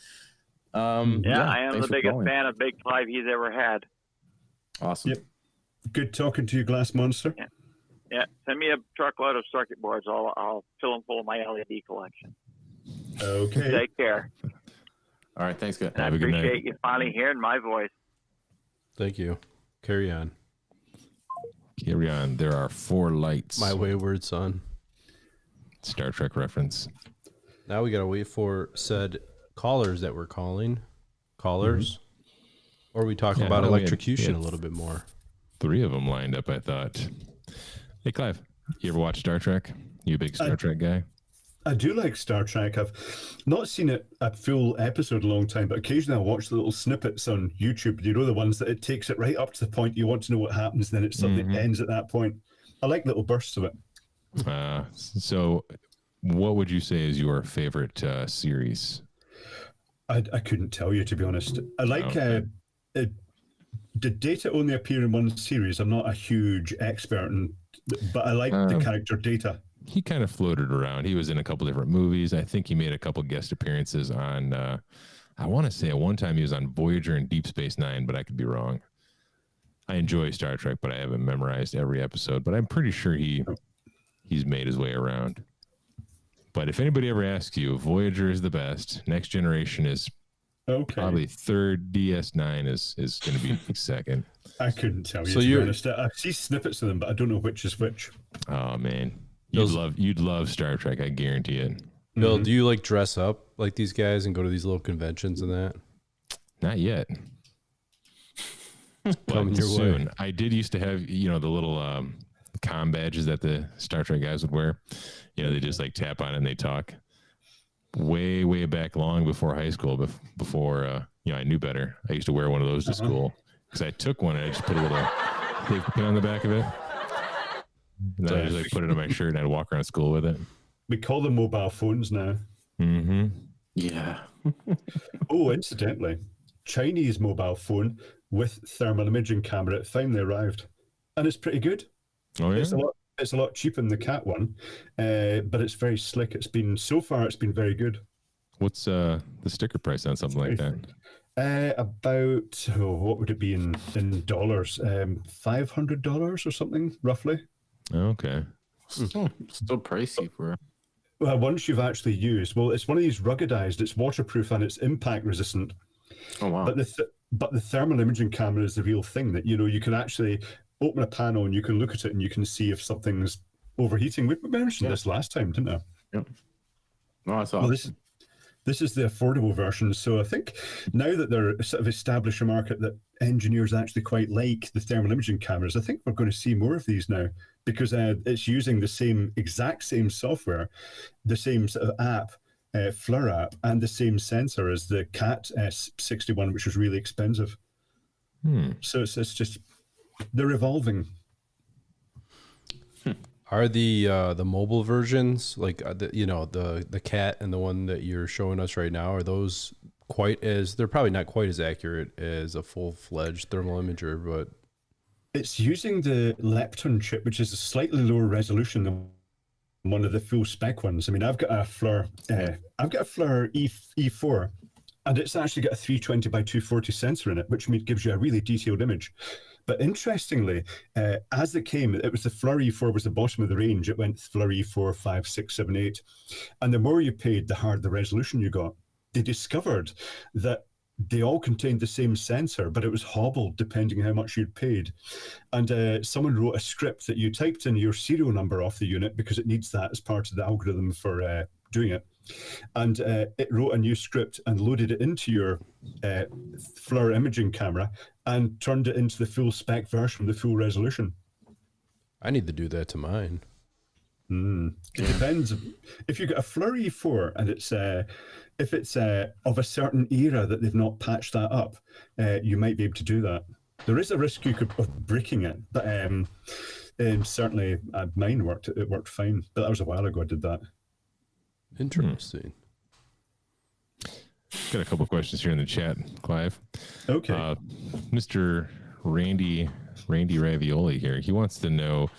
I am the biggest fan of Big Clive he's ever had. Awesome. Yep. Good talking to you, Glass Monster. Yeah. Send me a truckload of circuit boards. I'll fill them full of my LED collection. Okay. Take care. All right. Thanks, guys. I appreciate you finally hearing my voice. Thank you. Carry on. Carry on. There are 4 lights. My wayward son. Star Trek reference. Now we got to wait for said callers that we're calling. callers? Or are we talking about electrocution a little bit more? 3 of them lined up, I thought. Hey, Clive, you ever watch Star Trek? You a big Star Trek guy? I do like Star Trek. I've not seen it a full episode in a long time, but occasionally I'll watch the little snippets on YouTube. You know, the ones that it takes it right up to the point you want to know what happens, then it suddenly ends at that point. I like little bursts of it. So what would you say is your favorite series? I couldn't tell you, to be honest. I like... did Data only appear in one series? I'm not a huge expert, but I like the character Data. He kind of floated around. He was in a couple different movies. I think he made a couple guest appearances on, I want to say at one time he was on Voyager and Deep Space Nine, but I could be wrong. I enjoy Star Trek, but I haven't memorized every episode, but I'm pretty sure he's made his way around. But if anybody ever asks you, Voyager is the best. Next Generation is probably third. DS9 is going to be second. I couldn't tell you, to be honest. I see snippets of them, but I don't know which is which. Oh, man. You'd love Star Trek, I guarantee it. Bill, do you like dress up like these guys and go to these little conventions and that? Not yet. Coming your soon. Way. I did used to have, the little comm badges that the Star Trek guys would wear. They just like tap on it and they talk. Way, way back, long before high school, before I knew better. I used to wear one of those to school because I took one and I just put a little pin on the back of it. And then I just like put it on my shirt and I'd walk around school with it. We call them mobile phones now. Mm-hmm. Yeah. Oh, incidentally, Chinese mobile phone with thermal imaging camera finally arrived, and it's pretty good. Oh yeah. It's a lot cheaper than the Cat one, but it's very slick. So far it's been very good. What's the sticker price on something like that? About what would it be in dollars? $500 or something, roughly. Okay. Still pricey for. Well, once you've actually used, it's one of these ruggedized. It's waterproof and it's impact resistant. Oh wow! But the thermal imaging camera is the real thing that you can actually open a panel and you can look at it and you can see if something's overheating. We mentioned this last time, didn't I? Yep. No, I saw. Well, this is the affordable version. So I think now that they're sort of established a market that engineers actually quite like the thermal imaging cameras, I think we're going to see more of these now because it's using the exact same software, the same sort of app, FLIR app, and the same sensor as the Cat S61, which was really expensive. So it's just, they're evolving. Are the mobile versions like the Cat and the one that you're showing us right now, are those they're probably not quite as accurate as a full-fledged thermal imager, but it's using the Lepton chip, which is a slightly lower resolution than one of the full spec ones. I mean, I've got a FLIR E4, and it's actually got a 320 by 240 sensor in it, which gives you a really detailed image. But interestingly, as it came, it was the FLIR E4 was the bottom of the range. It went FLIR E4, 5, 6, 7, 8. And the more you paid, the higher the resolution you got. They discovered that they all contained the same sensor, but it was hobbled depending how much you'd paid. And someone wrote a script that you typed in your serial number off the unit because it needs that as part of the algorithm for doing it. And it wrote a new script and loaded it into your FLIR imaging camera and turned it into the full spec version, the full resolution. I need to do that to mine. It depends. If you get a FLIR E4 and if it's of a certain era that they've not patched that up, you might be able to do that. There is a risk of breaking it, but certainly mine worked. It worked fine, but that was a while ago I did that. Interesting. Got a couple of questions here in the chat, Clive. Okay. Mr. Randy Ravioli here. He wants to know,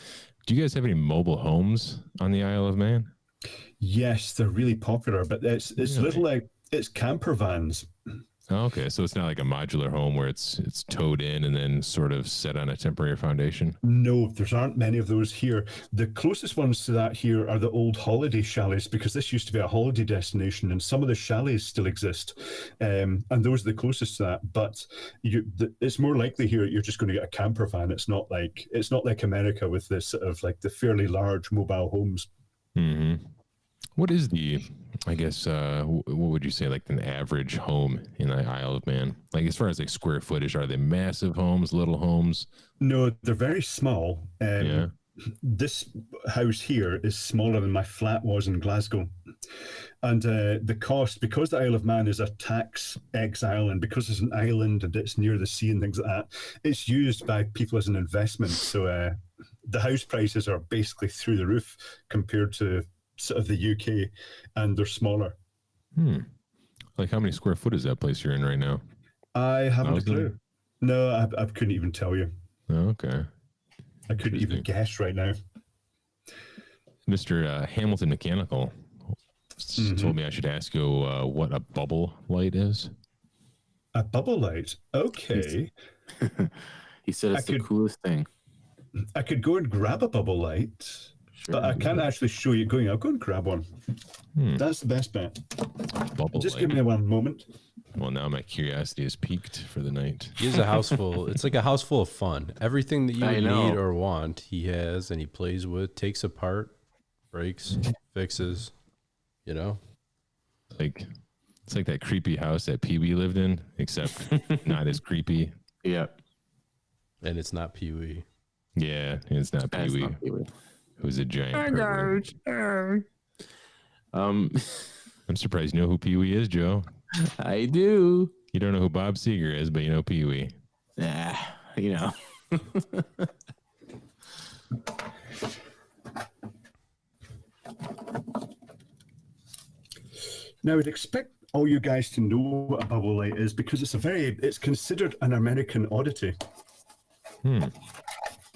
do you guys have any mobile homes on the Isle of Man? Yes, they're really popular, but it's little like it's camper vans. Oh, okay, so it's not like a modular home where it's towed in and then sort of set on a temporary foundation? No, there aren't many of those here. The closest ones to that here are the old holiday chalets, because this used to be a holiday destination, and some of the chalets still exist, and those are the closest to that. But it's more likely here you're just going to get a camper van. It's not like America with this sort of like the fairly large mobile homes. Mm-hmm. What is the, I guess, what would you say, like an average home in the Isle of Man? Like as far as like square footage, are they massive homes, little homes? No, they're very small. Yeah. This house here is smaller than my flat was in Glasgow. And the cost, because the Isle of Man is a tax exile and because it's an island and it's near the sea and things like that, it's used by people as an investment. So the house prices are basically through the roof compared to sort of the UK, and they're smaller. Like how many square foot is that place you're in right now? I haven't a 1,000? clue. No, I couldn't even tell you. Oh, okay. I couldn't even guess right now. Mr. Hamilton Mechanical told me I should ask you what a bubble light is. A bubble light? Okay. He said it's the coolest thing. I could go and grab a bubble light, but I can't actually show you going. I'll go and grab one. That's the best bet. Bubble Just light. give me one moment. Well, now my curiosity is piqued for the night. He has a house full. It's like a house full of fun. Everything that you would need or want, he has, and he plays with, takes apart, breaks, fixes. You know, It's like that creepy house that Pee Wee lived in, except not as creepy. Yeah. And it's not Pee Wee. Yeah, it's not Pee Wee. It was a giant pervert. I'm surprised you know who Pee Wee is, Joe. I do. You don't know who Bob Seger is, but you know Pee Wee. Yeah, you know. Now, I'd expect all you guys to know what a bubble light is because it's considered an American oddity.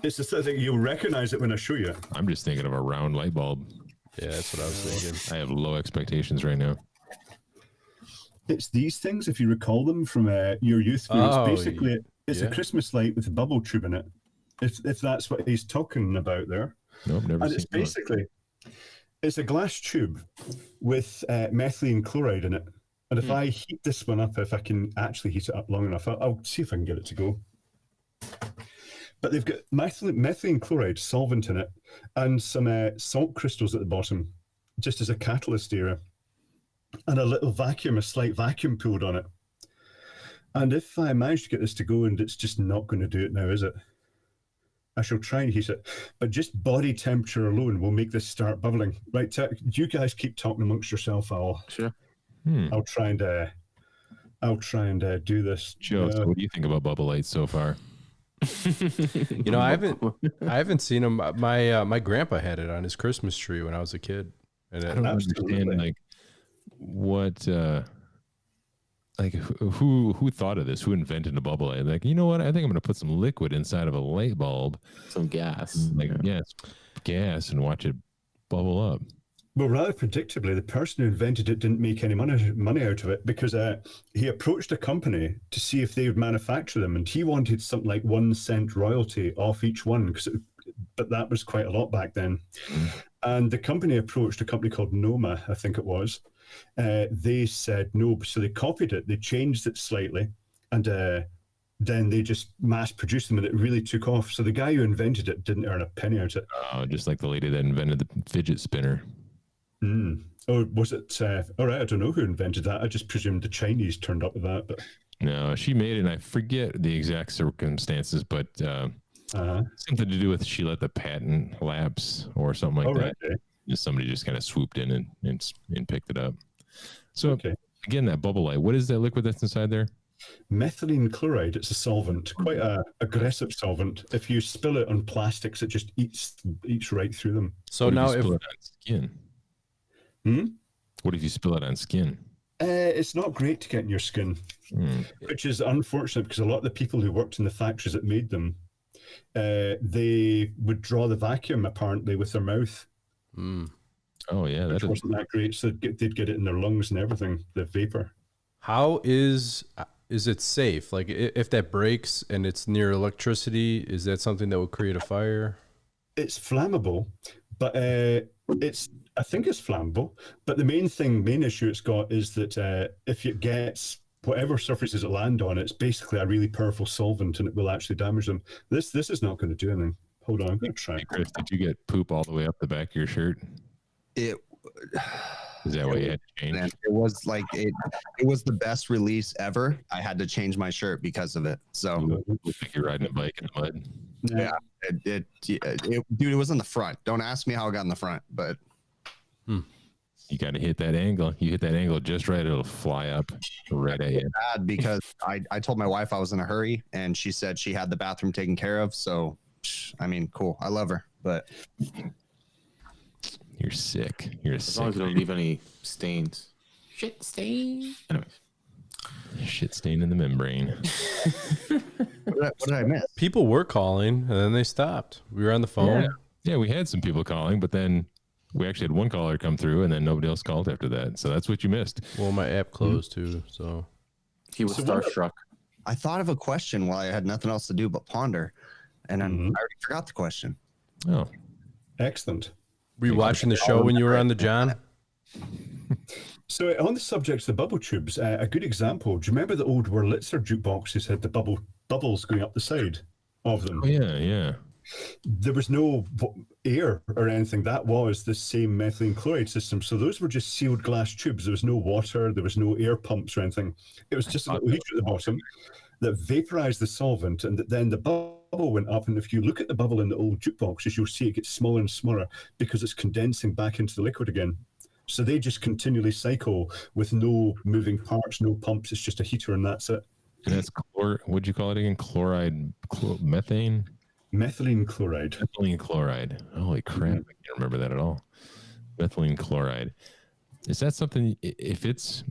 It's the sort of thing you'll recognize it when I show you. I'm just thinking of a round light bulb. Yeah, that's what I was thinking. I have low expectations right now. It's these things, if you recall them from your youth. Oh, It's basically it's yeah. a Christmas light with a bubble tube in it. If that's what he's talking about there. Nope, never And seen it's basically it's a glass tube with methylene chloride in it. And if I heat this one up, if I can actually heat it up long enough, I'll see if I can get it to go. But they've got methylene chloride solvent in it and some salt crystals at the bottom, just as a catalyst area, and a little vacuum, a slight vacuum pulled on it. And if I manage to get this to go, and it's just not going to do it now, is it? I shall try and heat it, but just body temperature alone will make this start bubbling. Right, you guys keep talking amongst yourself. I'll try and do this. Joe, so what do you think about bubble lights so far? You know, I haven't seen them. My grandpa had it on his Christmas tree when I was a kid. And I don't understand like what like who thought of this? Who invented a bubble light? Like, you know what? I think I'm going to put some liquid inside of a light bulb, some gas, gas, and watch it bubble up. Well, rather predictably, the person who invented it didn't make any money out of it because he approached a company to see if they would manufacture them, and he wanted something like 1 cent royalty off each one, but that was quite a lot back then. And the company approached a company called Noma, I think it was. They said no, so they copied it, they changed it slightly, and then they just mass produced them, and it really took off. So the guy who invented it didn't earn a penny out of it. Oh, just like the lady that invented the fidget spinner. Oh, was it? All right, I don't know who invented that. I just presumed the Chinese turned up with that. But no, she made it, and I forget the exact circumstances, but something to do with she let the patent lapse or something like that. Right. Just somebody just kind of swooped in and picked it up. So again, that bubble light, what is that liquid that's inside there? Methylene chloride. It's a solvent, quite a aggressive solvent. If you spill it on plastics, it just eats right through them. So what now if you spill it on skin? What if you spill it on skin? It's not great to get in your skin, which is unfortunate because a lot of the people who worked in the factories that made them, they would draw the vacuum apparently with their mouth. Oh yeah, that wasn't that great. So they'd get it in their lungs and everything, the vapor. How is it safe? Like if that breaks and it's near electricity, is that something that would create a fire? It's flammable, but I think it's flammable, but the main issue it's got is that if it gets whatever surfaces it land on, it's basically a really powerful solvent and it will actually damage them. This is not going to do anything. Hold on, I'm going to try. Hey Chris, did you get poop all the way up the back of your shirt? It Is that what you had to change? And it was like it was the best release ever. I had to change my shirt because of it. So Looks like you're riding a bike in the mud. yeah, dude, it was in the front. Don't ask me how it got in the front, but You got to hit that angle. You hit that angle just right, it'll fly up right at you. bad because I told my wife I was in a hurry, and she said she had the bathroom taken care of. So, I mean, cool. I love her, but You're sick. You're As long sick. as you don't leave any stains. Shit stain. Anyways. Shit stain in the membrane. what did I miss? People were calling, and then they stopped. We were on the phone. Yeah, we had some people calling, but then we actually had one caller come through, and then nobody else called after that. So that's what you missed. Well, my app closed too, so He was starstruck. I thought of a question while I had nothing else to do but ponder, and then I already forgot the question. Oh, Excellent. were you watching the show when you were on the John? So on the subject of the bubble tubes, a good example. Do you remember the old Wurlitzer jukeboxes had the bubbles going up the side of them? oh yeah, yeah. There was no air or anything. That was the same methylene chloride system. So those were just sealed glass tubes. There was no water. There was no air pumps or anything. It was just a little heater at the bottom that vaporized the solvent, and then the bubble went up. And if you look at the bubble in the old jukeboxes, you'll see it gets smaller and smaller because it's condensing back into the liquid again. So they just continually cycle with no moving parts, no pumps. It's just a heater and that's it. And that's what'd you call it again? Methane? Methylene chloride. Methylene chloride. Holy crap. I can't remember that at all. Methylene chloride. Is that something, if it's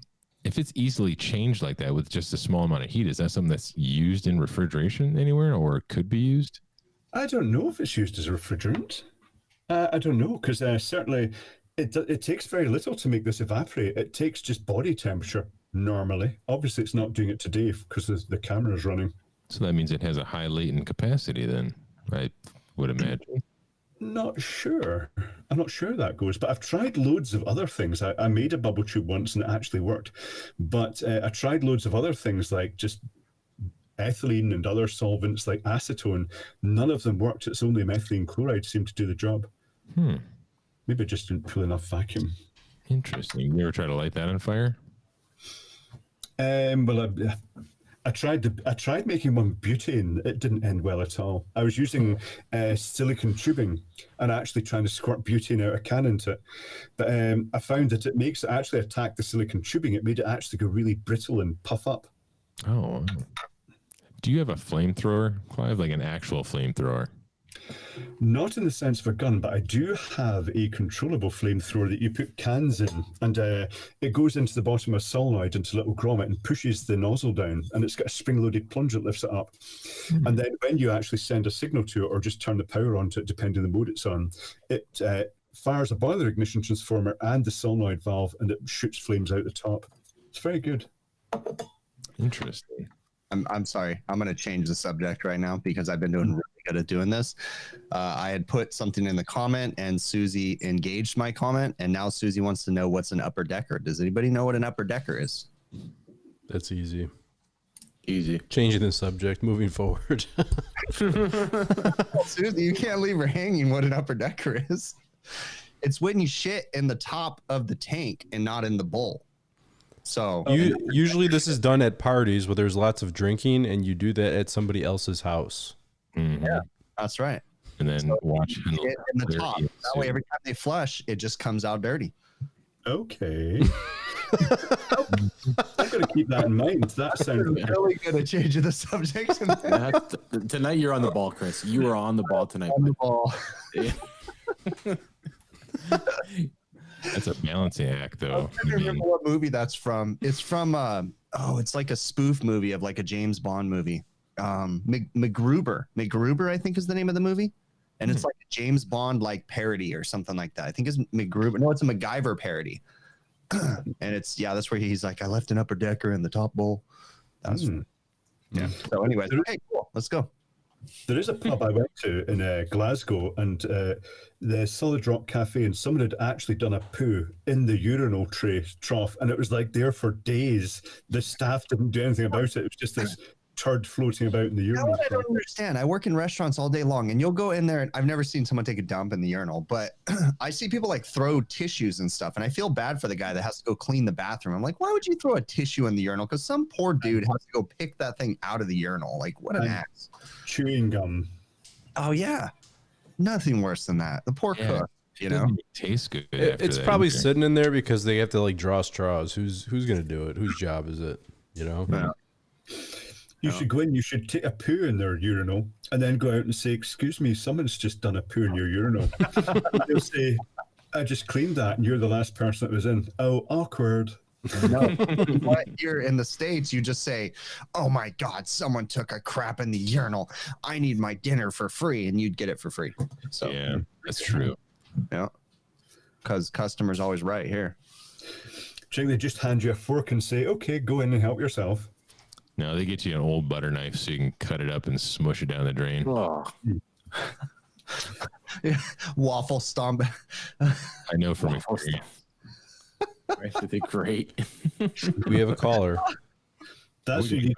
easily changed like that with just a small amount of heat, is that something that's used in refrigeration anywhere or could be used? I don't know if it's used as a refrigerant. I don't know, because certainly it takes very little to make this evaporate. It takes just body temperature normally. Obviously, it's not doing it today because the camera's running. So that means it has a high latent capacity then, I would imagine. Not sure. I'm not sure that goes, but I've tried loads of other things. I made a bubble tube once and it actually worked. But I tried loads of other things like just ethylene and other solvents like acetone. None of them worked. It's only methylene chloride seemed to do the job. Maybe I just didn't pull enough vacuum. Interesting. You ever try to light that on fire? Well, I tried making one butane. It didn't end well at all. I was using silicon tubing and actually trying to squirt butane out a can into it. But I found that it makes it actually attack the silicon tubing. It made it actually go really brittle and puff up. Oh. Do you have a flamethrower, Clive? Like an actual flamethrower? Not in the sense of a gun, but I do have a controllable flamethrower that you put cans in, and it goes into the bottom of a solenoid into a little grommet and pushes the nozzle down, and it's got a spring-loaded plunger that lifts it up. And then when you actually send a signal to it or just turn the power onto it, depending on the mode it's on, it fires a boiler ignition transformer and the solenoid valve, and it shoots flames out the top. It's very good. Interesting. I'm sorry. I'm going to change the subject right now because I've been doing really good at doing this. I had put something in the comment and Susie engaged my comment. And now Susie wants to know what's an upper decker. Does anybody know what an upper decker is? That's easy. Easy. Changing the subject, moving forward. Susie, you can't leave her hanging what an upper decker is. It's when you shit in the top of the tank and not in the bowl. So Usually this is done at parties where there's lots of drinking, and you do that at somebody else's house. Mm-hmm. yeah, that's right. And then watch Shit in the top. That way, every time they flush, it just comes out dirty. Okay. I'm going to keep that in mind. That sounds Really good at changing the subject. Tonight you're on the ball, Chris. You are on the ball tonight. On the ball. That's a balancing act, though. I don't remember what movie that's from. It's from it's like a spoof movie of like a James Bond movie. MacGruber, I think is the name of the movie, and it's like a James Bond like parody or something like that. I think it's MacGruber. No, it's a MacGyver parody. And it's that's where he's like, I left an upper decker in the top bowl. That's yeah. So anyways, okay, cool. Let's go. There is a pub I went to in Glasgow, and the Solid Rock Cafe, and someone had actually done a poo in the urinal trough, and it was like there for days. The staff didn't do anything about it. It was just this turd floating about in the You know urinal. what I don't understand? I work in restaurants all day long, and you'll go in there, and I've never seen someone take a dump in the urinal, but I see people like throw tissues and stuff, and I feel bad for the guy that has to go clean the bathroom. I'm like, why would you throw a tissue in the urinal? Because some poor dude has to go pick that thing out of the urinal. Like, what an ass. Chewing gum. Oh, yeah. Nothing worse than that. The poor cook, you know? Doesn't even taste good. after It's that probably either. sitting in there because they have to like draw straws. Who's gonna do it? Whose job is it? You know. Yeah. You should go in, you should take a poo in their urinal and then go out and say, excuse me, someone's just done a poo in your urinal. They'll say, I just cleaned that and you're the last person that was in. Oh, awkward. No. But here in the States, you just say, oh my God, someone took a crap in the urinal. I need my dinner for free. And you'd get it for free. So, Yeah, that's true. yeah. Because customers always right here. Jake, they just hand you a fork and say, okay, go in and help yourself. No, they get you an old butter knife so you can cut it up and smush it down the drain. Oh, Waffle stomp. I know from experience. I think great. We have a caller. That's what you need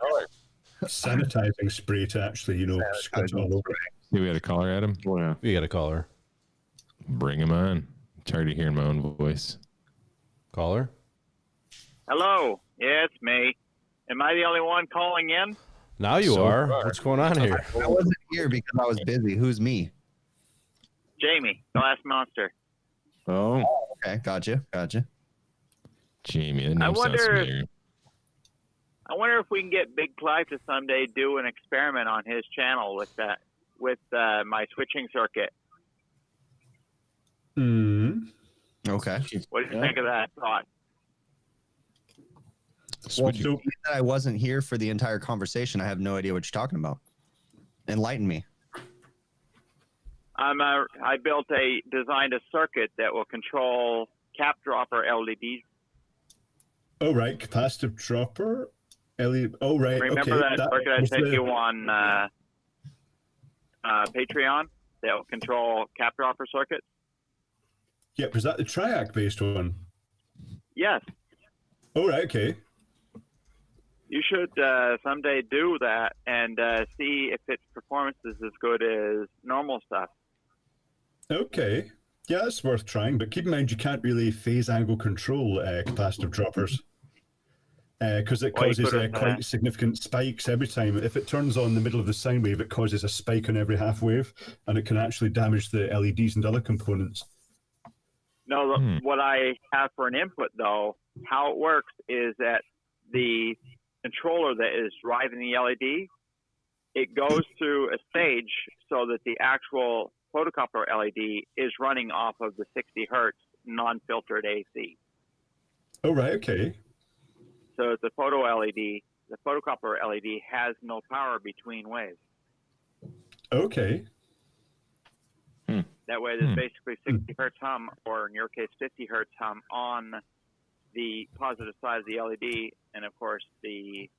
sanitizing spray to actually, you know, squirt it all over. Yeah, we had a caller, Adam. Oh, yeah. We got a caller. Bring him on. Tired of hearing my own voice. Caller. Hello. Yeah, it's me. Am I the only one calling in? Now you So are. far. What's going on here? I wasn't here because I was busy. Who's me? Jamie, the last monster. Oh, Okay, gotcha. Jamie, that name I sounds wonder- familiar. I wonder if we can get Big Clive to someday do an experiment on his channel with that, with my switching circuit. Okay. What do you think of that thought? Switch- Well, being that I wasn't here for the entire conversation, I have no idea what you're talking about. Enlighten me. I designed a circuit that will control cap dropper LEDs. Oh, right. Capacitive dropper. Oh, right. Remember okay. that circuit I was sent the- you on Patreon that will control cap dropper circuits? Yeah, was that the triac based one? Yes. Oh, right. Okay. You should someday do that and see if its performance is as good as normal stuff. Okay. Yeah, that's worth trying, but keep in mind you can't really phase angle control capacitive droppers because it Well, you causes couldn't, quite significant spikes every time. If it turns on the middle of the sine wave, it causes a spike on every half wave, and it can actually damage the LEDs and other components. No, what I have for an input, though, how it works is that the controller that is driving the LED, it goes through a stage so that the actual photocoupler LED is running off of the 60 hertz non-filtered AC. Oh, right. Okay. So it's a photo LED. The photocoupler LED has no power between waves. Okay. That way, there's basically 60 hertz hum, or in your case, 50 hertz hum on the positive side of the LED, and of course, the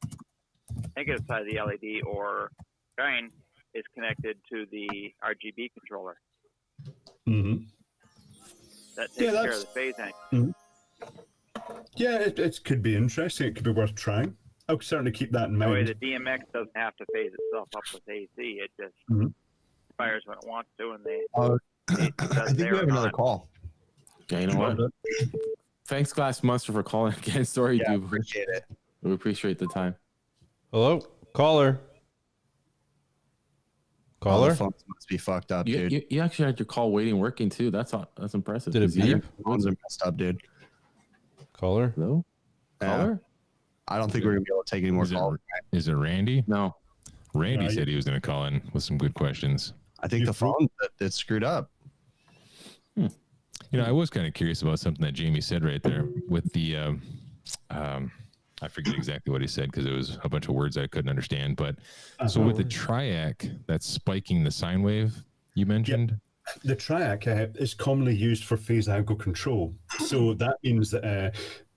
negative side of the LED or drain is connected to the RGB controller. Mm-hmm. That takes Yeah, care that's- of the phasing. Yeah, it could be interesting. It could be worth trying. I'll certainly keep that in That way, mind. the DMX doesn't have to phase itself up with AC. It just Mhm. fires when it wants to, and they I think we have another call. yeah, you know what? Thanks, Glass Monster, for calling again. Sorry, Yeah, dude. appreciate it. We appreciate the time. Hello, caller. All Caller. the phones must be fucked up, You, dude. you actually had your call waiting, working too. That's impressive. Did it 'cause you- beep? Phones are messed up, dude. Caller. Hello? Yeah. Caller? I don't think we're gonna be able to take any more Is it- calls. Is it Randy? No. Randy Yeah, said he was going to call in with some good questions. I think the phone it's screwed up. You know, I was kind of curious about something that Jamie said right there with the, I forget exactly what he said because it was a bunch of words I couldn't understand. But so with the triac that's spiking the sine wave you mentioned, The triac is commonly used for phase angle control. So that means that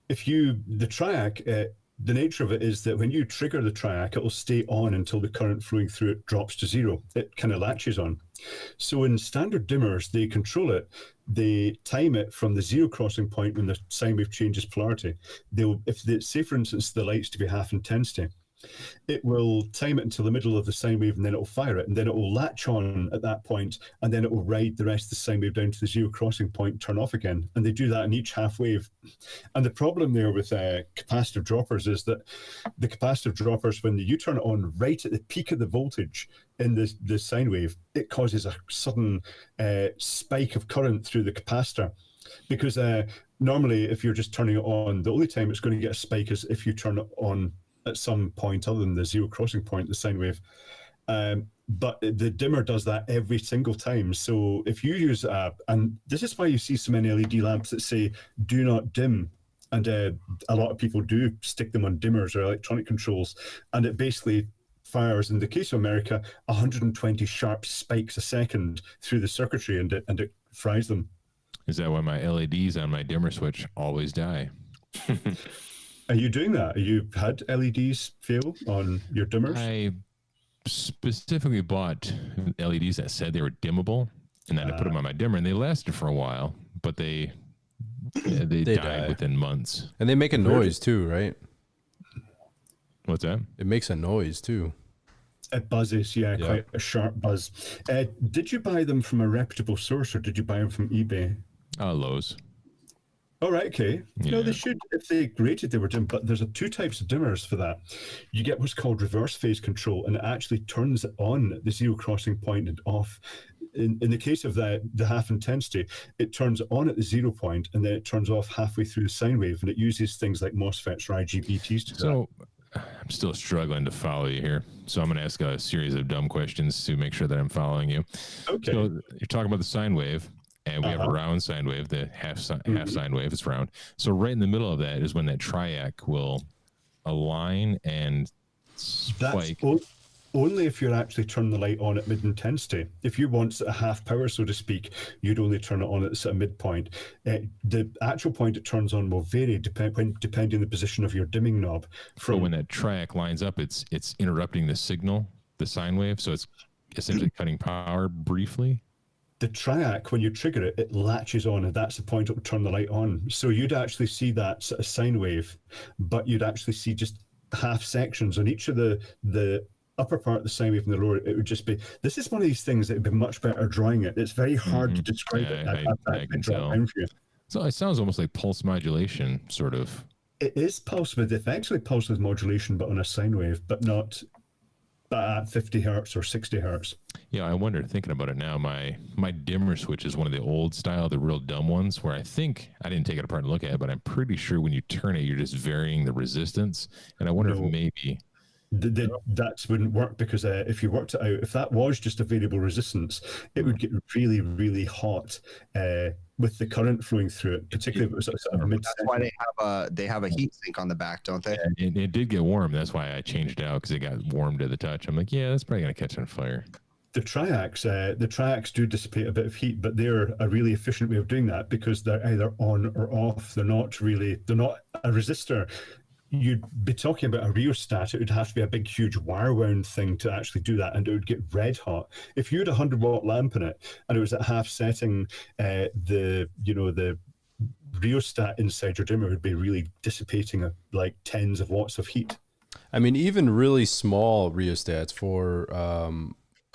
the triac, the nature of it is that when you trigger the triac, it will stay on until the current flowing through it drops to zero. It kind of latches on. So in standard dimmers, they control it. They time it from the zero crossing point when the sine wave changes polarity. Say, for instance, the light's to be half intensity. it will time it until the middle of the sine wave, and then it will fire it, and then it will latch on at that point, and then it will ride the rest of the sine wave down to the zero crossing point, turn off again. And they do that in each half wave. And the problem there with capacitive droppers is that the capacitive droppers, when you turn it on right at the peak of the voltage in the sine wave, it causes a sudden spike of current through the capacitor. Because normally, if you're just turning it on, the only time it's going to get a spike is if you turn it on at some point other than the zero crossing point, the sine wave. But the dimmer does that every single time. So if you use and this is why you see so many LED lamps that say "do not dim," and a lot of people do stick them on dimmers or electronic controls, and it basically fires, in the case of America, 120 sharp spikes a second through the circuitry, and it fries them. Is that why my LEDs on my dimmer switch always die? Are you doing that? Have you had LEDs fail on your dimmers? I specifically bought LEDs that said they were dimmable, and then I put them on my dimmer, and they lasted for a while, but they died within months. And they make a noise too, right? What's that? It makes a noise too. It buzzes, yeah, quite a sharp buzz. Did you buy them from a reputable source, or did you buy them from eBay? Lowe's. Oh, right, okay. Yeah. No, they should, if they rated they were dim, but there's two types of dimmers for that. You get what's called reverse phase control, and it actually turns it on at the zero crossing point and off. In the case of the half intensity, it turns on at the 0 point, and then it turns off halfway through the sine wave, and it uses things like MOSFETs or IGBTs to do that. I'm still struggling to follow you here, so I'm going to ask a series of dumb questions to make sure that I'm following you. Okay. So you're talking about the sine wave, and we have a round sine wave, the half sine wave is round. So right in the middle of that is when that triac will align and spike. That's only if you're actually turning the light on at mid intensity. If you want a half power, so to speak, you'd only turn it on at a midpoint. The actual point it turns on will vary depending on the position of your dimming knob. So when that triac lines up, it's interrupting the signal, the sine wave, so it's essentially cutting power briefly. The triac, when you trigger it, it latches on, and that's the point it will turn the light on. So you'd actually see that sort of sine wave, but you'd actually see just half sections on each of the upper part of the sine wave and the lower. It would just be, this is one of these things that would be much better drawing it. It's very hard to describe it. I can tell. So it sounds almost like pulse modulation, sort of. It is pulse width, effectively pulse width modulation, but on a sine wave, but not at 50 hertz or 60 hertz. Yeah, I wonder, thinking about it now, my dimmer switch is one of the old style, the real dumb ones, where I think, I didn't take it apart and look at it, but I'm pretty sure when you turn it, you're just varying the resistance. And I wonder if maybe... That wouldn't work, because if you worked it out, if that was just a variable resistance, it would get really, really hot with the current flowing through it, particularly if it was sort of mid. That's why they have a heat sink on the back, don't they? It did get warm. That's why I changed it out, because it got warm to the touch. I'm like, yeah, that's probably gonna catch on fire. The triacs do dissipate a bit of heat, but they're a really efficient way of doing that, because they're either on or off. They're not a resistor. You'd be talking about a rheostat. It would have to be a big, huge wire wound thing to actually do that, and it would get red hot. If you had a 100-watt lamp in it and it was at half setting, the rheostat inside your dimmer would be really dissipating like tens of watts of heat. I mean, even really small rheostats for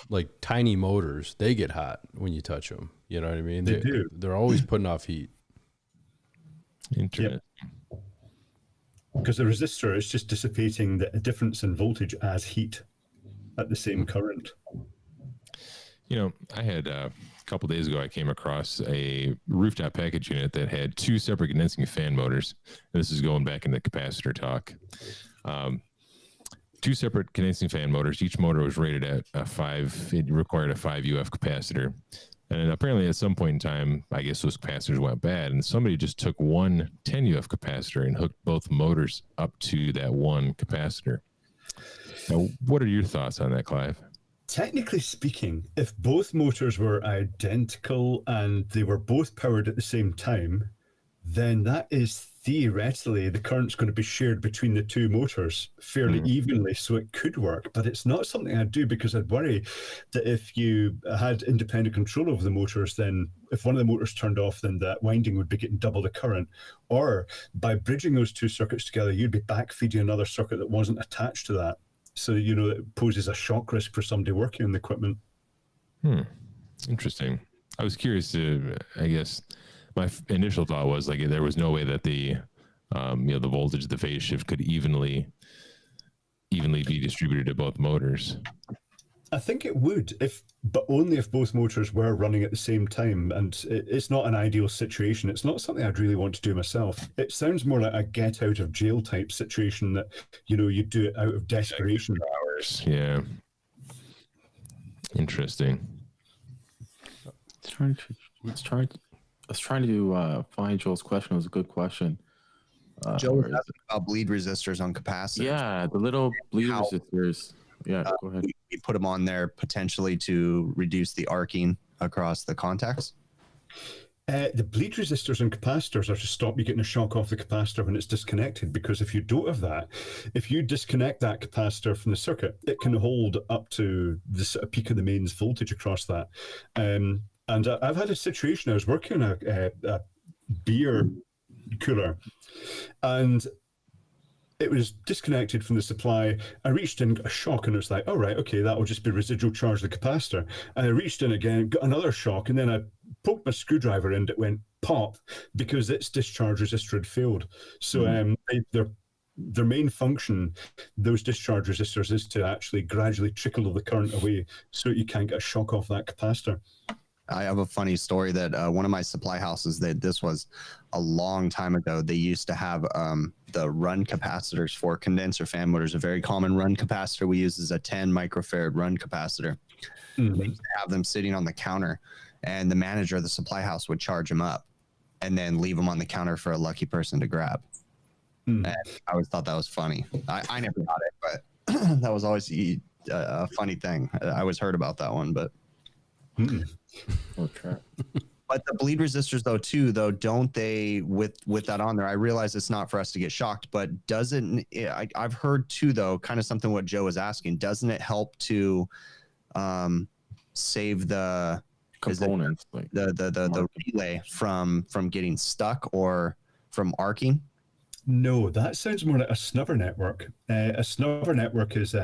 like tiny motors, they get hot when you touch them. You know what I mean? They do. They're always putting off heat. Interesting. Yep. Because the resistor is just dissipating the difference in voltage as heat at the same current. You know, I had a couple days ago, I came across a rooftop package unit that had two separate condensing fan motors. This is going back into capacitor talk. Two separate condensing fan motors. Each motor was rated at it required a 5 UF capacitor. And apparently at some point in time, I guess those capacitors went bad, and somebody just took one 10 UF capacitor and hooked both motors up to that one capacitor. Now, what are your thoughts on that, Clive? Technically speaking, if both motors were identical and they were both powered at the same time, then that is theoretically the current's going to be shared between the two motors fairly evenly, so it could work. But it's not something I'd do, because I'd worry that if you had independent control over the motors, then if one of the motors turned off, then that winding would be getting double the current. Or by bridging those two circuits together, you'd be backfeeding another circuit that wasn't attached to that. So, it poses a shock risk for somebody working on the equipment. Interesting. I was curious to, I guess, my initial thought was like there was no way that the the voltage, the phase shift could evenly be distributed to both motors. I think it would, but only if both motors were running at the same time. And it's not an ideal situation. It's not something I'd really want to do myself. It sounds more like a get out of jail type situation that you do it out of desperation. Hours. Yeah. Interesting. I was trying to find Joel's question. It was a good question. Joe was asking about bleed resistors on capacitors. Yeah, the little bleed resistors. Yeah, go ahead. We put them on there potentially to reduce the arcing across the contacts. The bleed resistors and capacitors are to stop you getting a shock off the capacitor when it's disconnected, because if you don't have that, if you disconnect that capacitor from the circuit, it can hold up to the peak of the mains voltage across that. And I've had a situation, I was working on a beer cooler, and it was disconnected from the supply. I reached in, got a shock, and it was like, oh, right, okay, that will just be residual charge of the capacitor. And I reached in again, got another shock, and then I poked my screwdriver in, it went pop, because its discharge resistor had failed. So their main function, those discharge resistors, is to actually gradually trickle the current away so you can't get a shock off that capacitor. I have a funny story that one of my supply houses, this was a long time ago, they used to have the run capacitors for condenser fan motors. A very common run capacitor we use is a 10 microfarad run capacitor. They used to have them sitting on the counter, and the manager of the supply house would charge them up and then leave them on the counter for a lucky person to grab. And I always thought that was funny. I never got it, but that was always a funny thing. I always heard about that one, but... Okay. But the bleed resistors don't they, with that on there, I realize it's not for us to get shocked, but doesn't I've heard too, though, kind of something what Joe was asking, doesn't it help to save the components, like the relay from getting stuck or from arcing? No, that sounds more like a snubber network. A snubber network is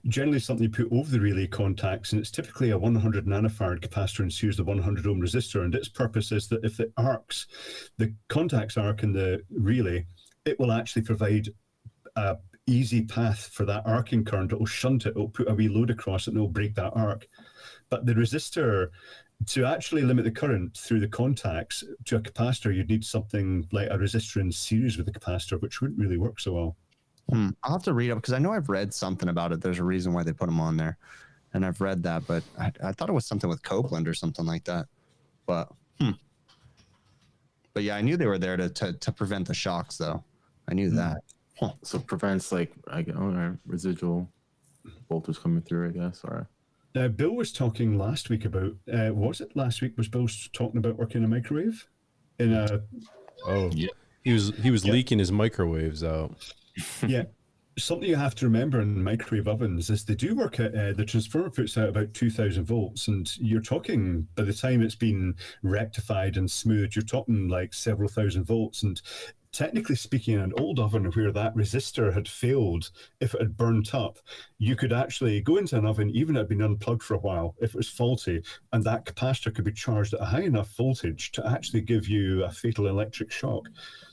generally something you put over the relay contacts, and it's typically a 100 nanofarad capacitor in series with 100 ohm resistor. And its purpose is that if it arcs, the contacts arc in the relay, it will actually provide a easy path for that arcing current. It will shunt it, it will put a wee load across it, and it will break that arc. But the resistor, to actually limit the current through the contacts to a capacitor, you'd need something like a resistor in series with the capacitor, which wouldn't really work so well. I'll have to read up, because I know I've read something about it. There's a reason why they put them on there, and I've read that, but I thought it was something with Copeland or something like that. But yeah, I knew they were there to prevent the shocks, though. I knew that. So it prevents residual voltage coming through, I guess. Or Bill was talking last week about, was it last week? Was Bill talking about working in a microwave? Yeah. He was leaking his microwaves out. Yeah. Something you have to remember in microwave ovens is they do work at, the transformer puts out about 2,000 volts, and you're talking, by the time it's been rectified and smoothed, you're talking like several thousand volts. And technically speaking, an old oven where that resistor had failed, if it had burnt up, you could actually go into an oven, even if it had been unplugged for a while, if it was faulty, and that capacitor could be charged at a high enough voltage to actually give you a fatal electric shock.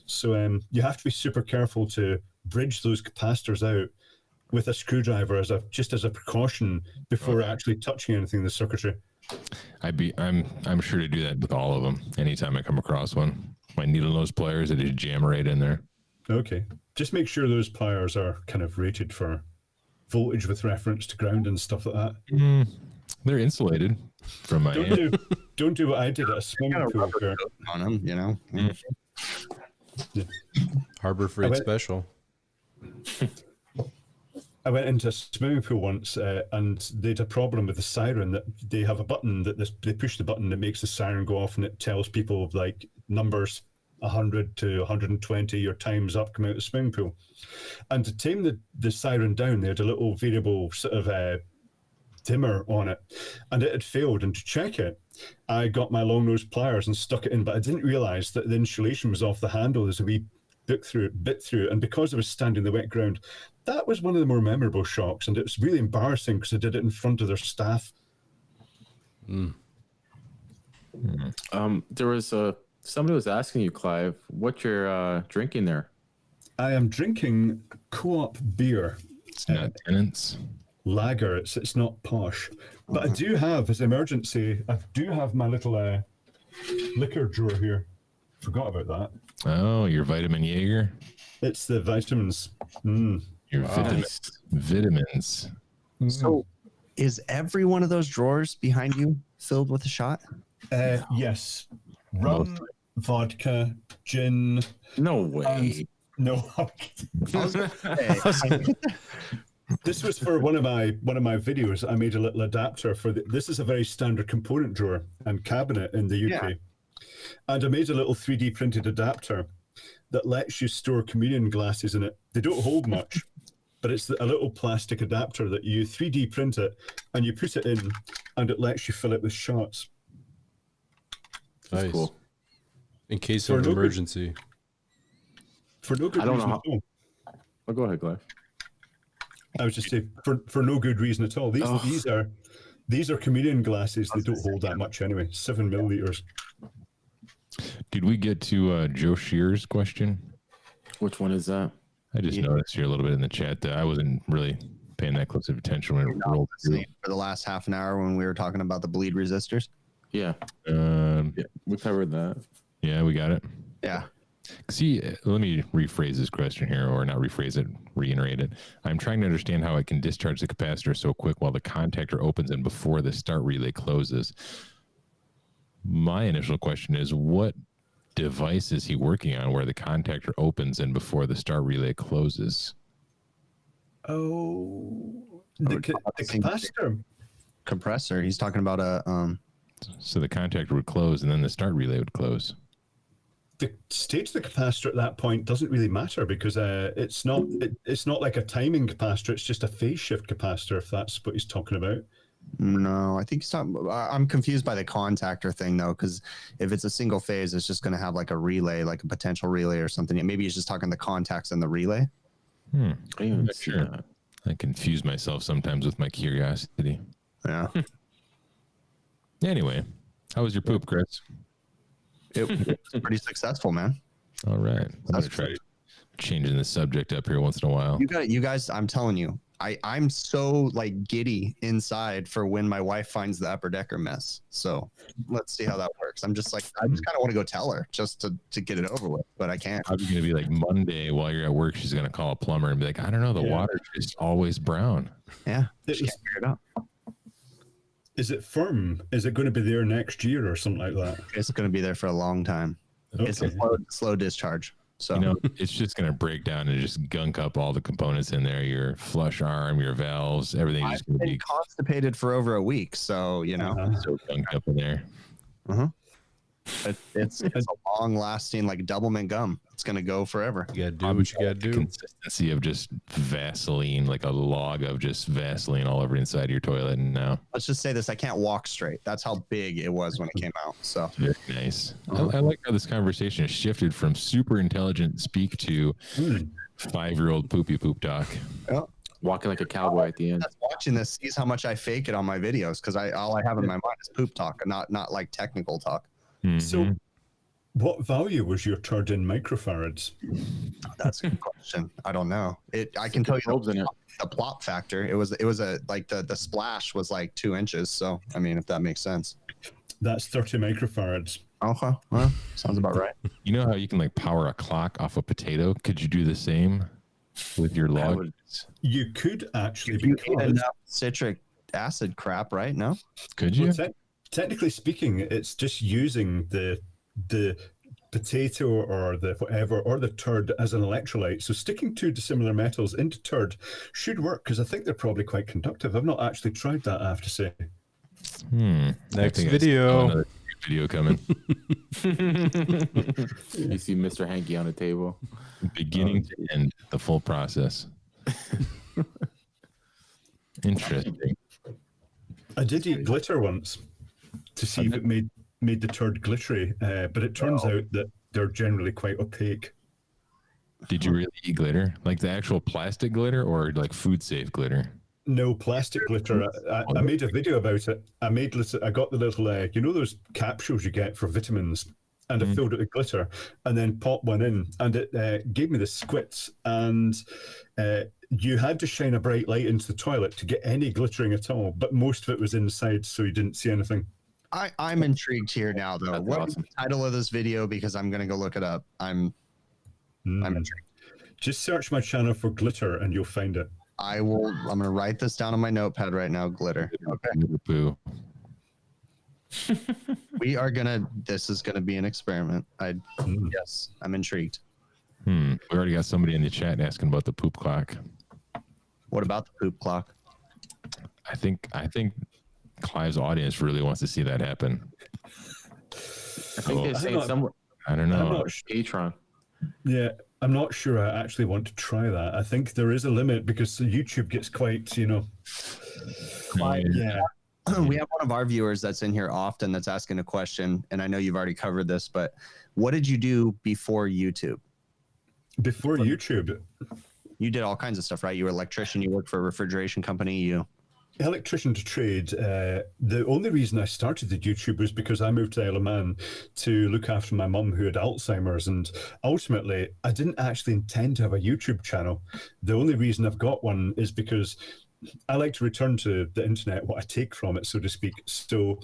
So you have to be super careful to bridge those capacitors out with a screwdriver just as a precaution before actually touching anything in the circuitry. I'm sure to do that with all of them anytime I come across one. My needle nose pliers, I just jam right in there. Okay. Just make sure those pliers are kind of rated for voltage with reference to ground and stuff like that. They're insulated from my Don't do what I did at a swimming pool here. On them, you know. Yeah. Harbor Freight Special. I went into a swimming pool once, and they had a problem with the siren. That they have a button that they push the button that makes the siren go off, and it tells people like numbers 100 to 120, your time's up, come out of the swimming pool. And to tame the siren down, they had a little variable sort of dimmer on it, and it had failed. And to check it, I got my long nose pliers and stuck it in, but I didn't realize that the insulation was off the handle. There's a wee bit through it, and because I was standing in the wet ground, that was one of the more memorable shocks, and it was really embarrassing because I did it in front of their staff. There was somebody was asking you, Clive, what you're drinking there. I am drinking Co-op beer. It's not tenants. Lager. It's not posh, but I do have, as emergency, I do have my little liquor drawer here. Forgot about that. Oh, your vitamin Jaeger. It's the vitamins. Your vitamins. So, is every one of those drawers behind you filled with a shot? Yes, rum, vodka, gin. No way. No. This was for one of my videos. I made a little adapter for this is a very standard component drawer and cabinet in the UK. And I made a little 3D printed adapter that lets you store communion glasses in it. They don't hold much, but it's a little plastic adapter that you 3D print it and you put it in, and it lets you fill it with shots. Nice. That's cool. In case of an emergency. For no good reason at all. Oh, go ahead, Clive. I was just saying, for no good reason at all. These are communion glasses. They don't hold that much anyway. 7 milliliters. Did we get to Joe Shear's question? Which one is that? I just noticed here a little bit in the chat that I wasn't really paying that close of attention when it rolled through. For the last half an hour when we were talking about the bleed resistors. Yeah. Yeah, We covered that. Yeah, we got it. Yeah. See, let me rephrase this question here, or not rephrase it, reiterate it. I'm trying to understand how it can discharge the capacitor so quick while the contactor opens and before the start relay closes. My initial question is, what device is he working on where the contactor opens and before the start relay closes? Oh, the capacitor. Compressor. He's talking about a... So the contactor would close and then the start relay would close. The state of the capacitor at that point doesn't really matter because it's not like a timing capacitor. It's just a phase shift capacitor, if that's what he's talking about. No, I think he's talking... I'm confused by the contactor thing, though, because if it's a single phase, it's just going to have like a relay, like a potential relay or something. Maybe he's just talking the contacts and the relay. I didn't even see that. I confuse myself sometimes with my curiosity. Yeah. Anyway, how was your poop, Chris? It was pretty successful, man. All right. I'm going to try changing the subject up here once in a while. You guys, I'm telling you, I'm so like giddy inside for when my wife finds the upper decker mess. So let's see how that works. I'm just like, I just kind of want to go tell her just to get it over with, but I can't. Probably going to be like Monday while you're at work. She's going to call a plumber and be like, I don't know, the water's just always brown. Yeah. She can't figure it out. Is it firm? Is it going to be there next year or something like that? It's going to be there for a long time. Okay. It's a slow discharge. So it's just going to break down and just gunk up all the components in there. Your flush arm, your valves, everything. I've been constipated for over a week, so so gunked up in there. It's a long-lasting like Doublemint gum. It's going to go forever. You got to do what you got to do. Consistency of just Vaseline, like a log of just Vaseline all over inside your toilet. And now, let's just say this: I can't walk straight. That's how big it was when it came out. So very nice. I like how this conversation has shifted from super intelligent speak to 5-year-old poopy poop talk. Yeah. Walking like a cowboy at the end. That's watching this sees how much I fake it on my videos because all I have in my mind is poop talk, and not like technical talk. So, what value was your turd in microfarads? That's a good question. I don't know. I can tell you the plop factor. It was like the splash was like 2 inches. So I mean, if that makes sense. That's 30 microfarads. Okay, well, sounds about right. You know how you can like power a clock off a potato? Could you do the same with your log? You could actually, you need enough citric acid crap, right? No, could you? Technically speaking, it's just using the potato or the whatever or the turd as an electrolyte. So sticking 2 dissimilar metals into turd should work because I think they're probably quite conductive. I've not actually tried that, I have to say. Next video. video coming. You see Mr. Hanky on the table. Beginning to end, the full process. Interesting. I did eat glitter once to see if it made the turd glittery, but it turns out that they're generally quite opaque. Did you really eat glitter? Like the actual plastic glitter or like food safe glitter? No, plastic glitter. I made a video about it. I got the little, you know, those capsules you get for vitamins, and I filled it with glitter, and then popped one in, and it gave me the squits. And you had to shine a bright light into the toilet to get any glittering at all, but most of it was inside, so you didn't see anything. I'm intrigued here now, though. That's What's awesome. the title of this video? Because I'm going to go look it up. I'm intrigued. Just search my channel for glitter, and you'll find it. I'm going to write this down on my notepad right now. Glitter. Okay. Poo. This is going to be an experiment. Yes, I'm intrigued. We already got somebody in the chat asking about the poop clock. What about the poop clock? I think Clive's audience really wants to see that happen. I think they're saying somewhere. I don't know. Patreon. Yeah, I'm not sure I actually want to try that. I think there is a limit because YouTube gets quite, you know. Yeah. We have one of our viewers that's in here often that's asking a question, and I know you've already covered this, but what did you do before YouTube? Before YouTube? You did all kinds of stuff, right? You were an electrician, you worked for a refrigeration company, Electrician to trade. The only reason I started the YouTube was because I moved to Isle of Man to look after my mum who had Alzheimer's, and ultimately I didn't actually intend to have a YouTube channel. The only reason I've got one is because I like to return to the internet what I take from it, so to speak. So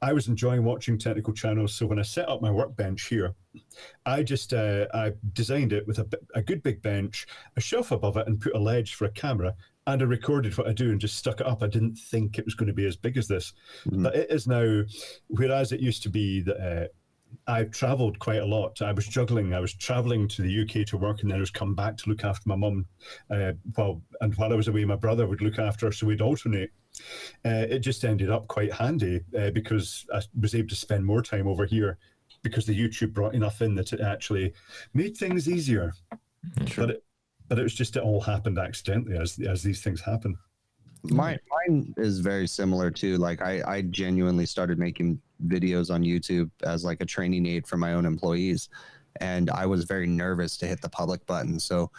I was enjoying watching technical channels. So when I set up my workbench here, I just I designed it with a good big bench, a shelf above it, and put a ledge for a camera. And I recorded what I do and just stuck it up. I didn't think it was going to be as big as this, but it is now. Whereas it used to be that I traveled quite a lot. I was juggling. I was traveling to the UK to work, and then I was come back to look after my mum. While I was away, my brother would look after her, so we'd alternate. It just ended up quite handy because I was able to spend more time over here because the YouTube brought enough in that it actually made things easier. Sure. But it was just, it all happened accidentally as these things happen. Mine is very similar too. Like I genuinely started making videos on YouTube as like a training aid for my own employees. And I was very nervous to hit the public button. So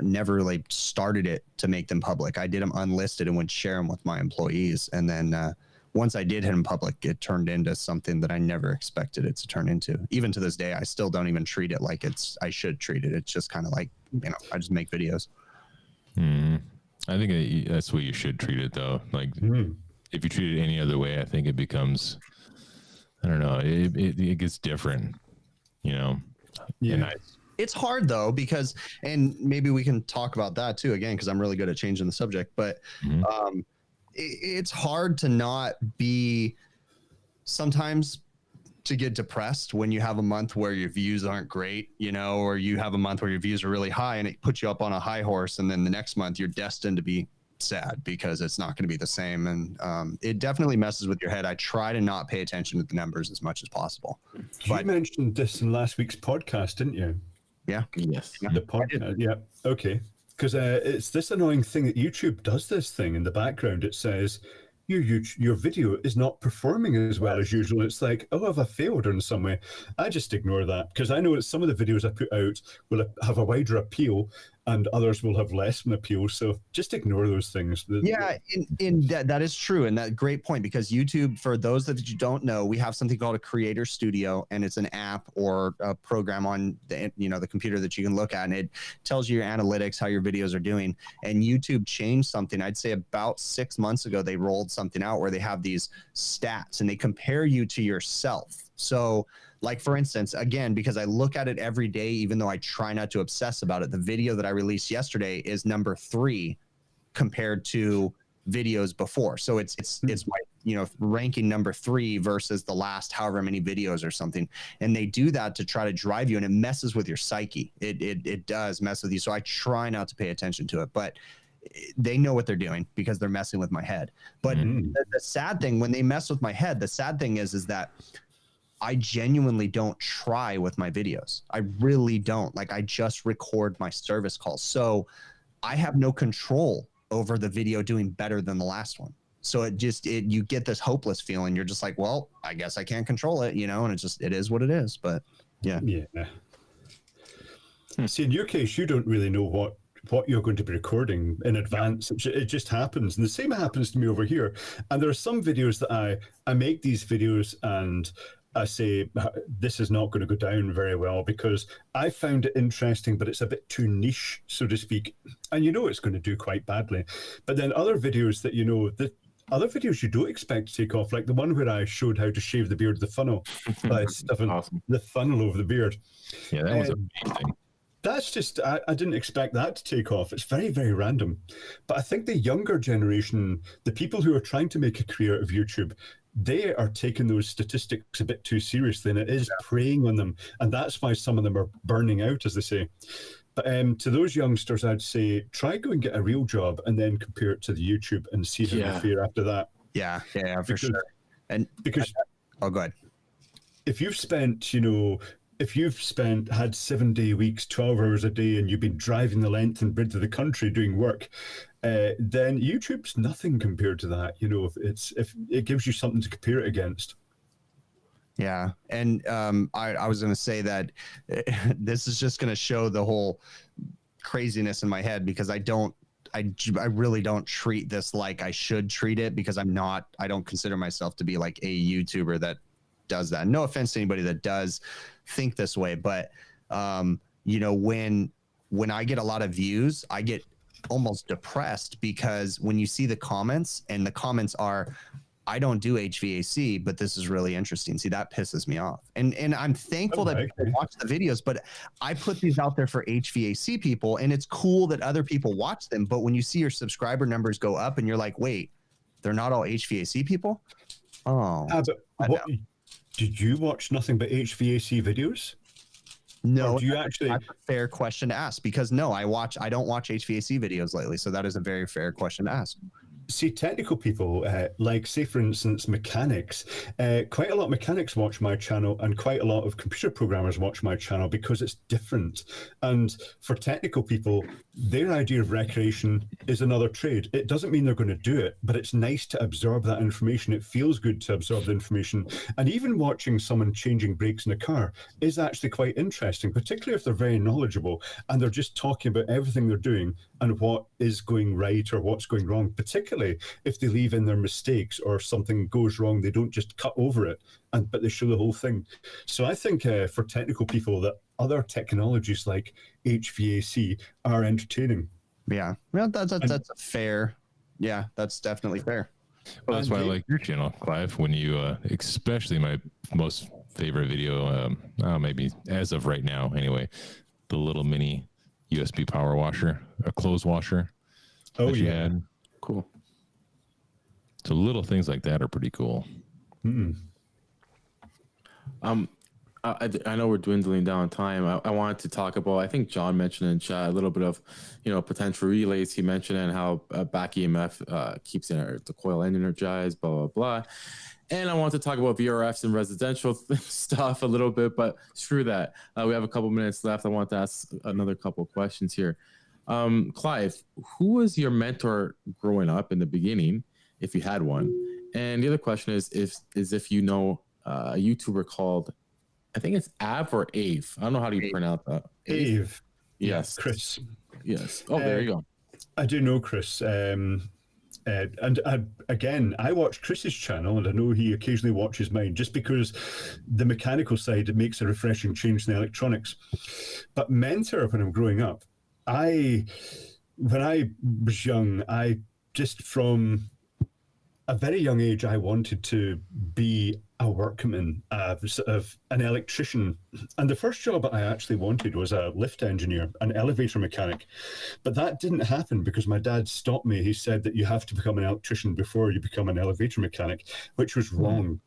never really started it to make them public. I did them unlisted and would share them with my employees. And then once I did hit them public, it turned into something that I never expected it to turn into. Even to this day, I still don't even treat it like I should treat it. It's just kind of like, I just make videos. I think that's what you should treat it, though. Like, if you treat it any other way, I think it becomes, I don't know, it gets different, Yeah. It's hard though, because, and maybe we can talk about that too, again, because I'm really good at changing the subject, but it's hard to not be sometimes to get depressed when you have a month where your views aren't great, or you have a month where your views are really high and it puts you up on a high horse. And then the next month you're destined to be sad because it's not going to be the same. And it definitely messes with your head. I try to not pay attention to the numbers as much as possible. You mentioned this in last week's podcast, didn't you? Yeah. Yes. The podcast. Yeah. Okay. Because it's this annoying thing that YouTube does this thing in the background. It says your video is not performing as well as usual. It's like, oh, have I failed in some way? I just ignore that because I know that some of the videos I put out will have a wider appeal and others will have less of an appeal. So just ignore those things. Yeah, that is true. And that great point, because YouTube, for those that you don't know, we have something called a creator studio, and it's an app or a program on the computer that you can look at, and it tells you your analytics, how your videos are doing. And YouTube changed something. I'd say about 6 months ago, they rolled something out where they have these stats and they compare you to yourself. So like, for instance, again, because I look at it every day, even though I try not to obsess about it, the video that I released yesterday is number 3 compared to videos before. So it's my, ranking number 3 versus the last however many videos or something. And they do that to try to drive you, and it messes with your psyche. It does mess with you. So I try not to pay attention to it, but they know what they're doing because they're messing with my head. But the sad thing, when they mess with my head, the sad thing is that I genuinely don't try with my videos. I really don't. Like, I just record my service calls. So I have no control over the video doing better than the last one. So you get this hopeless feeling. You're just like, well, I guess I can't control it, and it is what it is. But yeah. See, in your case, you don't really know what you're going to be recording in advance. It just happens. And the same happens to me over here. And there are some videos that I make these videos and I say, this is not going to go down very well because I found it interesting, but it's a bit too niche, so to speak. And it's going to do quite badly. But then other videos that, other videos you don't expect to take off, like the one where I showed how to shave the beard with the funnel by stuffing the funnel over the beard. Yeah, that was amazing. That's just, I didn't expect that to take off. It's very, very random. But I think the younger generation, the people who are trying to make a career out of YouTube, they are taking those statistics a bit too seriously, and it is preying on them. And that's why some of them are burning out, as they say. But to those youngsters, I'd say, try go and get a real job and then compare it to the YouTube and see how you fare after that. Yeah, for sure. And because, go ahead. If you've spent, had 7-day weeks, 12 hours a day, and you've been driving the length and breadth of the country doing work, then YouTube's nothing compared to that. If it gives you something to compare it against. Yeah, and I was going to say that this is just going to show the whole craziness in my head because I really don't treat this like I should treat it because I don't consider myself to be like a YouTuber that does that. No offense to anybody that does think this way, but when I get a lot of views, I get almost depressed because when you see the comments and the comments are, I don't do HVAC, but this is really interesting. See, that pisses me off. And I'm thankful that people watch the videos, but I put these out there for HVAC people, and it's cool that other people watch them. But when you see your subscriber numbers go up and you're like, wait, they're not all HVAC people? Oh. Did you watch nothing but HVAC videos? No, do you actually? That's a fair question to ask because no, I don't watch HVAC videos lately. So that is a very fair question to ask. See, technical people, like, say, for instance, mechanics, quite a lot of mechanics watch my channel and quite a lot of computer programmers watch my channel because it's different. And for technical people, their idea of recreation is another trade. It doesn't mean they're going to do it, but it's nice to absorb that information. It feels good to absorb the information. And even watching someone changing brakes in a car is actually quite interesting, particularly if they're very knowledgeable and they're just talking about everything they're doing and what is going right or what's going wrong, particularly if they leave in their mistakes or something goes wrong, they don't just cut over it, but they show the whole thing. So I think for technical people that other technologies like HVAC are entertaining. Yeah, well, that's a fair. Yeah, that's definitely fair. Well, that's why I like your channel, Clive. When you, especially my most favorite video, maybe as of right now, anyway, the little mini USB power washer, a clothes washer. Oh yeah, cool. So little things like that are pretty cool. Mm-hmm. I know we're dwindling down time. I wanted to talk about, I think John mentioned in chat a little bit of, potential relays. He mentioned and how back EMF keeps the coil energized, blah, blah, blah. And I want to talk about VRFs and residential stuff a little bit, but screw that. We have a couple minutes left. I want to ask another couple of questions here. Clive, who was your mentor growing up in the beginning, if you had one? And the other question is if you know a YouTuber called, I think it's Av or Ave. I don't know how do you pronounce that. Ave. Yes. Chris. Yes. Oh, there you go. I do know Chris. Again, I watch Chris's channel, and I know he occasionally watches mine, just because the mechanical side, it makes a refreshing change in the electronics. But mentor, when I'm growing up, when I was young, from a very young age, I wanted to be a workman, of an electrician. And the first job I actually wanted was a lift engineer, an elevator mechanic. But that didn't happen because my dad stopped me. He said that you have to become an electrician before you become an elevator mechanic, which was wrong.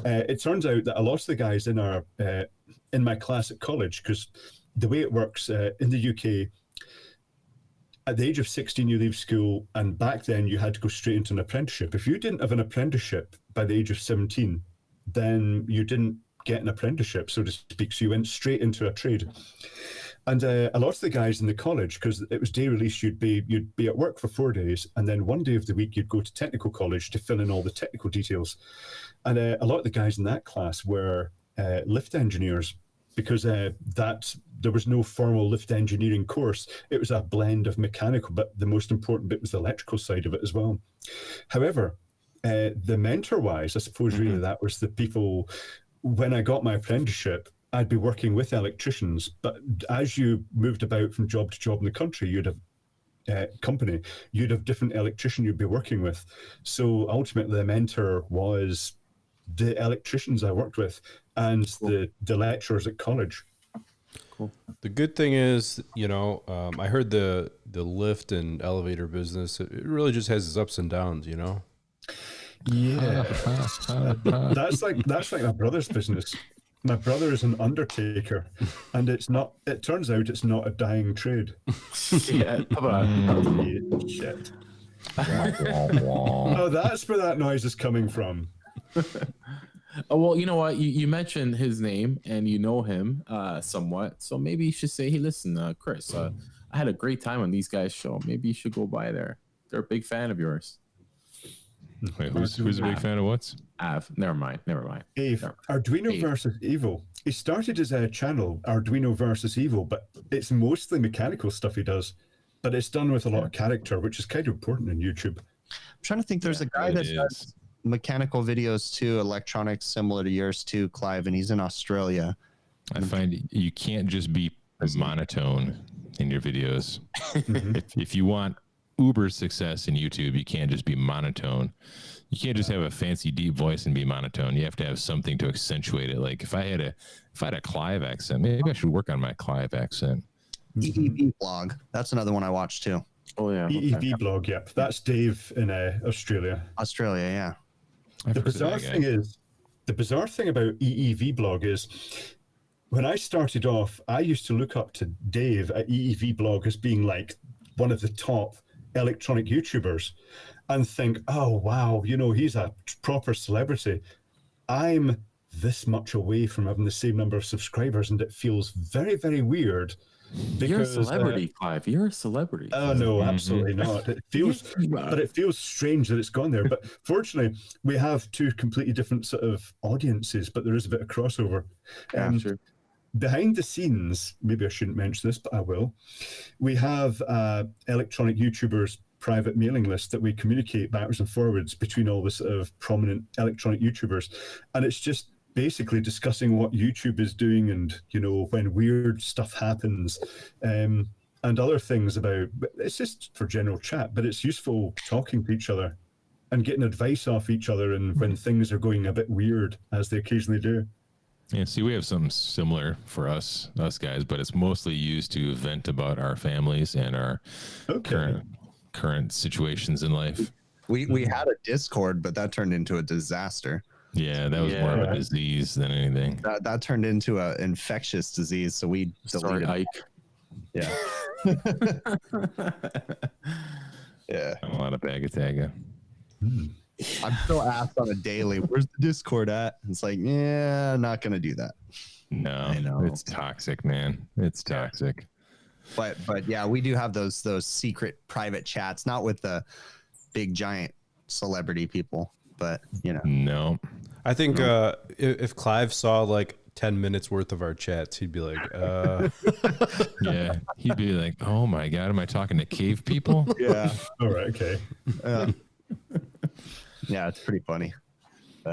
It turns out that a lot of the guys in my class at college, because the way it works in the UK, at the age of 16, you leave school, and back then you had to go straight into an apprenticeship. If you didn't have an apprenticeship by the age of 17, then you didn't get an apprenticeship, so to speak. So you went straight into a trade. And a lot of the guys in the college, because it was day release, you'd be at work for 4 days, and then 1 day of the week you'd go to technical college to fill in all the technical details. And a lot of the guys in that class were lift engineers, because there was no formal lift engineering course. It was a blend of mechanical, but the most important bit was the electrical side of it as well. However, the mentor-wise, I suppose really that was the people. When I got my apprenticeship, I'd be working with electricians, but as you moved about from job to job in the country, you'd have you'd have different electrician you'd be working with. So ultimately, the mentor was the electricians I worked with and the lecturers at college. Cool. The good thing is, I heard the lift and elevator business, it really just has its ups and downs, Yeah, that's like my brother's business. My brother is an undertaker, and it turns out it's not a dying trade. Yeah, Shit. Oh, that's where that noise is coming from. Oh, well, you know what? You mentioned his name and you know him somewhat, so maybe you should say, "Hey, listen, Chris, I had a great time on these guys' show. Maybe you should go by there. They're a big fan of yours." Wait, who's a big fan of what's? Never mind. Ave, Arduino versus Evil. He started his channel, Arduino versus Evil, but it's mostly mechanical stuff he does. But it's done with a lot of character, which is kind of important in YouTube. I'm trying to think. There's a guy that does mechanical videos too, electronics similar to yours too, Clive, and he's in Australia. I find you can't just be monotone in your videos. If you want uber success in YouTube, you can't just be monotone. You can't just have a fancy deep voice and be monotone. You have to have something to accentuate it. Like if I had a Clive accent, maybe I should work on my Clive accent. EEV blog. That's another one I watched too. Oh yeah, EEV blog. Yep, that's Dave in Australia. Australia, yeah. The bizarre thing about EEV blog is, when I started off, I used to look up to Dave at EEV blog as being like one of the top electronic YouTubers and think, oh wow, he's a proper celebrity. I'm this much away from having the same number of subscribers, and it feels very, very weird. Because, you're a celebrity, Clive. You're a celebrity. Oh no, absolutely not. It feels strange that it's gone there. But fortunately, we have two completely different sort of audiences, but there is a bit of crossover. Sure. Behind the scenes, maybe I shouldn't mention this, but I will. We have electronic YouTubers private mailing list that we communicate backwards and forwards between all the sort of prominent electronic YouTubers, and it's just basically discussing what YouTube is doing and when weird stuff happens, and other things about. It's just for general chat, but it's useful talking to each other and getting advice off each other, and when things are going a bit weird, as they occasionally do. Yeah, see, we have something similar for us guys, but it's mostly used to vent about our families and our current situations in life. We had a Discord, but that turned into a disaster. Yeah, that was more of a disease than anything. That turned into an infectious disease, so we deleted Ike. Yeah. Yeah. A lot of bag-a-tagga. I'm still asked on a daily, where's the Discord at? It's like, yeah, not going to do that. No, I know. It's toxic, man. It's toxic. But yeah, we do have those secret private chats, not with the big giant celebrity people, but No. I think if Clive saw like 10 minutes worth of our chats, he'd be like, Yeah, he'd be like, oh my God, am I talking to cave people? Yeah. All right, okay. Yeah, it's pretty funny.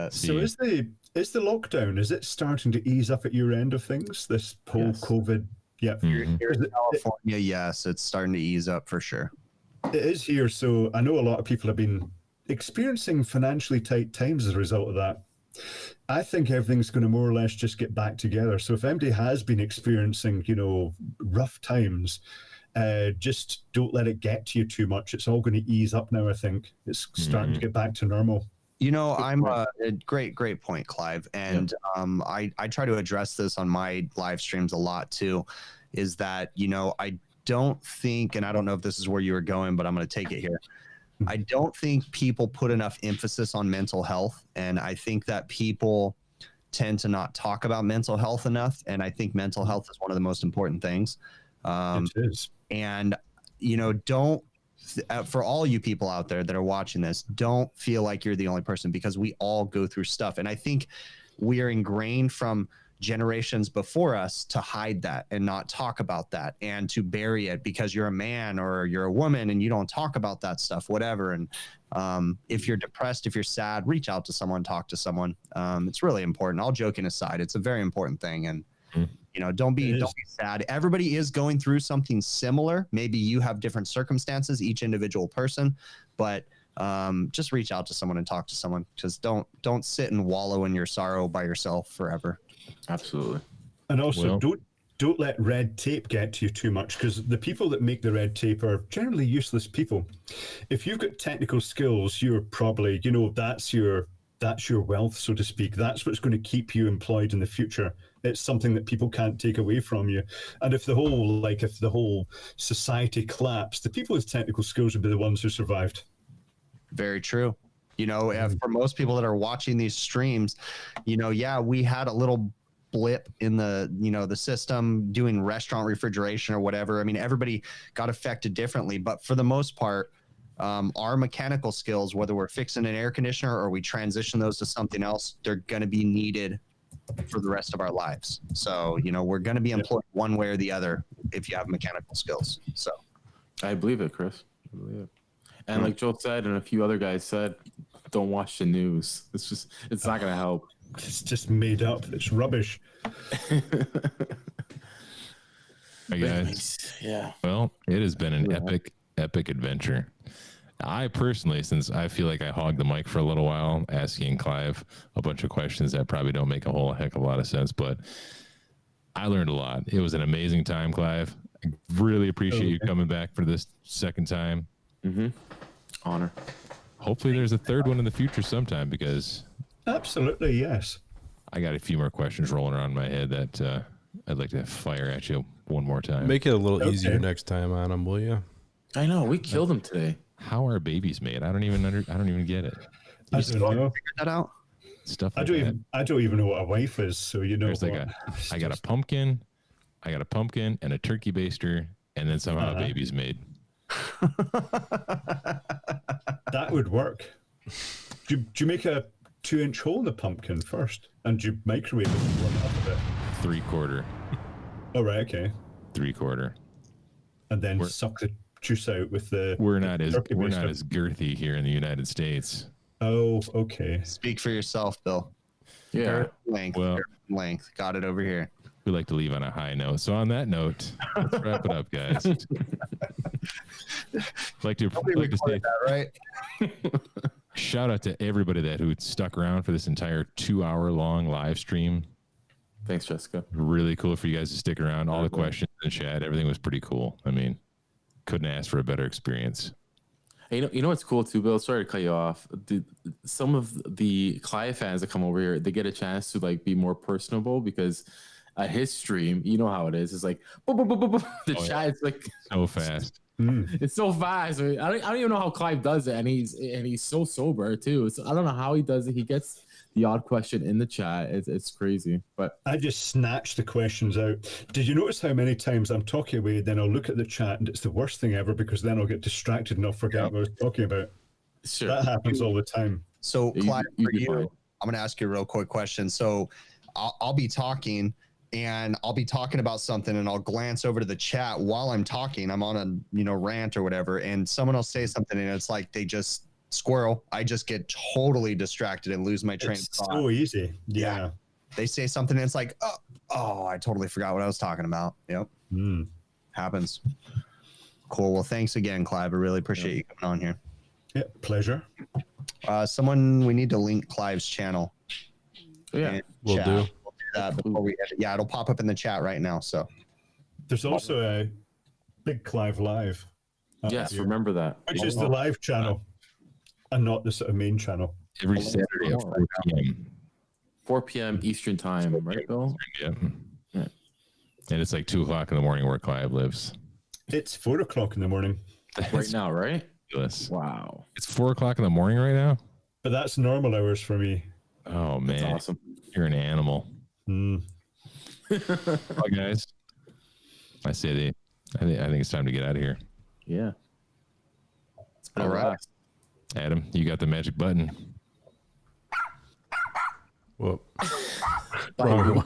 So is the lockdown, is it starting to ease up at your end of things? This whole COVID? Yeah. Here in California, yes, it's starting to ease up for sure. It is here. So I know a lot of people have been experiencing financially tight times as a result of that. I think everything's going to more or less just get back together. So if anybody has been experiencing, rough times, just don't let it get to you too much. It's all going to ease up now. I think it's starting to get back to normal. I'm a great point, Clive. And I try to address this on my live streams a lot too, is that, don't think, and I don't know if this is where you were going, but I'm going to take it here. I don't think people put enough emphasis on mental health. And I think that people tend to not talk about mental health enough. And I think mental health is one of the most important things. It is. And, don't, for all you people out there that are watching this, don't feel like you're the only person, because we all go through stuff. And I think we are ingrained from generations before us to hide that and not talk about that and to bury it because you're a man or you're a woman and you don't talk about that stuff, whatever. And if you're depressed, if you're sad, reach out to someone, talk to someone. It's really important. All joking aside, it's a very important thing. And don't be sad. Everybody is going through something similar. Maybe you have different circumstances, each individual person, but just reach out to someone and talk to someone, because don't sit and wallow in your sorrow by yourself forever. Absolutely. And also, don't let red tape get to you too much, because the people that make the red tape are generally useless people. If you've got technical skills, you're probably, that's your wealth, so to speak. That's what's going to keep you employed in the future. It's something that people can't take away from you. And if the whole society collapsed, the people with technical skills would be the ones who survived. Very true. For most people that are watching these streams, we had a little blip in the system doing restaurant refrigeration or whatever. I mean, everybody got affected differently, but for the most part, our mechanical skills, whether we're fixing an air conditioner or we transition those to something else, they're going to be needed for the rest of our lives. So, we're going to be employed one way or the other if you have mechanical skills. So I believe it, Chris. I believe it. And like Joel said, and a few other guys said, don't watch the news. It's not going to help. It's just made up. It's rubbish. Hey guys. Yeah. Well, it has been an epic adventure. I personally, since I feel like I hogged the mic for a little while, asking Clive a bunch of questions that probably don't make a whole heck of a lot of sense, but I learned a lot. It was an amazing time, Clive. I really appreciate you coming back for this second time. Mm-hmm. Honor. Hopefully there's a third one in the future sometime, because absolutely, yes. I got a few more questions rolling around in my head that I'd like to fire at you one more time. Make it a little easier next time on them, will you? I know, we killed him today. How are babies made? I don't even get it. I don't know. Figure that out. Stuff like I don't even know what a wife is, so There's I got a pumpkin, and a turkey baster, and then somehow a baby's made. That would work. Do you make a 2-inch hole in the pumpkin first, and do you microwave it and warm it up a bit? 3/4. Oh, right, okay. 3/4. And then suck the juice out with the. We're not as girthy here in the United States. Oh, okay. Speak for yourself, Bill. Yeah. Length. Got it over here. We like to leave on a high note. So on that note, let's wrap it up, guys. like to say that, right? shout out to everybody who stuck around for this entire 2-hour-long live stream. Thanks, Jessica. Really cool for you guys to stick around. All the questions in the chat, everything was pretty cool. I mean, couldn't ask for a better experience. Hey, you know what's cool too, Bill? Sorry to cut you off. Some of the Clive fans that come over here, they get a chance to be more personable, because at his stream, you know how it is. It's like boom, boom, boom, boom, boom. The chat is like so fast. It's so fast. I don't even know how Clive does it, and he's so sober too. So I don't know how he does it. He gets the odd question in the chat. It's crazy. But I just snatch the questions out. Did you notice how many times I'm talking away, then I'll look at the chat, and it's the worst thing ever, because then I'll get distracted and I'll forget what I was talking about. Sure. That happens all the time. So, Clive, for you, fine. I'm going to ask you a real quick question. So I'll be talking, and I'll be talking about something, and I'll glance over to the chat while I'm talking. I'm on a rant or whatever, and someone will say something, and it's like they just squirrel. I just get totally distracted and lose my train of thought. So easy. Yeah. They say something, and it's like, oh, I totally forgot what I was talking about. Yep. Happens. Cool. Well, thanks again, Clive. I really appreciate you coming on here. Yeah, pleasure. We need to link Clive's channel. Yeah, we'll do. We'll do that before we edit. Yeah, it'll pop up in the chat right now. So there's also a Big Clive Live. Yes, remember that. Which is the live channel and not the sort of main channel. Every Saturday at 4 p.m. 4 p.m. Eastern time, right, Bill? Yeah. And it's like 2 o'clock in the morning where Clive lives. It's 4 o'clock in the morning, Right now, right? Ridiculous. Wow. It's 4 o'clock in the morning right now. but that's normal hours for me. Oh That's man, awesome. you're an animal. Mm. Well, guys, I think it's time to get out of here. Yeah. It's been All a right. blast. Adam, you got the magic button. Whoop. Bye.